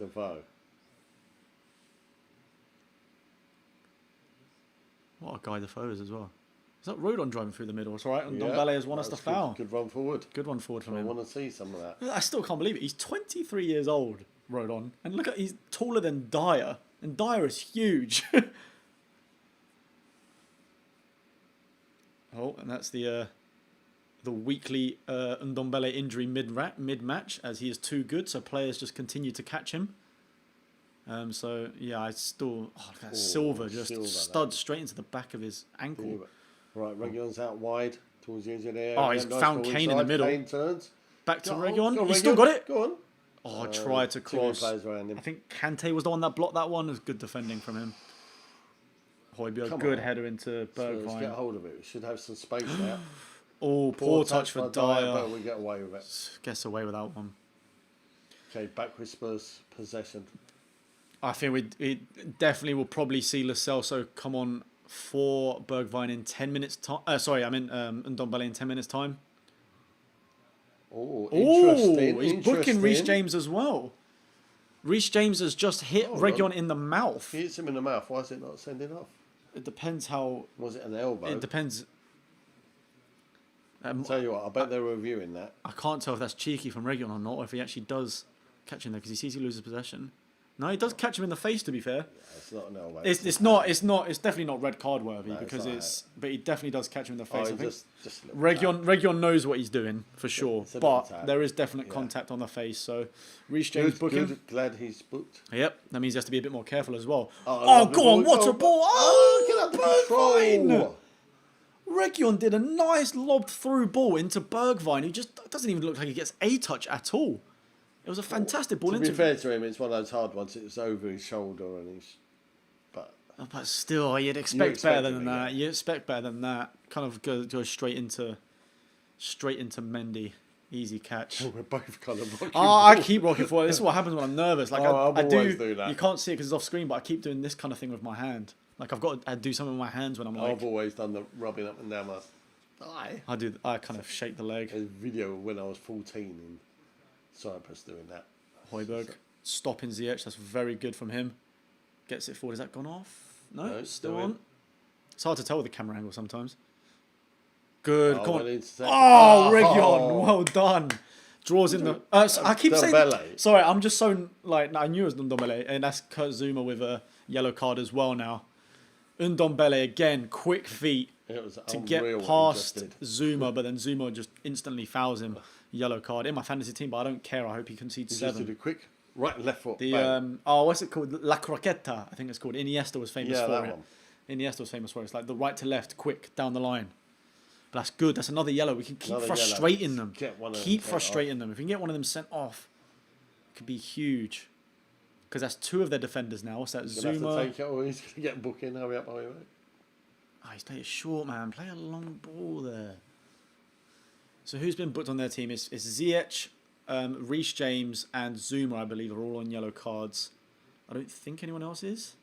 What a guy Defoe is as well. Is that Rodon driving through the middle? It's all right. And Ndombele has won us the foul. Good run forward. Good run forward from him. I want to see some of that. I still can't believe it. He's 23 years old, Rodon. And look he's taller than Dyer. And Dyer is huge. Oh, and that's the weekly Ndombele injury mid-match, as he is too good, so players just continue to catch him. So, yeah, I still... Oh, look at that Silva just studs straight into the back of his ankle. Right, Reguilon's out wide towards the edge of the area. Oh, he's found Kane in the middle. Kane turns. Back to Reguilon. He's still got it. Go on. Oh, tried to cross. Players around him. I think Kante was the one that blocked that one. It was good defending from him. Højbjerg, good header into Bergwijn. Let's get hold of it. We should have some space there. Oh, poor touch for Dyer. But we get away with it. Gets away with that one. Okay, back with Spurs possession. I think we definitely will probably see Lo Celso come on for Bergwijn in 10 minutes time. Ndombele in 10 minutes time. Oh, interesting. He's booking Reece James as well. Reece James has just hit Reguilon in the mouth. He hits him in the mouth. Why is it not sending off? It depends how... Was it an elbow? It depends... Tell you what, I bet they're reviewing that. I can't tell if that's cheeky from Reguilon or not, or if he actually does catch him there, because he sees he loses possession. No, he does catch him in the face. To be fair, It's not an elbow. It's definitely not red card worthy No, because it's but he definitely does catch him in the face. I think just a little tap. Region knows what he's doing for sure, It's a little but tap. there is definite contact on the face. So Reece James booking. Good. Glad he's booked. Yep, that means he has to be a bit more careful as well. Oh, Go on, what a ball! Oh, look at that Bergwijn! control. Region did a nice lobbed through ball into Bergwijn, who just doesn't even look like he gets a touch at all. It was a fantastic ball To into. be fair to him, it's one of those hard ones. It was over his shoulder and he's. But still, you'd expect better than that. Yeah. You expect better than that. Kind of go straight into Mendy. Easy catch. We're both kind of rocking. I keep rocking forward. This is what happens when I'm nervous. Like I'm I always do that. You can't see it because it's off screen, but I keep doing this kind of thing with my hand. Like I do something with my hands when I'm like. I've always done the rubbing up and down my thigh. I kind of shake the leg. There's a video when I was 14 in Cyprus doing that. Højbjerg stopping Ziyech. That's very good from him. Gets it forward. Has that gone off? No, still on. It's hard to tell with the camera angle sometimes. Good. Come on. Region. Well done. Draws in the. I keep saying. Sorry, I'm just so like. I knew it was Ndombele, and that's Kurt Zuma with a yellow card as well now. Ndombele again, quick feet to get past Zuma, but then Zuma just instantly fouls him. Yellow card in my fantasy team, but I don't care. I hope he concedes 7. Just did a quick right and left foot. What's it called? La Croqueta, I think it's called. Iniesta was famous for that it. one. Iniesta was famous for it. It's like the right to left, quick down the line. But that's good. That's another yellow. We can keep frustrating them. Keep frustrating them. If we can get one of them sent off, it could be huge. Because that's 2 of their defenders now. What's that? Zuma. Have to take it, or he's going to get booking. Hurry up, hurry up. He's playing it short, man. Play a long ball there. So who's been booked on their team? It's Ziyech, Reece James, and Zuma, I believe, are all on yellow cards. I don't think anyone else is.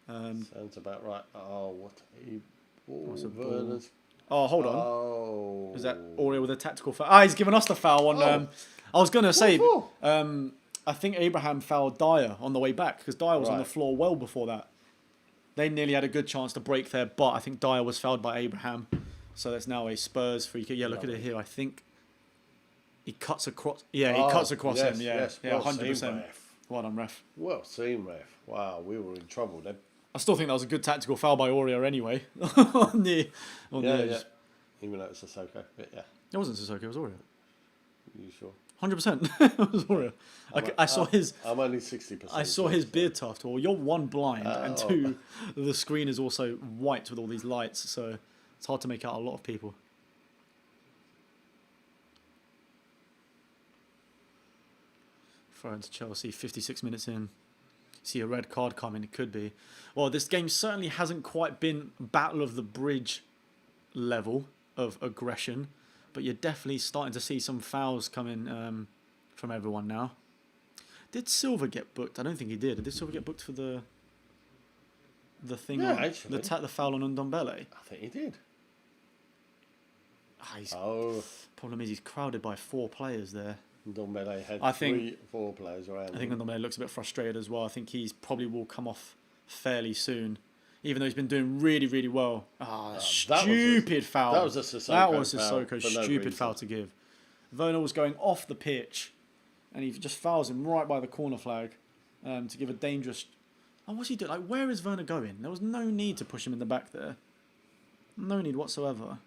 Sounds about right. What a ball. Werner's. Hold on. Oh. Is that Aurier with a tactical foul? He's given us the foul on. I was going to say, I think Abraham fouled Dyer on the way back because Dyer was on the floor well before that. They nearly had a good chance to break there, but I think Dyer was fouled by Abraham. So that's now a Spurs free kick. Yeah, look at it here. I think he cuts across. Yeah, he cuts across him. Yeah, well 100%. Well done, ref. Well seen, ref. Wow, we were in trouble then. I still think that was a good tactical foul by Aurier anyway. on the edge. Even though it's Sissoko, but yeah. It wasn't Sissoko, it was Aurier. You sure? 100%. It was Aurier. I saw his. I'm only 60%. I saw his beard tuft. Well, you're 1 blind, and 2, the screen is also white with all these lights, so it's hard to make out a lot of people. Throw into Chelsea, 56 minutes in. See a red card coming, it could be. Well, this game certainly hasn't quite been Battle of the Bridge level of aggression, but you're definitely starting to see some fouls coming from everyone now. Did Silva get booked? I don't think he did. Did Silva get booked for the thing? Yeah, on, actually. the foul on Ndombele? I think he did. Problem is he's crowded by 4 players there. Ndombele had 4 players around. I think Ndombele looks a bit frustrated as well. I think he's probably will come off fairly soon, even though he's been doing really, really well. Stupid foul. That was a Sissoko That was Sissoko stupid foul to give. Werner was going off the pitch, and he just fouls him right by the corner flag to give a dangerous. What's he doing? Like, where is Werner going? There was no need to push him in the back there. No need whatsoever.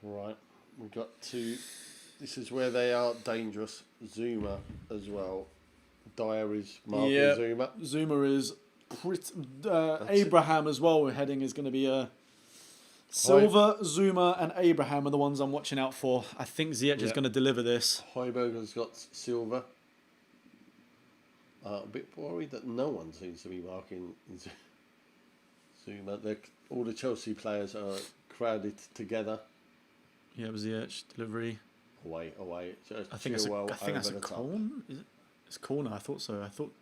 Right, we've got to. This is where they are dangerous. Zuma as well. Dyer is marking Zuma. Zuma is Abraham as well. We're heading is going to be Silva, Zuma, and Abraham are the ones I'm watching out for. I think Ziyech is going to deliver this. Højbjerg has got Silva. A bit worried that no one seems to be marking Zuma. All the Chelsea players are crowded together. Yeah, it was Ziyech delivery. Away. I think that's a corner. Is it? It's corner. I thought so. I thought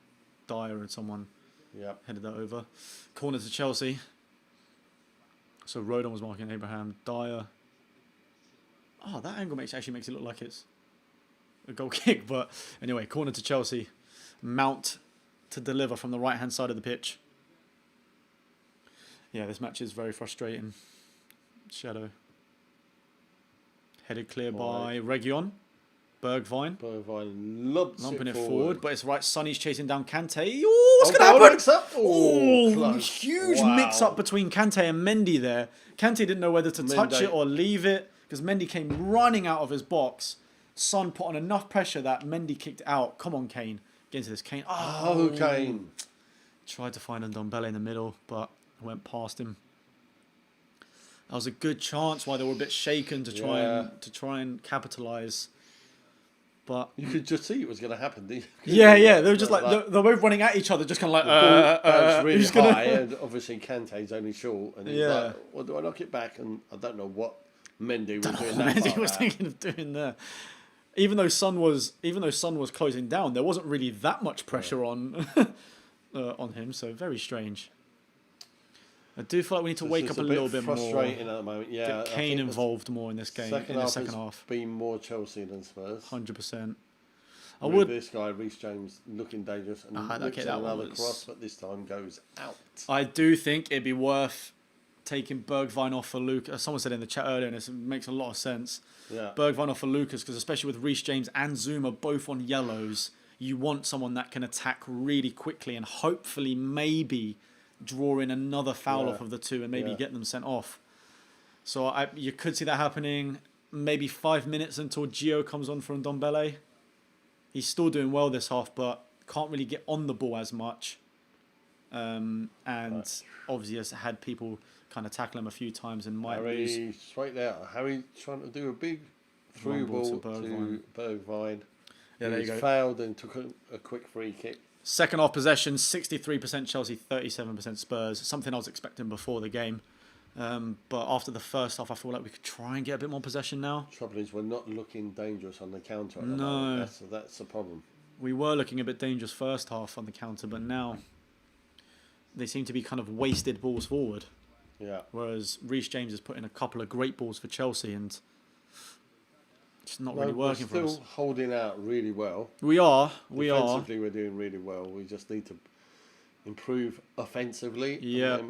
Dyer and someone headed that over. Corner to Chelsea. So Rodon was marking Abraham. Dyer. That angle actually makes it look like it's a goal kick. But anyway, corner to Chelsea. Mount to deliver from the right-hand side of the pitch. Yeah, this match is very frustrating. Shadow. Headed clear by Region. Bergwijn. Lumping it forward, but it's right. Sonny's chasing down Kante. Oh, what's going to happen? Mix-up. Huge mix-up between Kante and Mendy there. Kante didn't know whether to touch it or leave it because Mendy came running out of his box. Son put on enough pressure that Mendy kicked out. Come on, Kane. Get into this. Kane. Oh, Kane. Tried to find Ndombele in the middle, but went past him. That was a good chance while they were a bit shaken to try and capitalise. But you could just see it was going to happen. Yeah. They were just like they're both running at each other, just kind of like. It's really high, and obviously Kante's only short, and he's like, "Well, do I knock it back?" And I don't know what Mendy was doing. Mendy was thinking of doing there. Even though Son was closing down, there wasn't really that much pressure on him. So very strange. I do feel like we need to wake up a little bit more. Frustrating at the moment. Yeah, get Kane involved more in this game. In the second half, been more Chelsea than Spurs. 100%. I would. This guy, Reece James, looking dangerous and looks at another cross, but this time goes out. I do think it'd be worth taking Bergwijn off for Lucas. Someone said in the chat earlier, and it makes a lot of sense. Yeah. Bergwijn off for Lucas, because especially with Reece James and Zuma both on yellows, you want someone that can attack really quickly and hopefully maybe draw in another foul off of the two and maybe get them sent off. So you could see that happening. Maybe 5 minutes until Gio comes on for Ndombele. He's still doing well this half, but can't really get on the ball as much. And obviously has had people kind of tackle him a few times and might lose. Straight there. Harry trying to do a big through ball to Bergwijn. Yeah, there you go. Failed and took a quick free kick. Second half possession, 63% Chelsea, 37% Spurs. Something I was expecting before the game. But after the first half, I feel like we could try and get a bit more possession now. Trouble is, we're not looking dangerous on the counter at the moment. That's the problem. We were looking a bit dangerous first half on the counter, but now they seem to be kind of wasted balls forward. Yeah. Whereas Reece James has put in a couple of great balls for Chelsea and it's not really working for us. We're still holding out really well. We are. Defensively, we're doing really well. We just need to improve offensively. Yeah.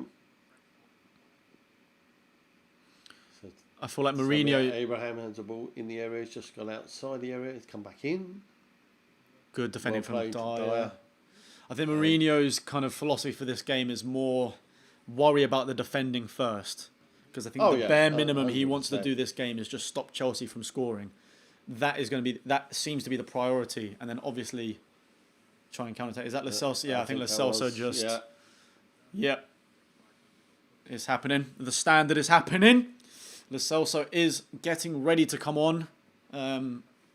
I feel like Mourinho... Abraham has the ball in the area. He's just gone outside the area. He's come back in. Good defending from Dyer. I think Mourinho's kind of philosophy for this game is more worry about the defending first. Because I think the bare minimum he wants to do this game is just stop Chelsea from scoring. That seems to be the priority. And then obviously try and counter-attack. Is that Lo Celso? Yeah, I think Lo Celso just... Yeah. Yep. It's happening. The standard is happening. Lo Celso is getting ready to come on.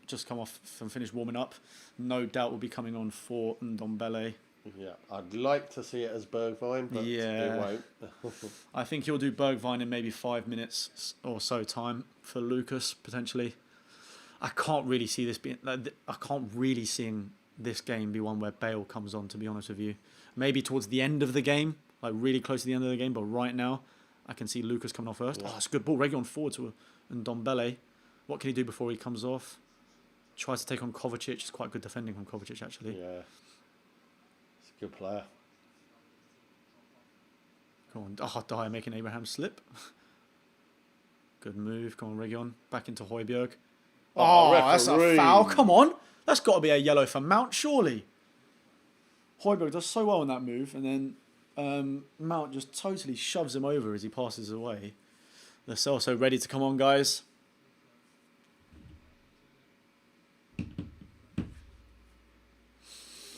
Just come off and finish warming up. No doubt will be coming on for Ndombele. Yeah, I'd like to see it as Bergwijn, but it won't. I think he'll do Bergwijn in maybe 5 minutes or so time for Lucas potentially. I can't really see this being. I can't really see this game be one where Bale comes on. To be honest with you, maybe towards the end of the game, like really close to the end of the game. But right now, I can see Lucas coming off first. Oh, it's a good ball. Regular on forward to Ndombele. What can he do before he comes off? Tries to take on Kovacic. It's quite good defending from Kovacic actually. Yeah. Good player. Go on. Oh, Dyer making Abraham slip. Good move. Come on, Region. Back into Højbjerg. Oh, that's a foul. Come on. That's got to be a yellow for Mount, surely. Højbjerg does so well in that move. And then Mount just totally shoves him over as he passes away. Lo Celso ready to come on, guys.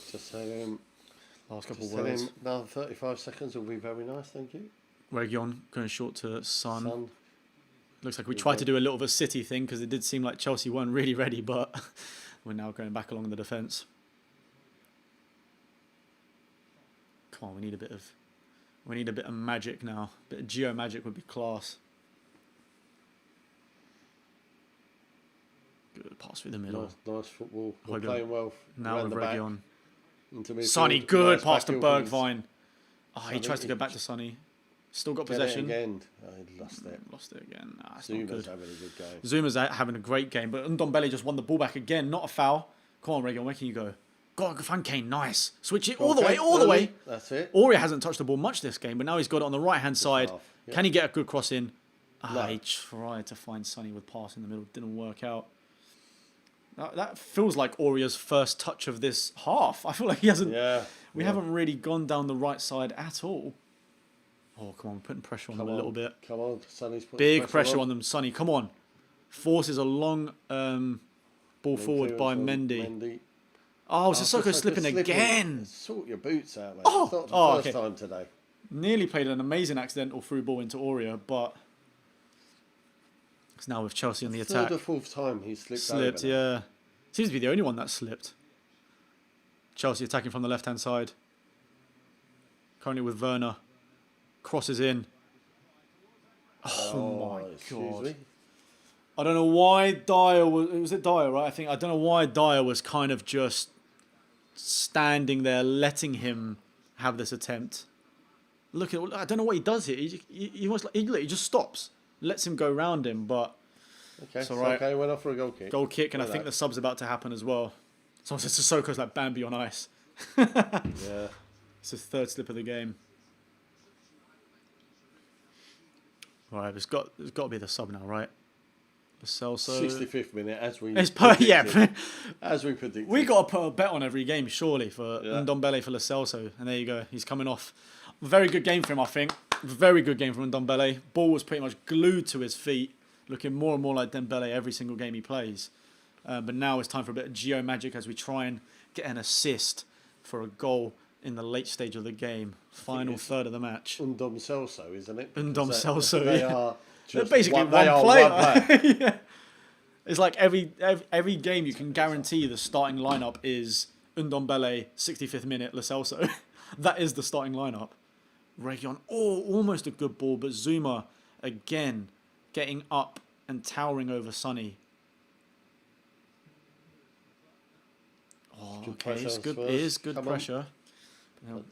Just saying... Last couple of words. Another 35 seconds will be very nice, thank you. Region going short to Son. Looks like we tried to do a little of a City thing because it did seem like Chelsea weren't really ready, but we're now going back along the defence. Come on, we need a bit of magic now. A bit of Geo magic would be class. Good pass through the middle. Nice football. We're playing well. Now with Region. Sonny, good pass to Bergwijn. Oh, he tries to go back to Sonny. Still got possession. Again. Oh, he lost it. Lost it again. Nah, Zuma's having a good game. Zuma's having a great game, but Ndombele just won the ball back again. Not a foul. Come on, Region, where can you go? Go on, find Kane. Nice. Switch it all the way. That's it. Ori hasn't touched the ball much this game, but now he's got it on the right-hand side. Yep. Can he get a good cross in? He tried to find Sonny with pass in the middle. Didn't work out. That feels like Auria's first touch of this half. I feel like he hasn't. Yeah. We haven't really gone down the right side at all. Oh, come on, we're putting pressure on them a little bit. Come on, Sonny's putting Big pressure on them, Sonny. Come on. Forces a long ball forward by Mendy. Oh, Sissoko slipping again. Sort your boots out, mate. Oh, it's not the first time today. Nearly played an amazing accidental through ball into Auria, but it's now with Chelsea on the attack. Third or fourth time he slipped over. Yeah. Seems to be the only one that slipped. Chelsea attacking from the left-hand side. Currently with Werner. Crosses in. Oh my God. Me? I don't know why Dyer was it Dyer, right? I don't know why Dyer was kind of just standing there letting him have this attempt. Look, I don't know what he does here. He just stops. Lets him go round him, but okay, it's all right. Okay, went off for a goal kick. Goal kick, and I think the sub's about to happen as well. Someone says Sissoko's like Bambi on ice. Yeah. It's his third slip of the game. Right, it's got to be the sub now, right? The Celso. 65th minute, as we as we predicted. We got to put a bet on every game, surely, for Ndombele for Lo Celso. And there you go. He's coming off. Very good game for him, I think. Very good game from Ndombele. Ball was pretty much glued to his feet, looking more and more like Dembele every single game he plays. But now it's time for a bit of Geo magic as we try and get an assist for a goal in the late stage of the game. Final third of the match. Undom Celso, isn't it? Undom Celso, They yeah. are They're basically one player. Yeah. It's like every game you can guarantee the starting lineup is Ndombele, 65th minute, Lo Celso. That is the starting lineup. Region, almost a good ball, but Zuma, again, getting up and towering over Sonny. Oh, okay, it's good. It is good pressure. On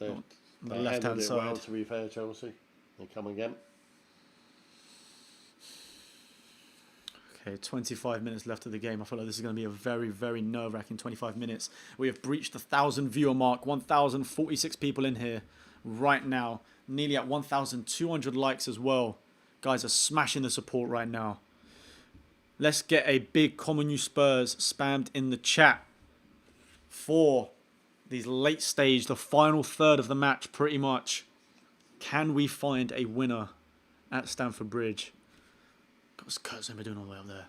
the left-hand side. Well, to be fair, Chelsea. They come again. Okay, 25 minutes left of the game. I feel like this is going to be a very, very nerve-wracking 25 minutes. We have breached the 1,000 viewer mark. 1,046 people in here right now. Nearly at 1,200 likes as well. Guys are smashing the support right now. Let's get a big Common You Spurs spammed in the chat for these late stage, the final third of the match pretty much. Can we find a winner at Stamford Bridge? What's Kurt Zouma doing all the way up there?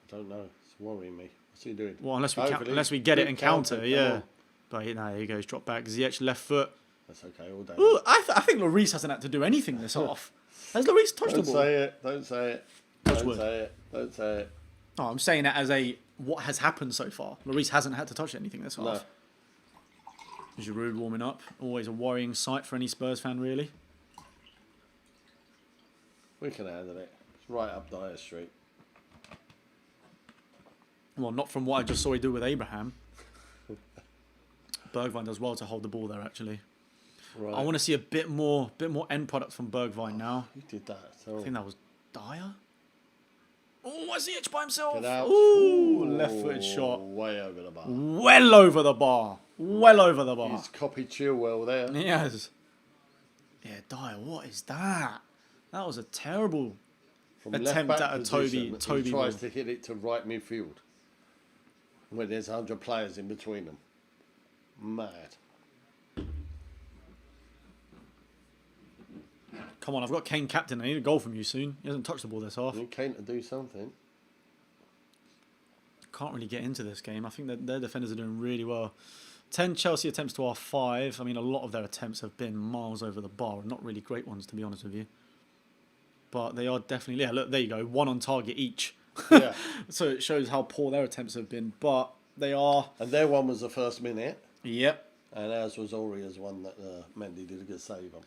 I don't know. It's worrying me. What's he doing? Well, unless we get it and counter, yeah. But no, here he goes, drop back. Ziyech left foot. That's okay, all day. Ooh, I think Lloris hasn't had to do anything this half. Has Lloris touched the ball? Don't say it. Don't say it. Oh, I'm saying that as what has happened so far. Lloris hasn't had to touch anything this half. No. Giroud warming up. Always a worrying sight for any Spurs fan, really. We can handle it. It's right up Dyer Street. Well, not from what I just saw he do with Abraham. Bergwijn does well to hold the ball there, actually. Right. I want to see a bit more end product from Bergwijn now. Who did that? I think that was Dyer. Oh, I see it by himself. Get out. Ooh, left-footed shot. Way over the bar. Well over the bar. Well over the bar. He's copied Chilwell there. He has. Yeah, Dyer, what is that? That was a terrible attempt at a Toby he tries ball. to hit it to right midfield when there's 100 players in between them. Mad. Come on, I've got Kane captain. I need a goal from you soon. He hasn't touched the ball this half. You need Kane to do something. Can't really get into this game. I think that their defenders are doing really well. 10 Chelsea attempts to our 5. I mean, a lot of their attempts have been miles over the bar. Not really great ones, to be honest with you. But they are definitely... Yeah, look, there you go. 1 on target each. Yeah. So it shows how poor their attempts have been. But they are... And their one was the first minute. Yep. And ours was Auria's one that Mendy did a good save on.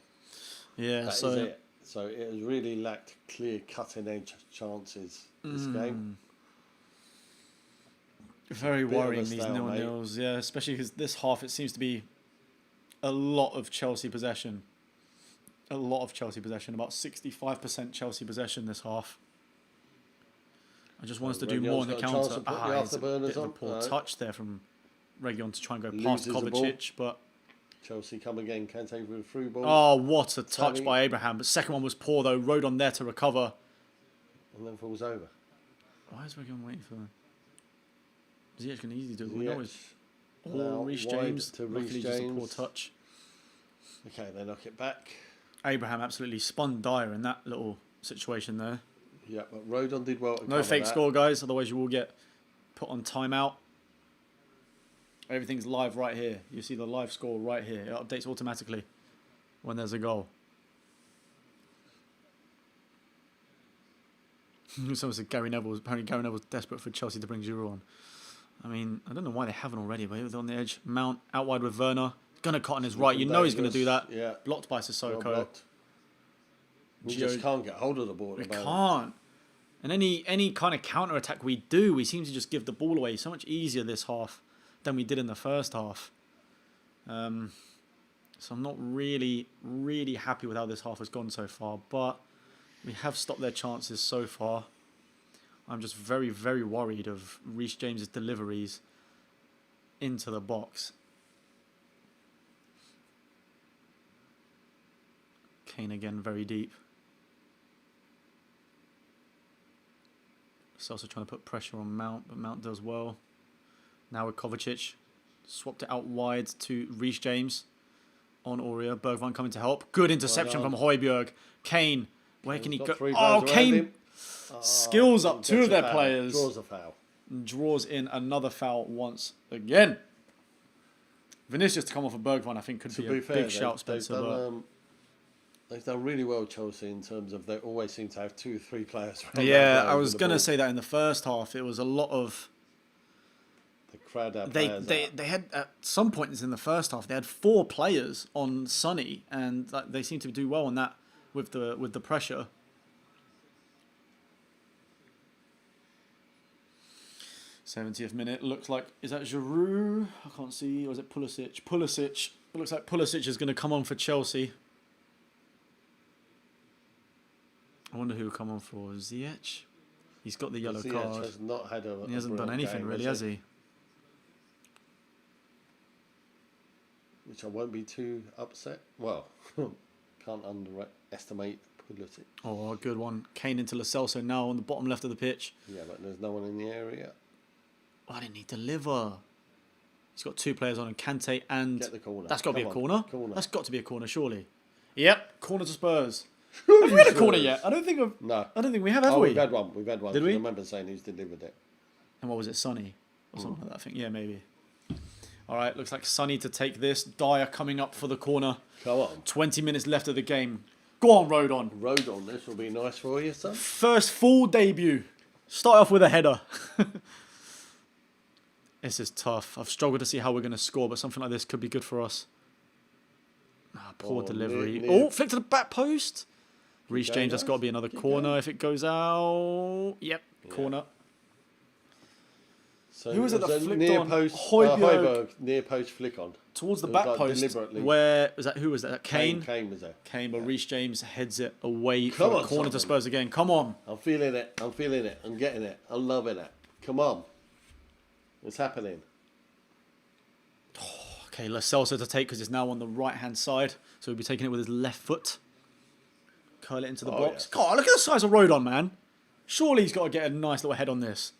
Yeah, that is it. So it has really lacked clear cutting-edge chances this game. Very worrying, these 0-0s. Yeah, especially because this half, it seems to be a lot of Chelsea possession. A lot of Chelsea possession. About 65% Chelsea possession this half. I just want us to do more in the counter. It's a bit of a poor touch there from Region to try and go past Kovacic, but... Chelsea come again, Kante with a through ball. Oh, what a touch by Abraham. But second one was poor, though. Rodon there to recover. And then falls over. Why is Region waiting for... Ziyech can easily do it. We know it's Now all Reece wide James. to Reece Luckily, just a poor James. touch. Okay, they knock it back. Abraham absolutely spun Dyer in that little situation there. Yeah, but Rodon did well to No cover fake that. score, guys. Otherwise, you will get put on timeout. Everything's live right here. You see the live score right here. It updates automatically when there's a goal. Someone said apparently Gary Neville's desperate for Chelsea to bring Giroud on. I mean, I don't know why they haven't already, but they're on the edge. Mount out wide with Werner. Gonna cut on his right. You know he's going to do that. Yeah. Blocked by Well Sissoko. blocked. We just can't get hold of the ball. We can't. And any kind of counter attack we do, we seem to just give the ball away so much easier this half than we did in the first half. So I'm not really happy with how this half has gone so far, but we have stopped their chances so far. I'm just very, very worried of Reece James's deliveries into the box. Kane again, very deep. He's also trying to put pressure on Mount, but Mount does well. Now with Kovacic. Swapped it out wide to Reece James on Aurier. Bergwijn coming to help. Good interception from Højbjerg. Kane, where can he go? Oh, Kane skills up two of their players. Draws a foul. Draws in another foul once again. Vinicius to come off of Bergwijn, I think, could be a big shout, Spencer. They've done really well, Chelsea, in terms of they always seem to have 2 or 3 players. Yeah, I was going to say that in the first half. It was a lot of... The crowd out they had, at some points in the first half, they had 4 players on Sonny, and they seemed to do well on that with the pressure. '70th minute, looks like, is that Giroud? I can't see, or is it Pulisic? Pulisic. It looks like Pulisic is going to come on for Chelsea. I wonder who will come on for Ziyech. He's got the yellow card. Has not had he hasn't done anything really, has he? Which I won't be too upset. Well, can't underestimate Pulisic. Oh, good one. Kane into Lo Celso now on the bottom left of the pitch. Yeah, but there's no one in the area. Why didn't he deliver? He's got 2 players on him, Kante and... Get the corner. That's got to be a corner. Corner. That's got to be a corner, surely. Yep, corner to Spurs. Have we had a corner yet? I don't think we have we? We've had one. We've had one. Did we? I remember saying who's delivered it. And what was it, Sonny? Or something like that, I think. Yeah, maybe. All right, looks like Sonny to take this. Dyer coming up for the corner. Come on. 20 minutes left of the game. Go on, Rodon. Rodon, this will be nice for you, son. First full debut. Start off with a header. This is tough. I've struggled to see how we're going to score, but something like this could be good for us. Poor delivery. Flick to the back post. Reece James, that's got to be another corner if it goes out. Yep, corner. So who was it that flicked near on? Post, Højbjerg. near post flick on. Towards the back post. Where was that? Who was that? Kane? Kane was there. Kane, but Reece James heads it away from the corner to Spurs again. Come on. I'm feeling it. I'm feeling it. I'm getting it. I'm loving it. Come on. It's happening. Okay, Lo Celso to take because it's now on the right-hand side. So he'll be taking it with his left foot. Curl it into the box. Yes. God, look at the size of Rodon, man. Surely he's got to get a nice little head on this.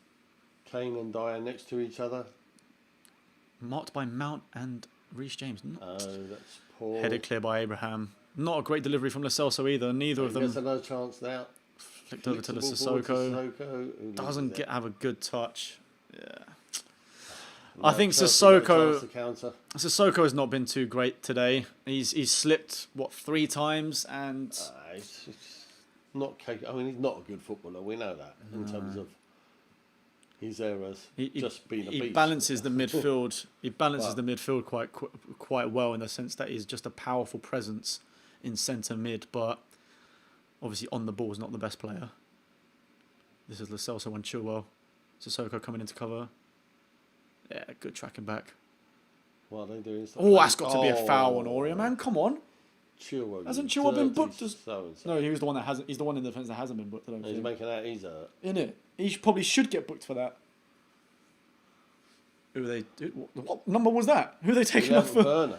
Kane and Dyer next to each other. Marked by Mount and Reece James. Oh, that's poor. Headed clear by Abraham. Not a great delivery from Lo Celso either. Neither of them. Gets another chance now. Flicked over to Sissoko. Doesn't have a good touch. Yeah. I think Sissoko has not been too great today. He's slipped 3 times and it's not capable. I mean, he's not a good footballer. We know that in terms of his errors. Just being a beast. He balances the midfield. He balances the midfield quite well in the sense that he's just a powerful presence in centre mid, but obviously on the ball is not the best player. This is Lo Celso and Chilwell. Sissoko coming into cover. Yeah, good tracking back. What are they doing? Oh, that's got to be a foul on Aurier, man. Come on. Chilwell. Hasn't Chilwell been booked? No, he was the one that hasn't. He's the one in the defence that hasn't been booked. He's making out he's hurt. Innit? He probably should get booked for that. What number was that? Who are they taking off for?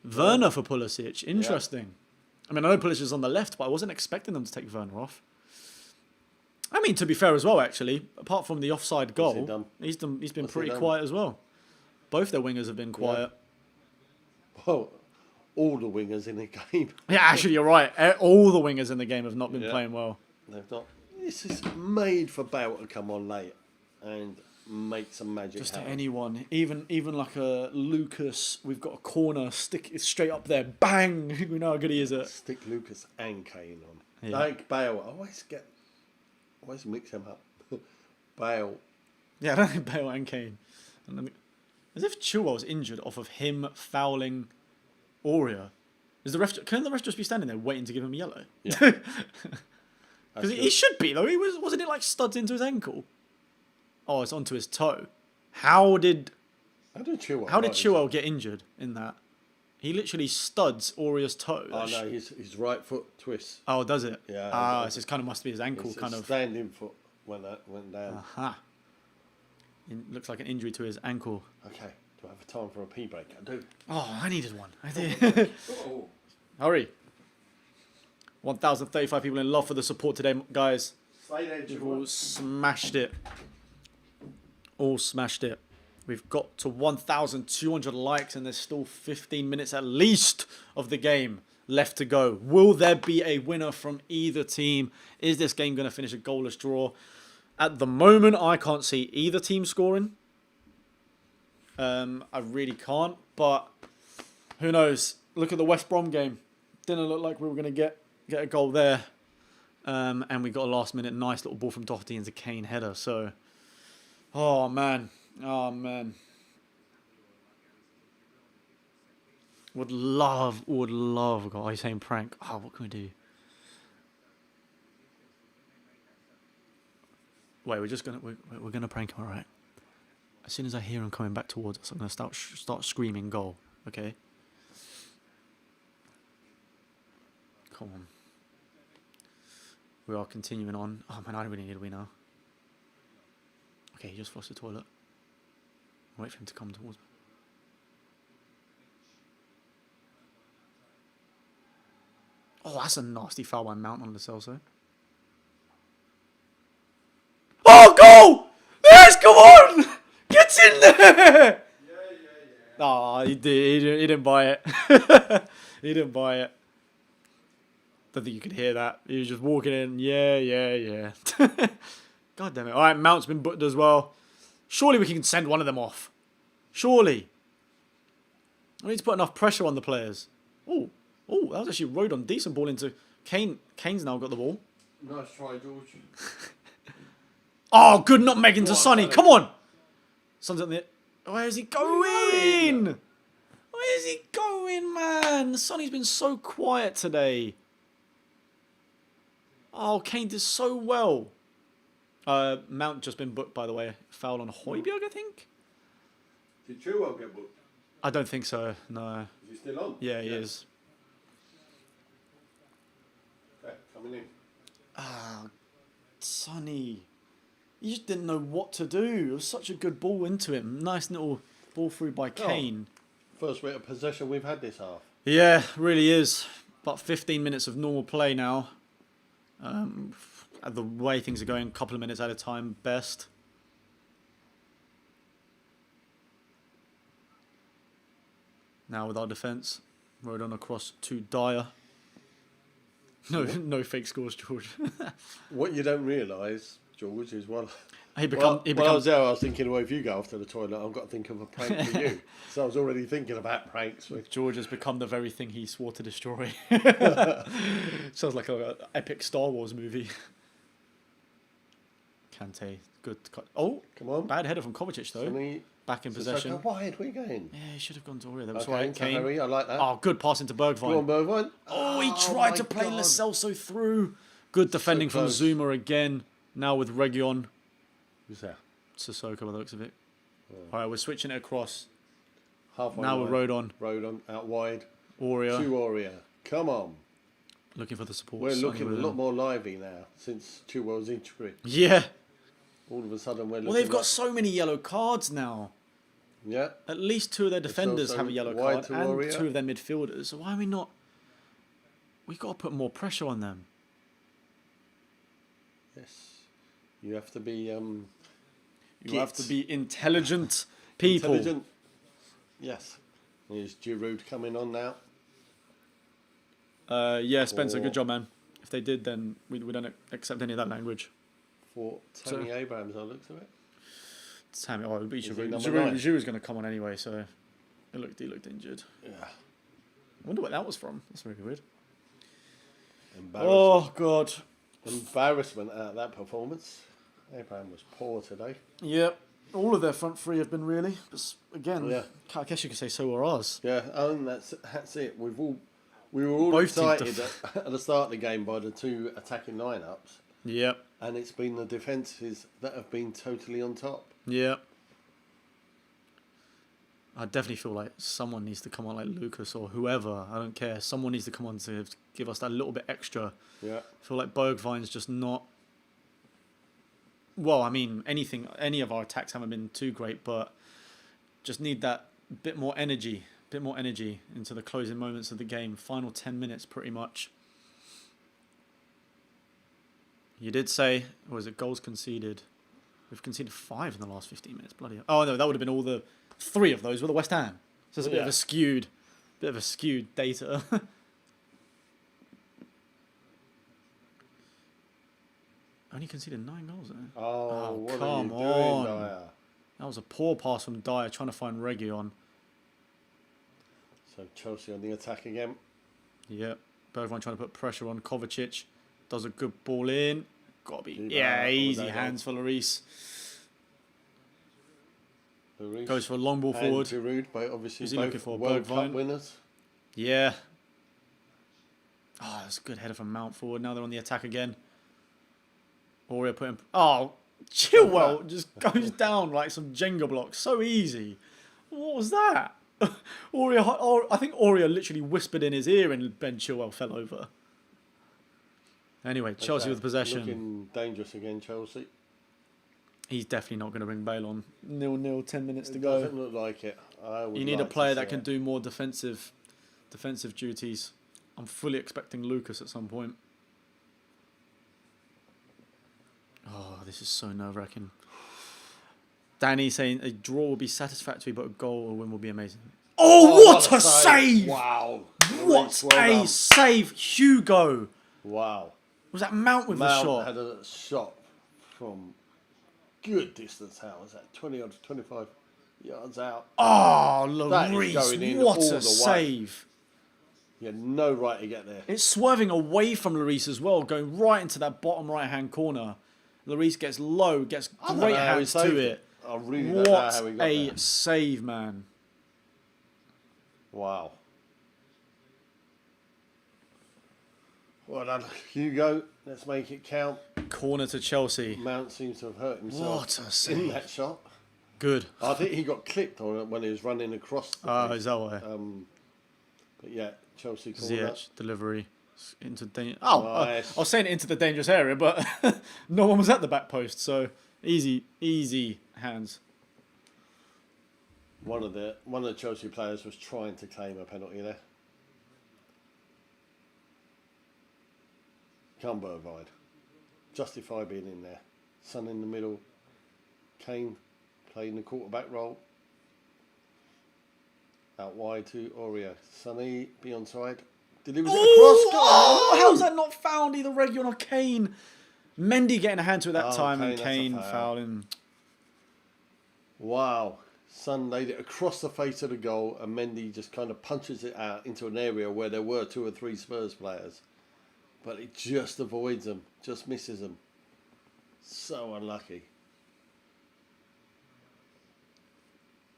Werner for Pulisic. Interesting. Yeah. I mean, I know Pulisic is on the left, but I wasn't expecting them to take Werner off. I mean, to be fair as well, actually, apart from the offside goal, done? he's been What's he pretty done? quiet as well. Both their wingers have been quiet. Well, all the wingers in the game. Yeah, actually, you're right. All the wingers in the game have not been Yeah. playing well. They've not. This is made for Bale to come on late and make some magic Just to happen. anyone, even like a Lucas, we've got a corner, stick it straight up there, bang! We know how good he is at. Stick Lucas and Kane on. Yeah. Like Bale, I always mix them up. Bale. Yeah, I don't think Bale and Kane. As if Chilwell's injured off of him fouling Aurier. Is the ref? Can the ref just be standing there waiting to give him a yellow? Yeah. Because he should be though. Wasn't it like studs into his ankle? Oh, it's onto his toe. How did Chilwell get injured in that? He literally studs Aurier's toe. Oh no, his right foot twists. Oh, does it? Yeah. So it kind of must be his ankle, His kind of. standing foot went down. Aha. It looks like an injury to his ankle. Okay, do I have time for a pee break? I do. Oh, I needed one. I did. Oh. Hurry. 1,035 people in love for the support today, guys. Stay there, We've all smashed it. All smashed it. We've got to 1,200 likes and there's still 15 minutes at least of the game left to go. Will there be a winner from either team? Is this game going to finish a goalless draw? At the moment, I can't see either team scoring. I really can't, but who knows? Look at the West Brom game. Didn't look like we were going to get a goal there. And we got a last minute nice little ball from Doherty into Kane header. So, oh man. Would love. God, are you saying prank? Oh, what can we do? Wait, we're gonna prank him, alright? As soon as I hear him coming back towards us, I'm gonna start screaming goal. Okay. Come on. We are continuing on. Oh man, I don't really need a wee now. Okay, he just flushed the toilet. Wait for him to come towards me. Oh, that's a nasty foul by Mount on Lo Celso. Oh, goal! Yes, come on! Get in there! Oh, he didn't buy it. He didn't buy it. Don't think you could hear that. He was just walking in. Yeah. God damn it. All right, Mount's been booked as well. Surely we can send one of them off. Surely. We need to put enough pressure on the players. Oh, that was actually rode on. Decent ball into Kane. Kane's now got the ball. Nice try, George. Oh, good nutmeg into Sonny. Come on. Son's at the... Where is he going? Where is he going, man? Sonny's been so quiet today. Oh, Kane did so well. Mount just been booked, by the way. Foul on Højbjerg, I think. Did Chilwell get booked? I don't think so, no. Is he still on? Yeah, he is. Okay, coming in. Ah, Sonny. He just didn't know what to do. It was such a good ball into him. Nice little ball through by Kane. First bit of possession we've had this half. Yeah, really is. About 15 minutes of normal play now. The way things are going, a couple of minutes at a time, best. Now with our defence, rode on across to Dyer. No fake scores, George. What you don't realise, George, is When I was there, I was thinking, well, if you go after the toilet, I've got to think of a prank for you. So I was already thinking about pranks. George has become the very thing he swore to destroy. Sounds like an epic Star Wars movie. Kante, good cut. Oh, Come on. bad header from Kovacic though. Sonny, Back in possession. Sissoko wide, where you going? Yeah, he should have gone to Aurier. That was Okay, right. to Kane. Harry, I like that. Oh, good pass into Go on, Bergwijn. Bergwijn. Oh, he tried my to play God. Lo Celso through. Good defending from close. Zuma again. Now with Region. Who's that? Sissoko by the looks of it. All right, we're switching it across. Halfway Now line. with Rodon. Rodon out wide. Aurier. To Aurier. Come on. Looking for the support. We're Sonny looking a with lot him. more lively now since Chilwell's injury. Yeah. All of a sudden we're looking Well, they've got like- so many yellow cards now. Yeah. At least two of their defenders also have a yellow wide card to and Aurier. two of their midfielders. So why are we not... We've got to put more pressure on them. Yes. You have to be You have to be intelligent people. intelligent. Yes. Is Giroud coming on now? Yeah, Spencer, good job, man. If they did, then we don't accept any of that language. For Tammy Abrahams, I looks of it. Tammy, oh, it'll be Giroud. number 9? Giroud's going to come on anyway, so he looked injured. Yeah. I wonder what that was from. That's really weird. Embarrassment. Oh, God. Embarrassment out of that performance. Abraham was poor today. Yep. All of their front three have been really. But again, Yeah. I guess you could say so are ours. Yeah, I think that's it. We were all Both excited at the start of the game by the two attacking lineups, Yep. and it's been the defences that have been totally on top. Yep. I definitely feel like someone needs to come on, like Lucas or whoever. I don't care. Someone needs to come on to give us that little bit extra. Yeah. I feel like Bergwijn's just not. Well, I mean, any of our attacks haven't been too great, but just need that bit more energy into the closing moments of the game. Final 10 minutes, pretty much. You did say, or was it goals conceded? We've conceded 5 in the last 15 minutes. Bloody hell. Oh no, that would have been all the 3 of those were the West Ham. So it's a bit of a skewed data. Only conceded 9 goals there. Oh, what come are you on. doing, Dyer? That was a poor pass from Dyer trying to find Reguilon. So Chelsea on the attack again. Yep. Bergwijn trying to put pressure on Kovacic. Does a good ball in. Gotta be. Yeah, Easy hands for Lloris. Goes for a long ball forward. Giroud, but obviously Who's he both looking for? World Bergwijn? Cup winners. Yeah. Oh, that's a good header from Mount forward. Now they're on the attack again. Aurier putting. Oh, Chilwell just goes down like some Jenga blocks. So easy. What was that? I think Aurier literally whispered in his ear and Ben Chilwell fell over. Anyway, Chelsea with possession. Looking dangerous again, Chelsea. He's definitely not going to bring Bale on. 0-0, 10 minutes to It go. doesn't look like it. You need a player that can do more defensive duties. I'm fully expecting Lucas at some point. Oh, this is so nerve-wracking. Danny saying a draw will be satisfactory, but a goal or win will be amazing. Oh, what a save! Wow. What a save, Hugo! Wow. Was that Mount with the shot? Mount had a shot from good distance. How was that? 20 or 25 yards out. Oh, That is going Lloris, in what all a the way. save. You had no right to get there. It's swerving away from Lloris as well, going right into that bottom right-hand corner. Lloris gets low, gets great hands to it. I really don't know how he What got a there. save, man. Wow. Well done, Hugo. Let's make it count. Corner to Chelsea. Mount seems to have hurt himself What a save. in that shot. Good. I think he got clipped on it when he was running across the Oh, face. is that why? But yeah, Chelsea corner. Ziyech delivery into danger. Oh, Nice. I was saying into the dangerous area, but no one was at the back post, so easy hands. One of the Chelsea players was trying to claim a penalty there. Come Bergwijn. Justify being in there. Son in the middle. Kane playing the quarterback role. Out wide to Aurier. Sonny be onside. Delivers it across. Oh, how's that not found? Either Reguilon or Kane. Mendy getting a hand to it that time, and Kane, Kane that's a foul. fouling. Wow. Son laid it across the face of the goal, and Mendy just kind of punches it out into an area where there were 2 or 3 Spurs players. But it just avoids them, just misses them. So unlucky.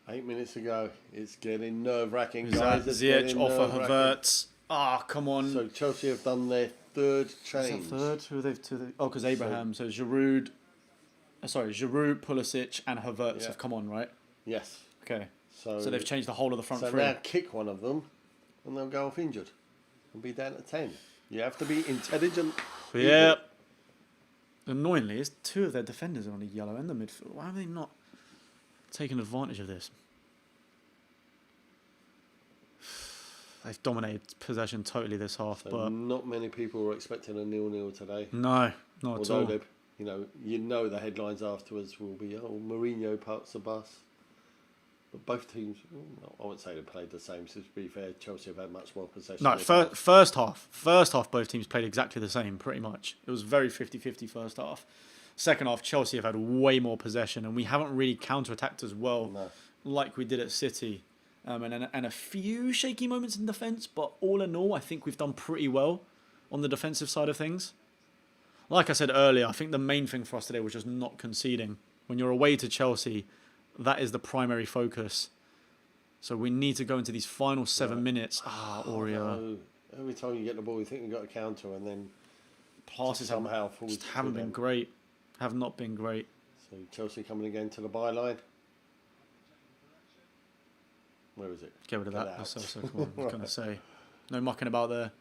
8 minutes to go. It's getting nerve-wracking, Who's guys. that? It's Ziyech getting off of nerve-wracking. Havertz. Ah, come on. So Chelsea have done their third Is change. that third? Who are they? Oh, because Abraham. So Giroud. Giroud, Pulisic, and Havertz have come on, right? Yes. Okay. So So they've changed the whole of the front So three. now kick one of them, and they'll go off injured, and be down to 10. You have to be intelligent. Yeah. Annoyingly, it's 2 of their defenders are on a yellow and the midfield. Why have they not taken advantage of this? They've dominated possession totally this half, So but not many people were expecting a 0-0 today. no, not at Although all. they've you know the headlines afterwards will be, oh, Mourinho parks the bus. But both teams, I wouldn't say they played the same. So to be fair, Chelsea have had much more possession. No, first half, both teams played exactly the same, pretty much. It was very 50-50 first half. Second half, Chelsea have had way more possession, and we haven't really counter-attacked as well like we did at City. And a few shaky moments in defence, but all in all, I think we've done pretty well on the defensive side of things. Like I said earlier, I think the main thing for us today was just not conceding. When you're away to Chelsea, that is the primary focus. So we need to go into these final 7 minutes. Aurier. No. Every time you get the ball, you think you've got a counter, and then passes somehow just haven't been great. Have not been great. So Chelsea coming again to the byline. Where is it? Get rid of that. That's so cool. I was going to say. No mucking about there.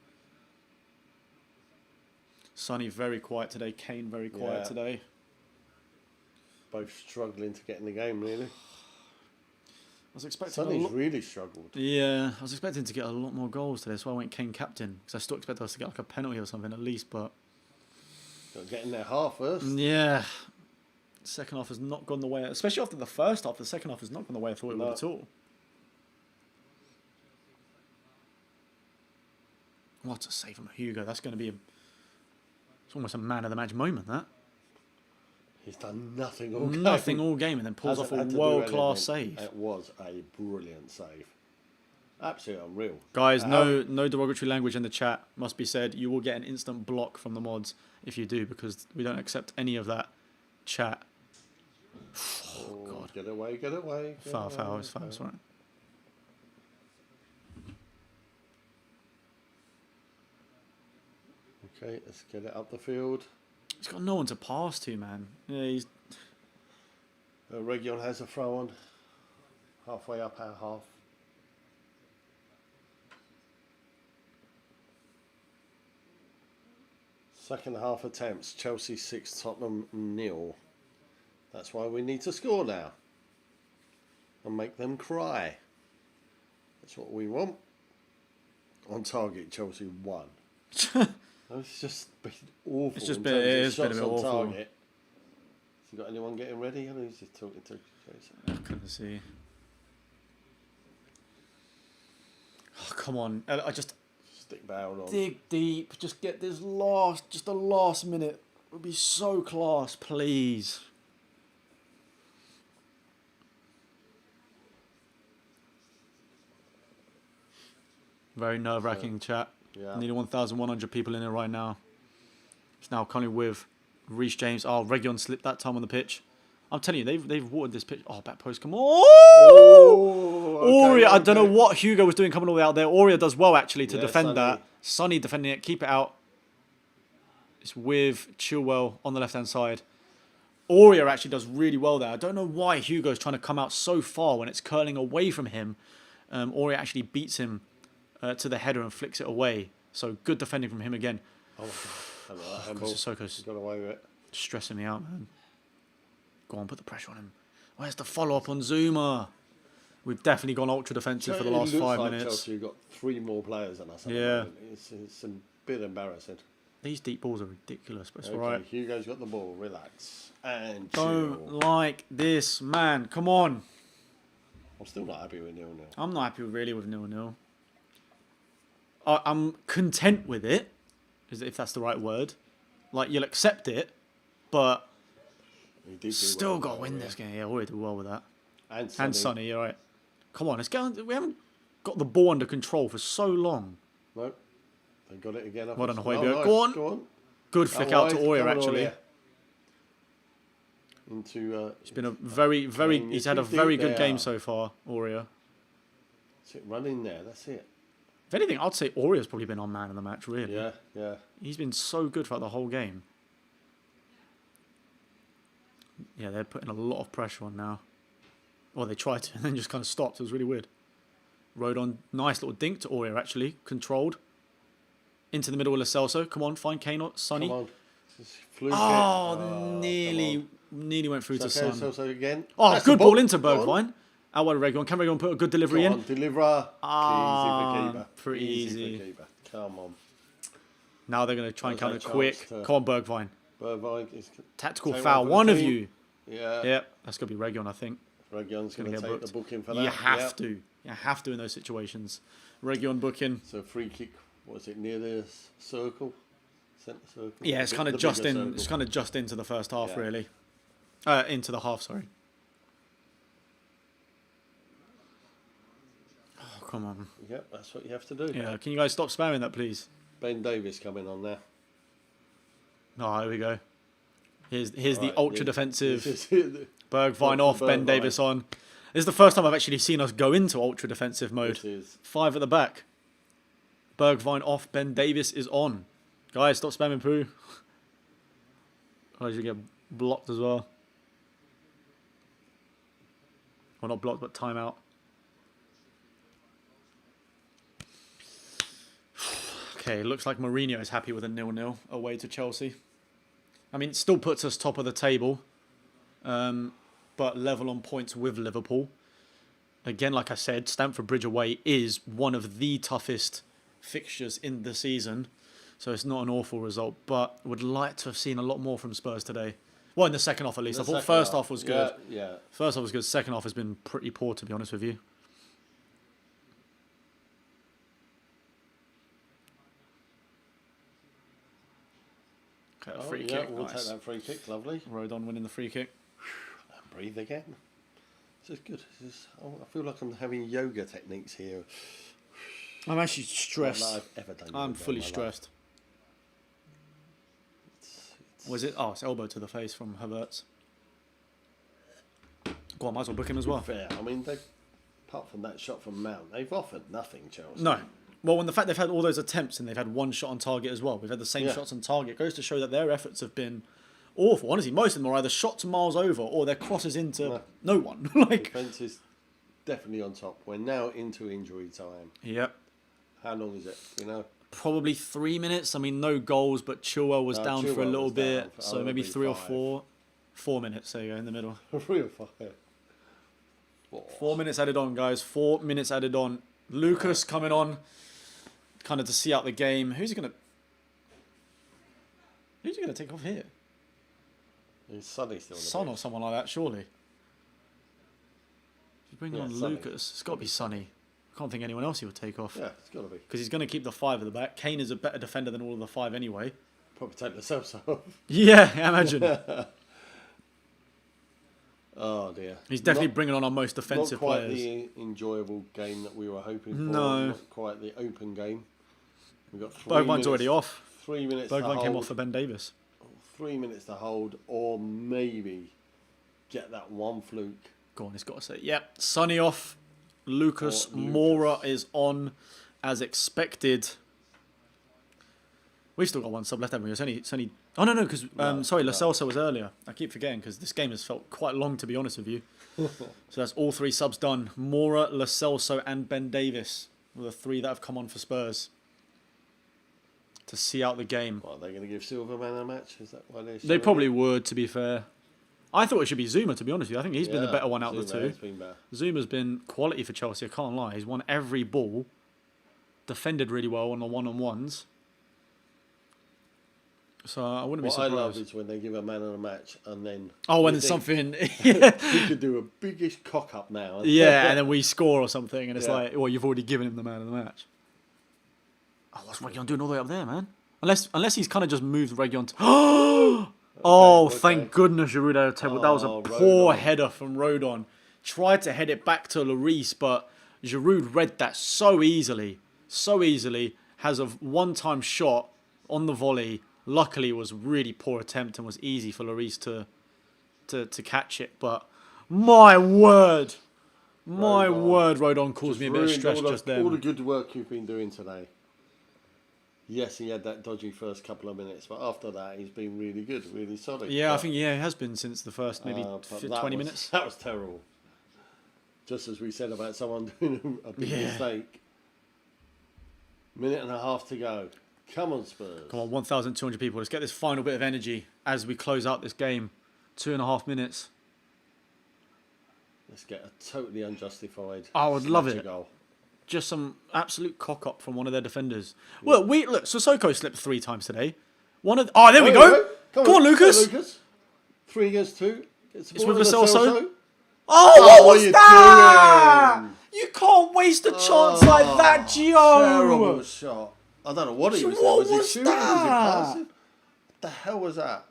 Sonny very quiet today. Kane very quiet today. Both struggling to get in the game, really. I was expecting Sonny's really struggled. Yeah, I was expecting to get a lot more goals today, so I went Kane captain, because I still expected us to get like a penalty or something at least, but... Got to get in there half first. Yeah. The second half has not gone the way... Especially after the first half, the second half has not gone the way I thought it would at all. What a save from Hugo. That's going to be it's almost a man of the match moment, that. He's done nothing all game. Nothing all game, and then pulls off a world-class save. It was a brilliant save. Absolutely unreal. Guys, no derogatory language in the chat must be said. You will get an instant block from the mods if you do, because we don't accept any of that chat. Oh, God. Get away, get away. Foul, it's foul, it's right. Okay, let's get it up the field. He's got no one to pass to, man. Yeah, he's... Region has a throw on. Halfway up our half. Second half attempts. Chelsea 6, Tottenham 0. That's why we need to score now. And make them cry. That's what we want. On target, Chelsea 1. It's just been awful. It's just been a bit awful. Target. Has you got anyone getting ready? I know he's just talking to. I couldn't see. Oh, come on! I just stick barrel on. Dig deep. Just get this the last minute. It would be so class, please. Very nerve-wracking chat. Yeah. Nearly 1,100 people in it right now. It's now coming with Reece James. Oh, Region slipped that time on the pitch. I'm telling you, they've watered this pitch. Oh, back post, come on. Aurier, I don't know what Hugo was doing coming all the way out there. Aurier does well, actually, to defend that. Sonny defending it. Keep it out. It's with Chilwell on the left-hand side. Aurier actually does really well there. I don't know why Hugo's trying to come out so far when it's curling away from him. Aurier actually beats him to the header and flicks it away. So good defending from him again. Oh my God. Sissoko's got away with it. Stressing me out, man. Go on, put the pressure on him. Where's the follow-up on Zuma? We've definitely gone ultra-defensive for the last 5 minutes. Chelsea have got 3 more players than us. Yeah. It's a bit embarrassing. These deep balls are ridiculous, but it's okay, alright. Hugo's got the ball. Relax. And Don't like this, man. Come on. I'm still not happy with 0-0. I'm not happy really with 0-0. I'm content with it, if that's the right word. Like, you'll accept it, but still got to win this game. Yeah, already do well with that. And Sonny, you're right. Come on, let's go. We haven't got the ball under control for so long. No, they got it again. Well done, Højbjerg. Nice. Go on. Good flick out to Aurier, actually. It's been a very, he's had a very good game so far, Aurier. That's it, run in there, that's it. If anything, I'd say Aurier's probably been on man of the match, really. Yeah, yeah. He's been so good throughout the whole game. Yeah, they're putting a lot of pressure on now. Well, they tried to and then just kind of stopped. It was really weird. Rode on. Nice little dink to Aurier, actually. Controlled. Into the middle of Lo Celso. Come on, find Kane or Sonny. Come on. Nearly went through to Son. Celso again. Oh, that's good ball into Bergwijn. Out wide of Region. Can Region put a good delivery in? Deliver. Ah, pretty easy. Come on. Now they're going to try and counter quick. Come on, Bergwijn. Bergwijn is Tactical take foul. for the One of team. you. Yeah. Yep. That's going to be Region, I think. Region's going to get take booked. the booking for that. You have to. You have to in those situations. Region booking. So free kick, what is it, near the circle? Centre circle? Yeah, it's kind of just in. Circle. It's kind of just into the first half, Yeah. really. Into the half, sorry. Oh, come on. Yep, that's what you have to do. Yeah, can you guys stop spamming that, please? Ben Davies coming on now. Oh, here we go. Here's the Right, ultra yeah. defensive. This is Bergwijn off, Ben Bergwijn. Davies on. This is the first time I've actually seen us go into ultra defensive mode. This is 5 at the back. Bergwijn off, Ben Davies is on. Guys, stop spamming poo. Otherwise you get blocked as well. Well, not blocked, but timeout. Okay, looks like Mourinho is happy with a 0-0 away to Chelsea. I mean, it still puts us top of the table, but level on points with Liverpool. Again, like I said, Stamford Bridge away is one of the toughest fixtures in the season, so it's not an awful result, but would like to have seen a lot more from Spurs today. Well, in the second half at least. I thought first half was good. Yeah. First half was good. Second half has been pretty poor, to be honest with you. Okay, free kick. We'll Nice. take that free kick. Lovely. Rodon winning the free kick. And breathe again. This is good. I feel like I'm having yoga techniques here. I'm actually Not stressed. that I've ever done I'm yoga in fully my life. stressed. Was it? Oh, it's elbow to the face from Havertz. Go on, might as well book him as well. Fair. I mean, apart from that shot from Mount, they've offered nothing, Chelsea. No. Well, when the fact they've had all those attempts and they've had one shot on target as well, we've had the same Yeah. shots on target, goes to show that their efforts have been awful. Honestly, most of them are either shots miles over or their crosses into no one. Like, Defence is definitely on top. We're now into injury time. yep. How long is it? You know, Probably 3 minutes. I mean, no goals, but Chilwell was No, down for a Chilwell little was bit. down for- So it'll maybe be 3 or 5. 4. 4 minutes, there you go, in the middle. 3 or 5. 4 minutes added on, guys. 4 minutes added on. Lucas coming on, kind of to see out the game. Who's he gonna take off here? Is Sonny still on the Son bench? or someone like that, surely. If you bring Yeah, on Sonny. Lucas, it's got to be Sonny. I can't think anyone else he would take off. Yeah, it's got to be. Because he's going to keep the 5 at the back. Kane is a better defender than all of the 5 anyway. Probably take the subs off. Yeah, imagine. Oh dear. He's definitely Not- bringing on our most defensive Not quite players. the enjoyable game that we were hoping for. No. Not quite the open game. We've got 3 Bergwijn's minutes. already off. 3 minutes to Bergwijn hold. came off for Ben Davies. 3 minutes to hold, or maybe get that one fluke. Go on, he's got to say. Yep, Sonny off. Lucas Or Lucas. Moura is on as expected. We've still got one sub left, haven't we? It's only oh, no, because, sorry, Lo Celso was earlier. I keep forgetting because this game has felt quite long, to be honest with you. So that's all 3 subs done. Moura, Lo Celso and Ben Davies were the 3 that have come on for Spurs to see out the game. What, are they going to give Silverman a match? Is that why they're They showing probably it? would, to be fair. I thought it should be Zuma, to be honest with you. I think he's been the better one out of the Zuma 2. has been better. Zuma's been quality for Chelsea, I can't lie. He's won every ball, defended really well on the one-on-ones. So I wouldn't be What I surprised. love is when they give a man of the match and then... Oh, when you there's think, something... yeah. He could do a biggest cock up now. Yeah, and then we score or something, and it's Yeah. like, well, you've already given him the man of the match. Oh, what's Region doing all the way up there, man? Unless he's kind of just moved Region to... Oh, Okay. thank goodness Giroud had a table. That was a Oh, poor Rodon. header from Rodon. Tried to head it back to Lloris, but Giroud read that so easily. So easily. Has a one-time shot on the volley. Luckily, it was really poor attempt and was easy for Lloris to catch it. But my word. My Rodon. word, Rodon caused Just me a bit of ruined stress all just the, all the then. good work you've been doing today. Yes, he had that dodgy first couple of minutes, but after that, he's been really good, really solid. Yeah, I But, think it has been since the first maybe but 20 minutes. That was terrible. Just as we said about someone doing a big Yeah. mistake. Minute and a half to go. Come on, Spurs. Come on, 1,200 people. Let's get this final bit of energy as we close out this game. 2.5 minutes. Let's get a totally unjustified. I would love snatcher it. Goal. Just some absolute cock up from one of their defenders. Look, Sissoko slipped 3 times today. Oh, there we There go. we go. Go on, Lucas. 3 against 2. It's with Lo Celso. Oh, Oh, what was you that? doing? You can't waste a chance like that, Gio. Terrible shot. I don't know what he was doing. What Was he was shooting? Was he that? passing? What the hell was that?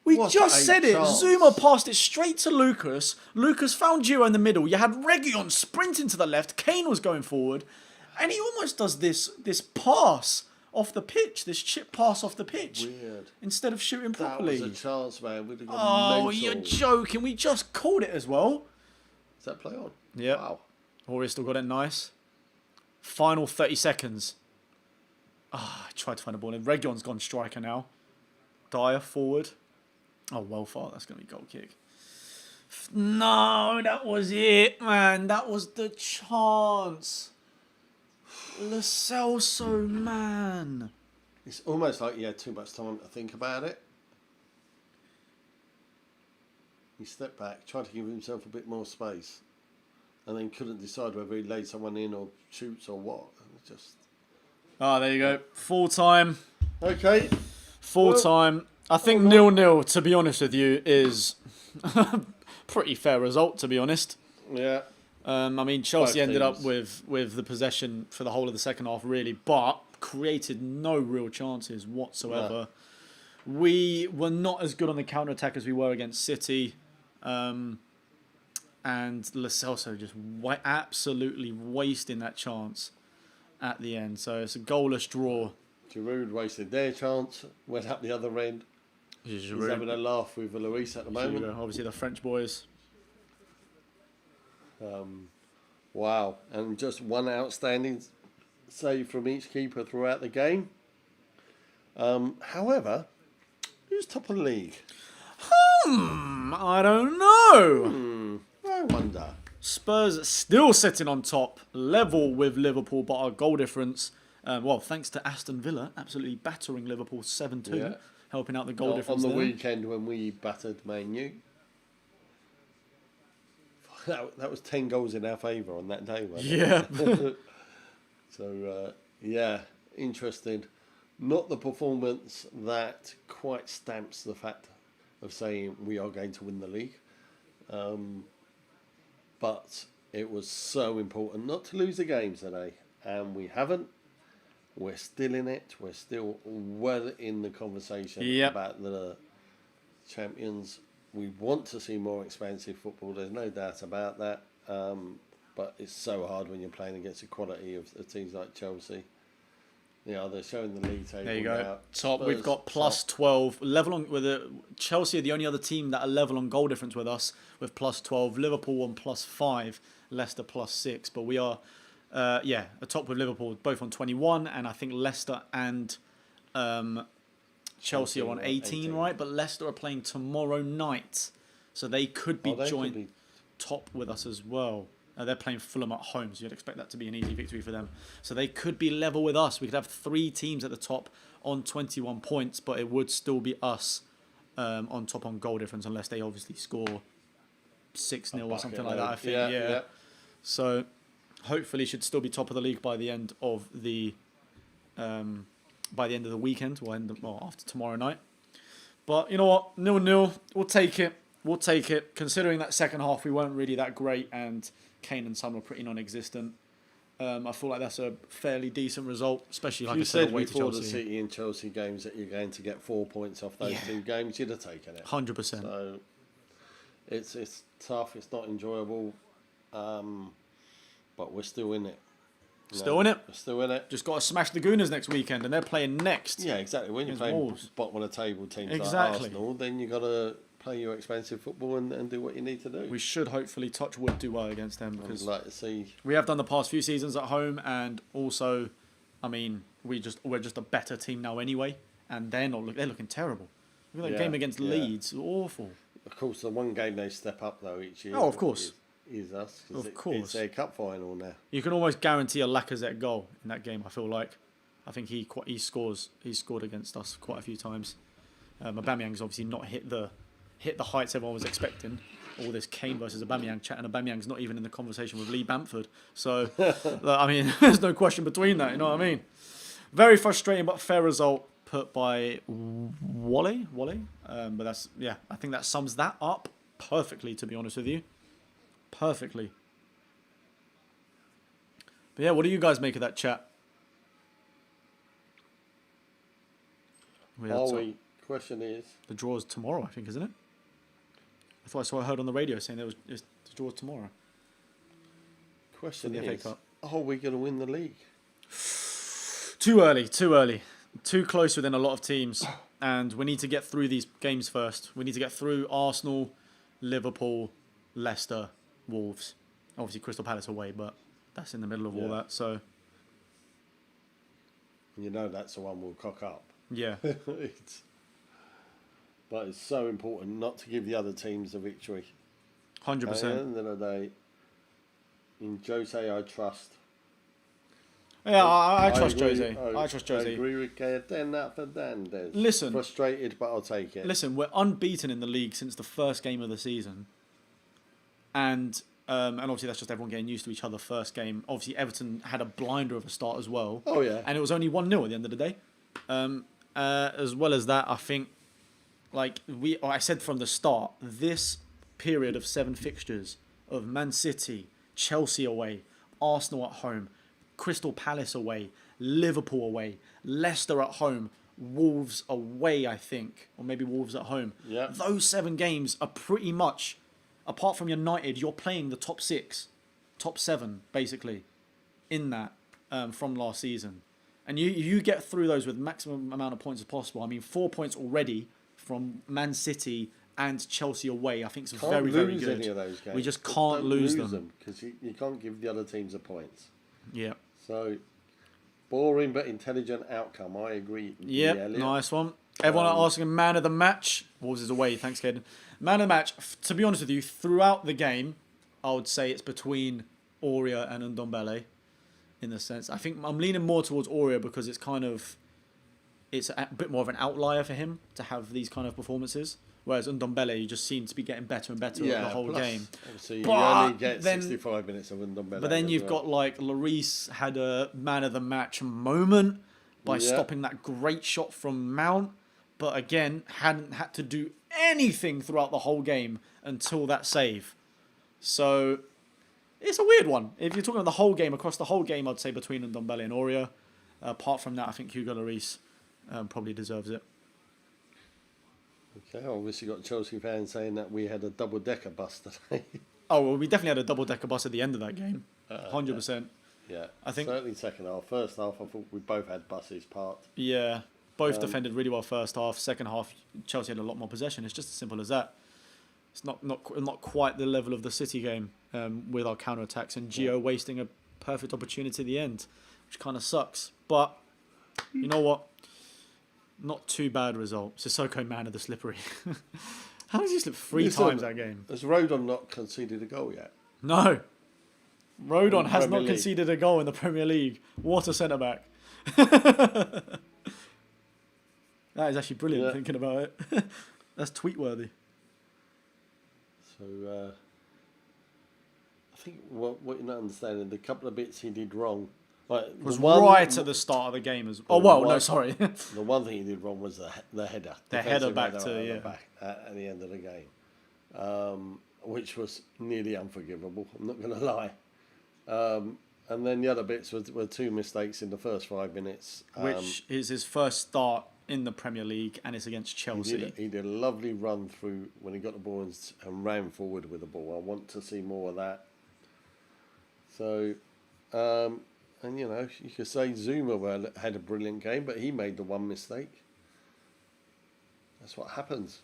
We What just a said it. chance. Zuma passed it straight to Lucas. Lucas found Gio in the middle. You had Reguilon sprinting to the left. Kane was going forward. And he almost does this pass off the pitch, this chip pass off the pitch. Weird. Instead of shooting properly. That was a chance, man. We'd have gone Oh, mental. you're joking. We just called it as well. Is that play on? Yeah. Wow. Aurier still got it nice. Final 30 seconds. I tried to find a ball in. Reguilon's gone striker now. Dyer forward. Oh, well far. That's going to be goal kick. No, that was it, man. That was the chance. Lo Celso, man. It's almost like he had too much time to think about it. He stepped back, tried to give himself a bit more space, and then couldn't decide whether he laid someone in or shoots or what. It was just... Oh, there you go. Full time. Okay. Full time. I think 0-0, to be honest with you, is a pretty fair result, to be honest. Yeah. I mean, Chelsea Both ended up teams. with the possession for the whole of the second half, really, but created no real chances whatsoever. No. We were not as good on the counter-attack as we were against City. And Lo Celso just absolutely wasting that chance at the end. So it's a goalless draw. Giroud wasted their chance, went up the other end. He's having a laugh with Luis at the moment. Obviously, the French boys. Wow. And just one outstanding save from each keeper throughout the game. However, who's top of the league? I don't know. I wonder. Spurs still sitting on top, level with Liverpool, but our goal difference, thanks to Aston Villa, absolutely battering Liverpool 7-2, helping out the goal difference on the there. weekend when we battered Man U. That was 10 goals in our favour on that day, wasn't it? So, interesting. Not the performance that quite stamps the fact of saying we are going to win the league. But it was so important not to lose the games today. And we haven't. We're still in it. We're still well in the conversation about the champions. We want to see more expansive football. There's no doubt about that. But it's so hard when you're playing against the quality of teams like Chelsea. They're showing the league table. There you go. Now. Top. Spurs, We've got plus 12. Level on with Chelsea are the only other team that are level on goal difference with us with plus 12. Liverpool on plus 5. Leicester plus 6. But we are, atop with Liverpool both on 21, and I think Leicester and Chelsea are on 18, right? But Leicester are playing tomorrow night, so they could be joint top with us as well. They're playing Fulham at home, so you'd expect that to be an easy victory for them. So they could be level with us. We could have 3 teams at the top on 21 points, but it would still be us on top on goal difference, unless they obviously score 6-0 or something like that, I think. Yeah. So hopefully should still be top of the league by the end of the weekend, after tomorrow night. But you know what? 0-0. We'll take it. Considering that second half we weren't really that great and Kane and Son were pretty non-existent. I feel like that's a fairly decent result, especially like I said away to Chelsea. You said before the City and Chelsea games that you're going to get 4 points off those 2 games. You'd have taken it. 100%. So it's tough. It's not enjoyable, but we're still in it. Still in it. We're still in it. Just got to smash the Gooners next weekend, and they're playing next. Yeah, exactly. When you're playing bottom of the table teams like Arsenal, then you got to play your expensive football and do what you need to do. We should hopefully touch wood do well against them, because I'd like to see. We have done the past few seasons at home, and also, I mean, we're just a better team now anyway, and they're looking terrible. Look at that game against Leeds, awful. Of course, the one game they step up though each year. Oh, of course. Is us. Of course. It's their cup final now. You can almost guarantee a Lacazette goal in that game, I feel like. I think he scored against us quite a few times. Aubameyang's obviously not hit the heights everyone was expecting. All this Kane versus Aubameyang chat, and Aubameyang's not even in the conversation with Lee Bamford. So, I mean, there's no question between that, you know what I mean? Very frustrating, but fair result. put by Wally. But that's, yeah, I think that sums that up perfectly, to be honest with you. Perfectly. But yeah, what do you guys make of that chat? Question is... The draw's tomorrow, I think, isn't it? I heard on the radio saying it's the draw's tomorrow. Question is, are we going to win the league? Too early. Too close within a lot of teams. And we need to get through these games first. We need to get through Arsenal, Liverpool, Leicester, Wolves. Obviously, Crystal Palace away, but that's in the middle of all that. So, you know that's the one we'll cock up. Yeah. But it's so important not to give the other teams a victory. 100%. At the end of the day, in Jose, I trust. Yeah, I trust Jose. I trust Jose. I agree with Fernandez. Listen. Frustrated, but I'll take it. Listen, we're unbeaten in the league since the first game of the season. And obviously that's just everyone getting used to each other first game. Obviously Everton had a blinder of a start as well. Oh, yeah. And it was only 1-0 at the end of the day. As well as that, I think, I said from the start, this period of 7 fixtures of Man City, Chelsea away, Arsenal at home, Crystal Palace away, Liverpool away, Leicester at home, Wolves away, I think, or maybe Wolves at home. Yeah. Those 7 games are pretty much, apart from United, you're playing the top 6, top 7, basically, in that from last season. And you get through those with maximum amount of points as possible. I mean, 4 points already from Man City and Chelsea away. I think it's very, very good. Any of those games. We just can't lose them. Because you can't give the other teams the points. Yeah. So, boring but intelligent outcome. I agree. Yep, nice one. Everyone asking man of the match. Wolves is away. Thanks, Caden. Man of the match. To be honest with you, throughout the game, I would say it's between Aurier and Ndombele. In the sense, I think I'm leaning more towards Aurier because it's a bit more of an outlier for him to have these kind of performances. Whereas Ndombele, you just seem to be getting better and better over the whole game. Obviously, you only get 65 minutes of Ndombele. But then you've got Lloris had a man of the match moment by stopping that great shot from Mount. But again, hadn't had to do anything throughout the whole game until that save. So it's a weird one. If you're talking about the whole game, across the whole game, I'd say between Ndombele and Aurier. Apart from that, I think Hugo Lloris probably deserves it. Okay, obviously got Chelsea fans saying that we had a double-decker bus today. Oh, well, we definitely had a double-decker bus at the end of that game. 100%. Yeah, I think certainly second half. First half, I thought we both had buses parked. Yeah, both defended really well first half. Second half, Chelsea had a lot more possession. It's just as simple as that. It's not quite the level of the City game with our counter-attacks and Gio wasting a perfect opportunity at the end, which kind of sucks. But you know what? Not too bad result. Sissoko, man of the slippery. How did he slip 3 times that game? Has Rodon not conceded a goal yet? No. Rodon has not League. conceded a goal in the Premier League. What a centre-back. That is actually brilliant thinking about it. That's tweet-worthy. So, I think what you're not understanding, the couple of bits he did wrong. Was right at the start of the game as well. Oh, well, no, sorry. The one thing he did wrong was the header. The header back to, back at the end of the game, which was nearly unforgivable, I'm not going to lie. And then the other bits were 2 mistakes in the first 5 minutes. Which is his first start in the Premier League, and it's against Chelsea. He did a lovely run through when he got the ball and ran forward with the ball. I want to see more of that. So... and, you know, you could say Zuma had a brilliant game, but he made the one mistake. That's what happens.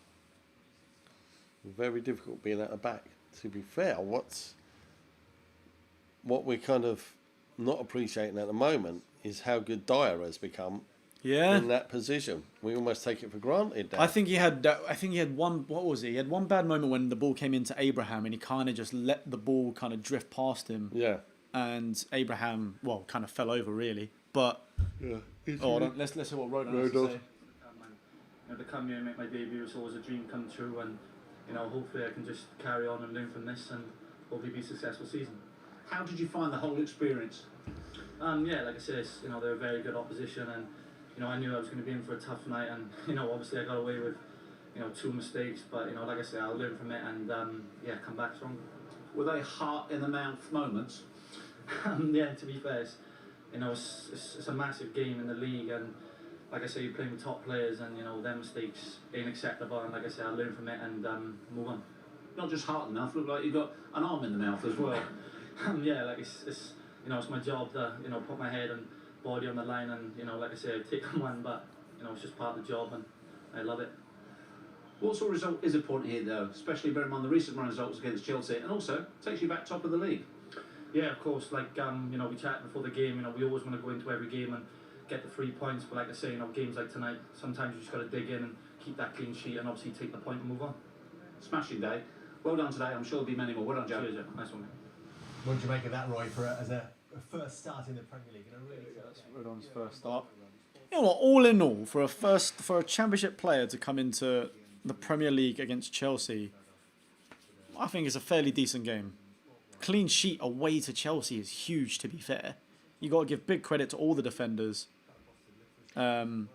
Very difficult being at the back. To be fair, what we're kind of not appreciating at the moment is how good Dyer has become in that position. We almost take it for granted now. I think he had one, what was it? He had one bad moment when the ball came into Abraham and he kind of just let the ball kind of drift past him. Yeah. And Abraham, well, kind of fell over really. But let's hear what Rodon has to say. To come here and make my debut was always a dream come true, and hopefully I can just carry on and learn from this, and hopefully be a successful season. How did you find the whole experience? Like I said, they're a very good opposition, and you know, I knew I was going to be in for a tough night, and you know, obviously I got away with, you know, 2 mistakes, but you know, like I said, I'll learn from it and yeah, come back strong. Were they heart in the mouth moments? Yeah, to be fair, you know, it's a massive game in the league, and like I say, you're playing with top players, and you know, their mistakes ain't acceptable, and like I said, I'll learn from it and move on. Not just heart in the mouth, look like you got an arm in the mouth as well. Yeah, like it's you know, it's my job to, you know, put my head and body on the line, and you know, like I say, I take on one, but you know, it's just part of the job, and I love it. What sort of result is important here, though, especially bearing in mind the recent run results against Chelsea, and also takes you back top of the league? Yeah, of course. Like you know, we chatted before the game. You know, we always want to go into every game and get the 3 points. But like I say, you know, games like tonight, sometimes you just got to dig in and keep that clean sheet, and obviously take the point and move on. Smashing day. Well done today. I'm sure there'll be many more. Well done, Joe. Cheers, yeah. Nice one, mate. What do you make of that, Roy, as a first start in the Premier League? And a really Rodon's first start. You know what? All in all, for a Championship player to come into the Premier League against Chelsea, I think it's a fairly decent game. Clean sheet away to Chelsea is huge. To be fair, you got to give big credit to all the defenders. Penguin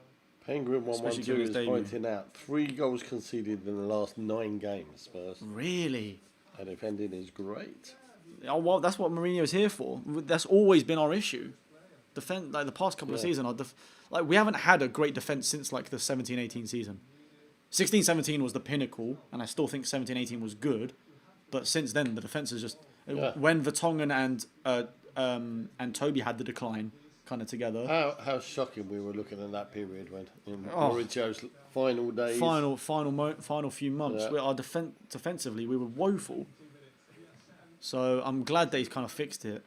Especially 112 given his is debut. pointing out 3 goals conceded in the last 9 games. Spurs. Really? Their defending is great. Oh well, that's what Mourinho's here for. That's always been our issue. Defend like the past couple of seasons. Like we haven't had a great defense since like the 17-18 season. 16-17 was the pinnacle, and I still think 17-18 was good. But since then, the defense is just when Vertonghen and Toby had the decline kind of together. How shocking we were looking at that period when in Mauricio's final days. Final few months. Yeah. Our defensively, we were woeful. So I'm glad that he's kind of fixed it.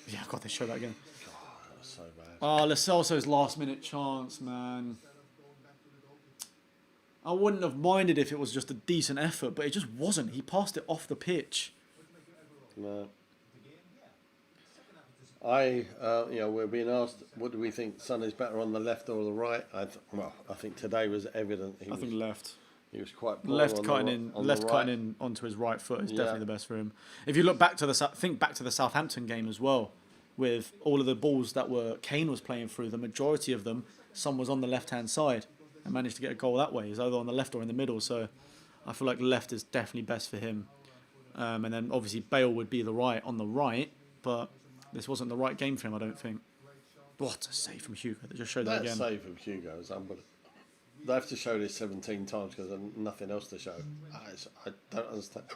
Yeah, God, they show that again. That was so bad. Oh, Lo Celso's last minute chance, man. I wouldn't have minded if it was just a decent effort, but it just wasn't. He passed it off the pitch. No. We're being asked, what do we think? Son is better on the left or the right? I think today was evident. I think left. He was quite poor Left on cutting the, in, on left the cutting right. in onto his right foot is Yeah. definitely the best for him. If you look back to think back to the Southampton game as well, with all of the balls that Kane was playing through, the majority of them, some was on the left hand side, and managed to get a goal that way. He's either on the left or in the middle. So I feel like left is definitely best for him. And then obviously Bale would be on the right, but this wasn't the right game for him, I don't think. What a save from Hugo! They just showed that again. That save from Hugo is unbelievable. They have to show this 17 times because there's nothing else to show. I don't understand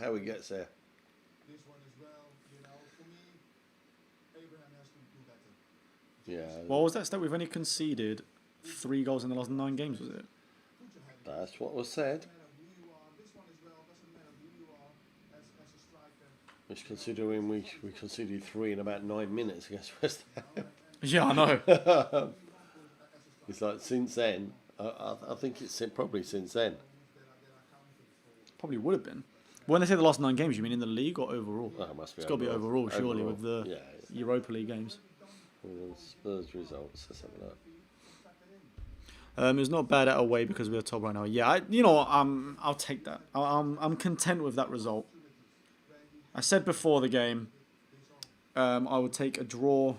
how he gets there. Yeah. What was that stat? We've only conceded 3 goals in the last 9 games, was it? That's what was said. Which, considering we conceded 3 in about 9 minutes against West Ham. Yeah, I know. It's like since then. I think it's probably since then. Probably would have been. When they say the last 9 games, you mean in the league or overall? Oh, it must be It's got to be overall, surely, Overall, with the Europa League games. Spurs results. Let's have a look. It's not bad at away because we're top right now. Yeah, I'll take that. I'm content with that result. I said before the game, I would take a draw.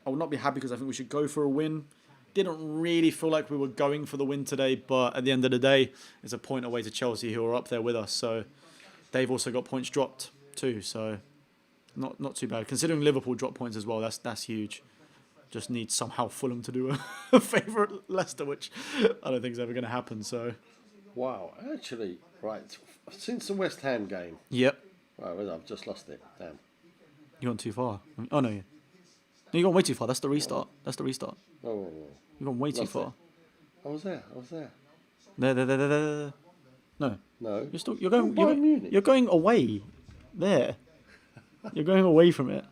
I would not be happy because I think we should go for a win. Didn't really feel like we were going for the win today, but at the end of the day, it's a point away to Chelsea, who are up there with us. So they've also got points dropped too. So not too bad. Considering Liverpool dropped points as well, that's huge. Just need somehow Fulham to do a favour at Leicester, which I don't think is ever going to happen. So Wow, actually, right. Since the West Ham game. Yep. Right, well, I've just lost it. Damn. You went too far. Oh no, no, you gone way too far. That's the restart. Oh. You've gone way too Lost far. I was there. There. No. No. You're going. Munich. You're going away. There. You're going away from it.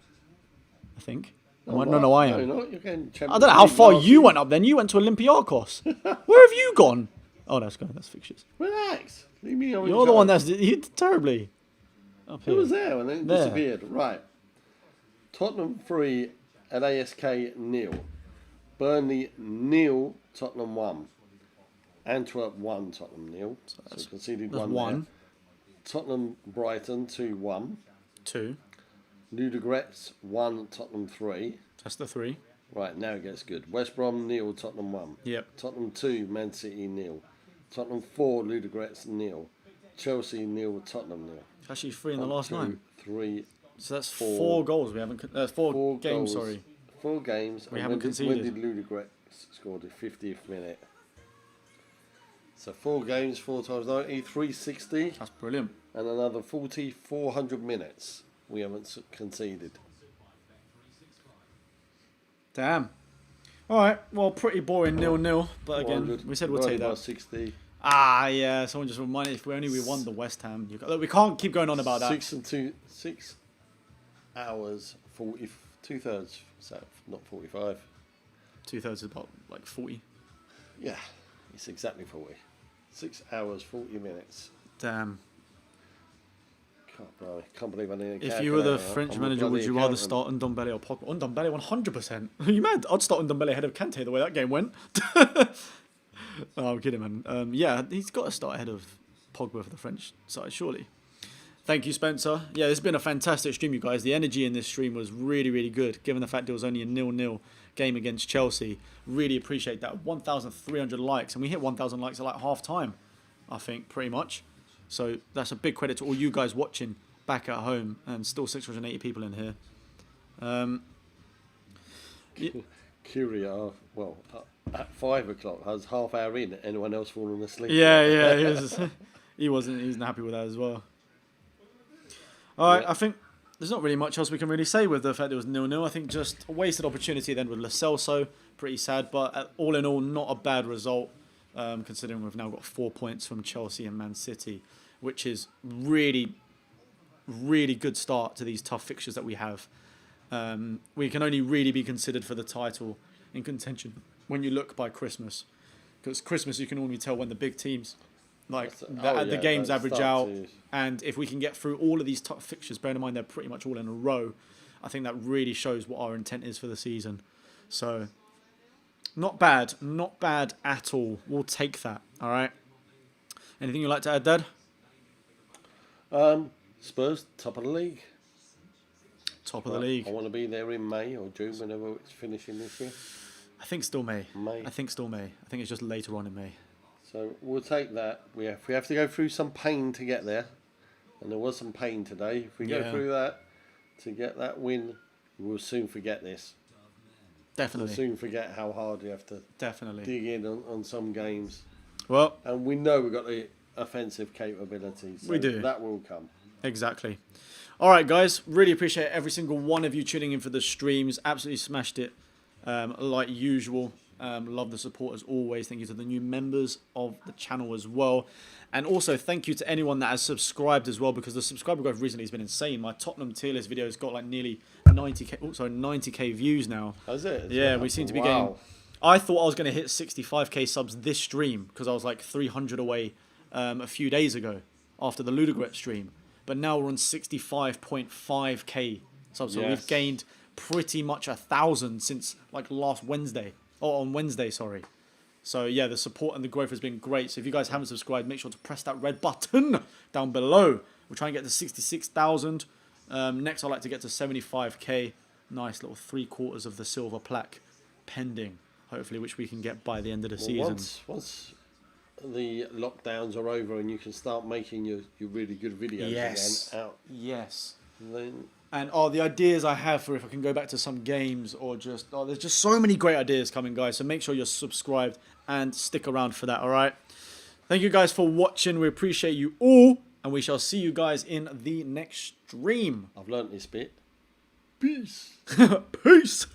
I think. No, I am. No, you're not. You're getting I don't know how far you went up. Then you went to Olympiacos. Where have you gone? Oh, that's fixtures. Relax. Leave me on. You're the one that's terribly. Up Who here. was there and then it There. disappeared? Right. Tottenham 3, LASK 0. Burnley 0, Tottenham 1. Antwerp 1, Tottenham 0. So conceded That's 1 1. there. Tottenham Brighton 2-1. 2. Ludogorets 1, Tottenham 3. That's the 3. Right, now it gets good. West Brom 0, Tottenham 1. Yep. Tottenham 2, Man City 0. Tottenham 4, Ludogorets 0. Chelsea 0, Tottenham 0. Actually 3 in the last 9. 3. So that's 4 goals we haven't... four games, goals, sorry. 4 games. We And haven't conceded. When did Ludogorets score the 50th minute? So 4 games, 4 times 90, 360. That's brilliant. And another 400 minutes we haven't conceded. Damn. All right. Well, pretty boring 0-0. But again, 400, we said we'll take that. 60. Ah, yeah. Someone just reminded if we only won the West Ham. Look, we can't keep going on about that. 6 hours, 40, 2/3, so not 45. 2/3 is about like 40. Yeah, it's exactly 40. 6 hours, 40 minutes. Damn. Can't believe I need a If you were the calculator. French I'm a manager, would bloody you rather accountant. start Ndombele or Pogba? Ndombele 100%. Are you mad? I'd start Ndombele ahead of Kante the way that game went. Oh, I'm kidding, man. Yeah, he's got to start ahead of Pogba for the French side, surely. Thank you, Spencer. Yeah, it's been a fantastic stream, you guys. The energy in this stream was really, really good, given the fact it was only a 0-0 game against Chelsea. Really appreciate that. 1,300 likes, and we hit 1,000 likes at like half time, I think, pretty much. So that's a big credit to all you guys watching back at home, and still 680 people in here. Curia, well, at 5 o'clock, I was half hour in. Anyone else falling asleep? Yeah, he wasn't happy with that as well. All right, I think there's not really much else we can really say with the fact it was 0-0. I think just a wasted opportunity then with Lo Celso. Pretty sad, but all in all, not a bad result, considering we've now got 4 points from Chelsea and Man City, which is really, really good start to these tough fixtures that we have. We can only really be considered for the title in contention when you look by Christmas. Because Christmas, you can only tell when the big teams, the games average out. And if we can get through all of these tough fixtures, bearing in mind they're pretty much all in a row, I think that really shows what our intent is for the season. So, not bad at all. We'll take that, all right? Anything you'd like to add, Dad? Spurs, top of the league. Top of the league. I want to be there in May or June, whenever it's finishing this year. I think still May. May. I think still May. I think it's just later on in May. So we'll take that. We have to go through some pain to get there, and there was some pain today. If we go through that to get that win, we'll soon forget this. Definitely. We'll soon forget how hard you have to dig in on some games. Well, and we know we've got the offensive capabilities. So we do. That will come. Exactly. All right, guys. Really appreciate every single one of you tuning in for the streams. Absolutely smashed it, like usual. Love the support as always. Thank you to the new members of the channel as well. And also thank you to anyone that has subscribed as well, because the subscriber growth recently has been insane. My Tottenham tier list video has got like nearly 90k views now. Has it? Yeah, we seem to be getting... I thought I was going to hit 65k subs this stream because I was like 300 away a few days ago after the Ludogorets stream. But now we're on 65.5k subs. So we've gained pretty much 1,000 since like last Wednesday. Oh, on Wednesday, sorry. So yeah, the support and the growth has been great. So if you guys haven't subscribed, make sure to press that red button down below. We're trying to get to 66,000. Next, I'd like to get to 75k. Nice little 3/4 of the silver plaque pending, hopefully, which we can get by the end of the season. Once the lockdowns are over and you can start making your really good videos again out. Yes. Then... And the ideas I have for if I can go back to some games or just... there's just so many great ideas coming, guys. So make sure you're subscribed and stick around for that, all right? Thank you guys for watching. We appreciate you all. And we shall see you guys in the next stream. I've learnt this bit. Peace. Peace.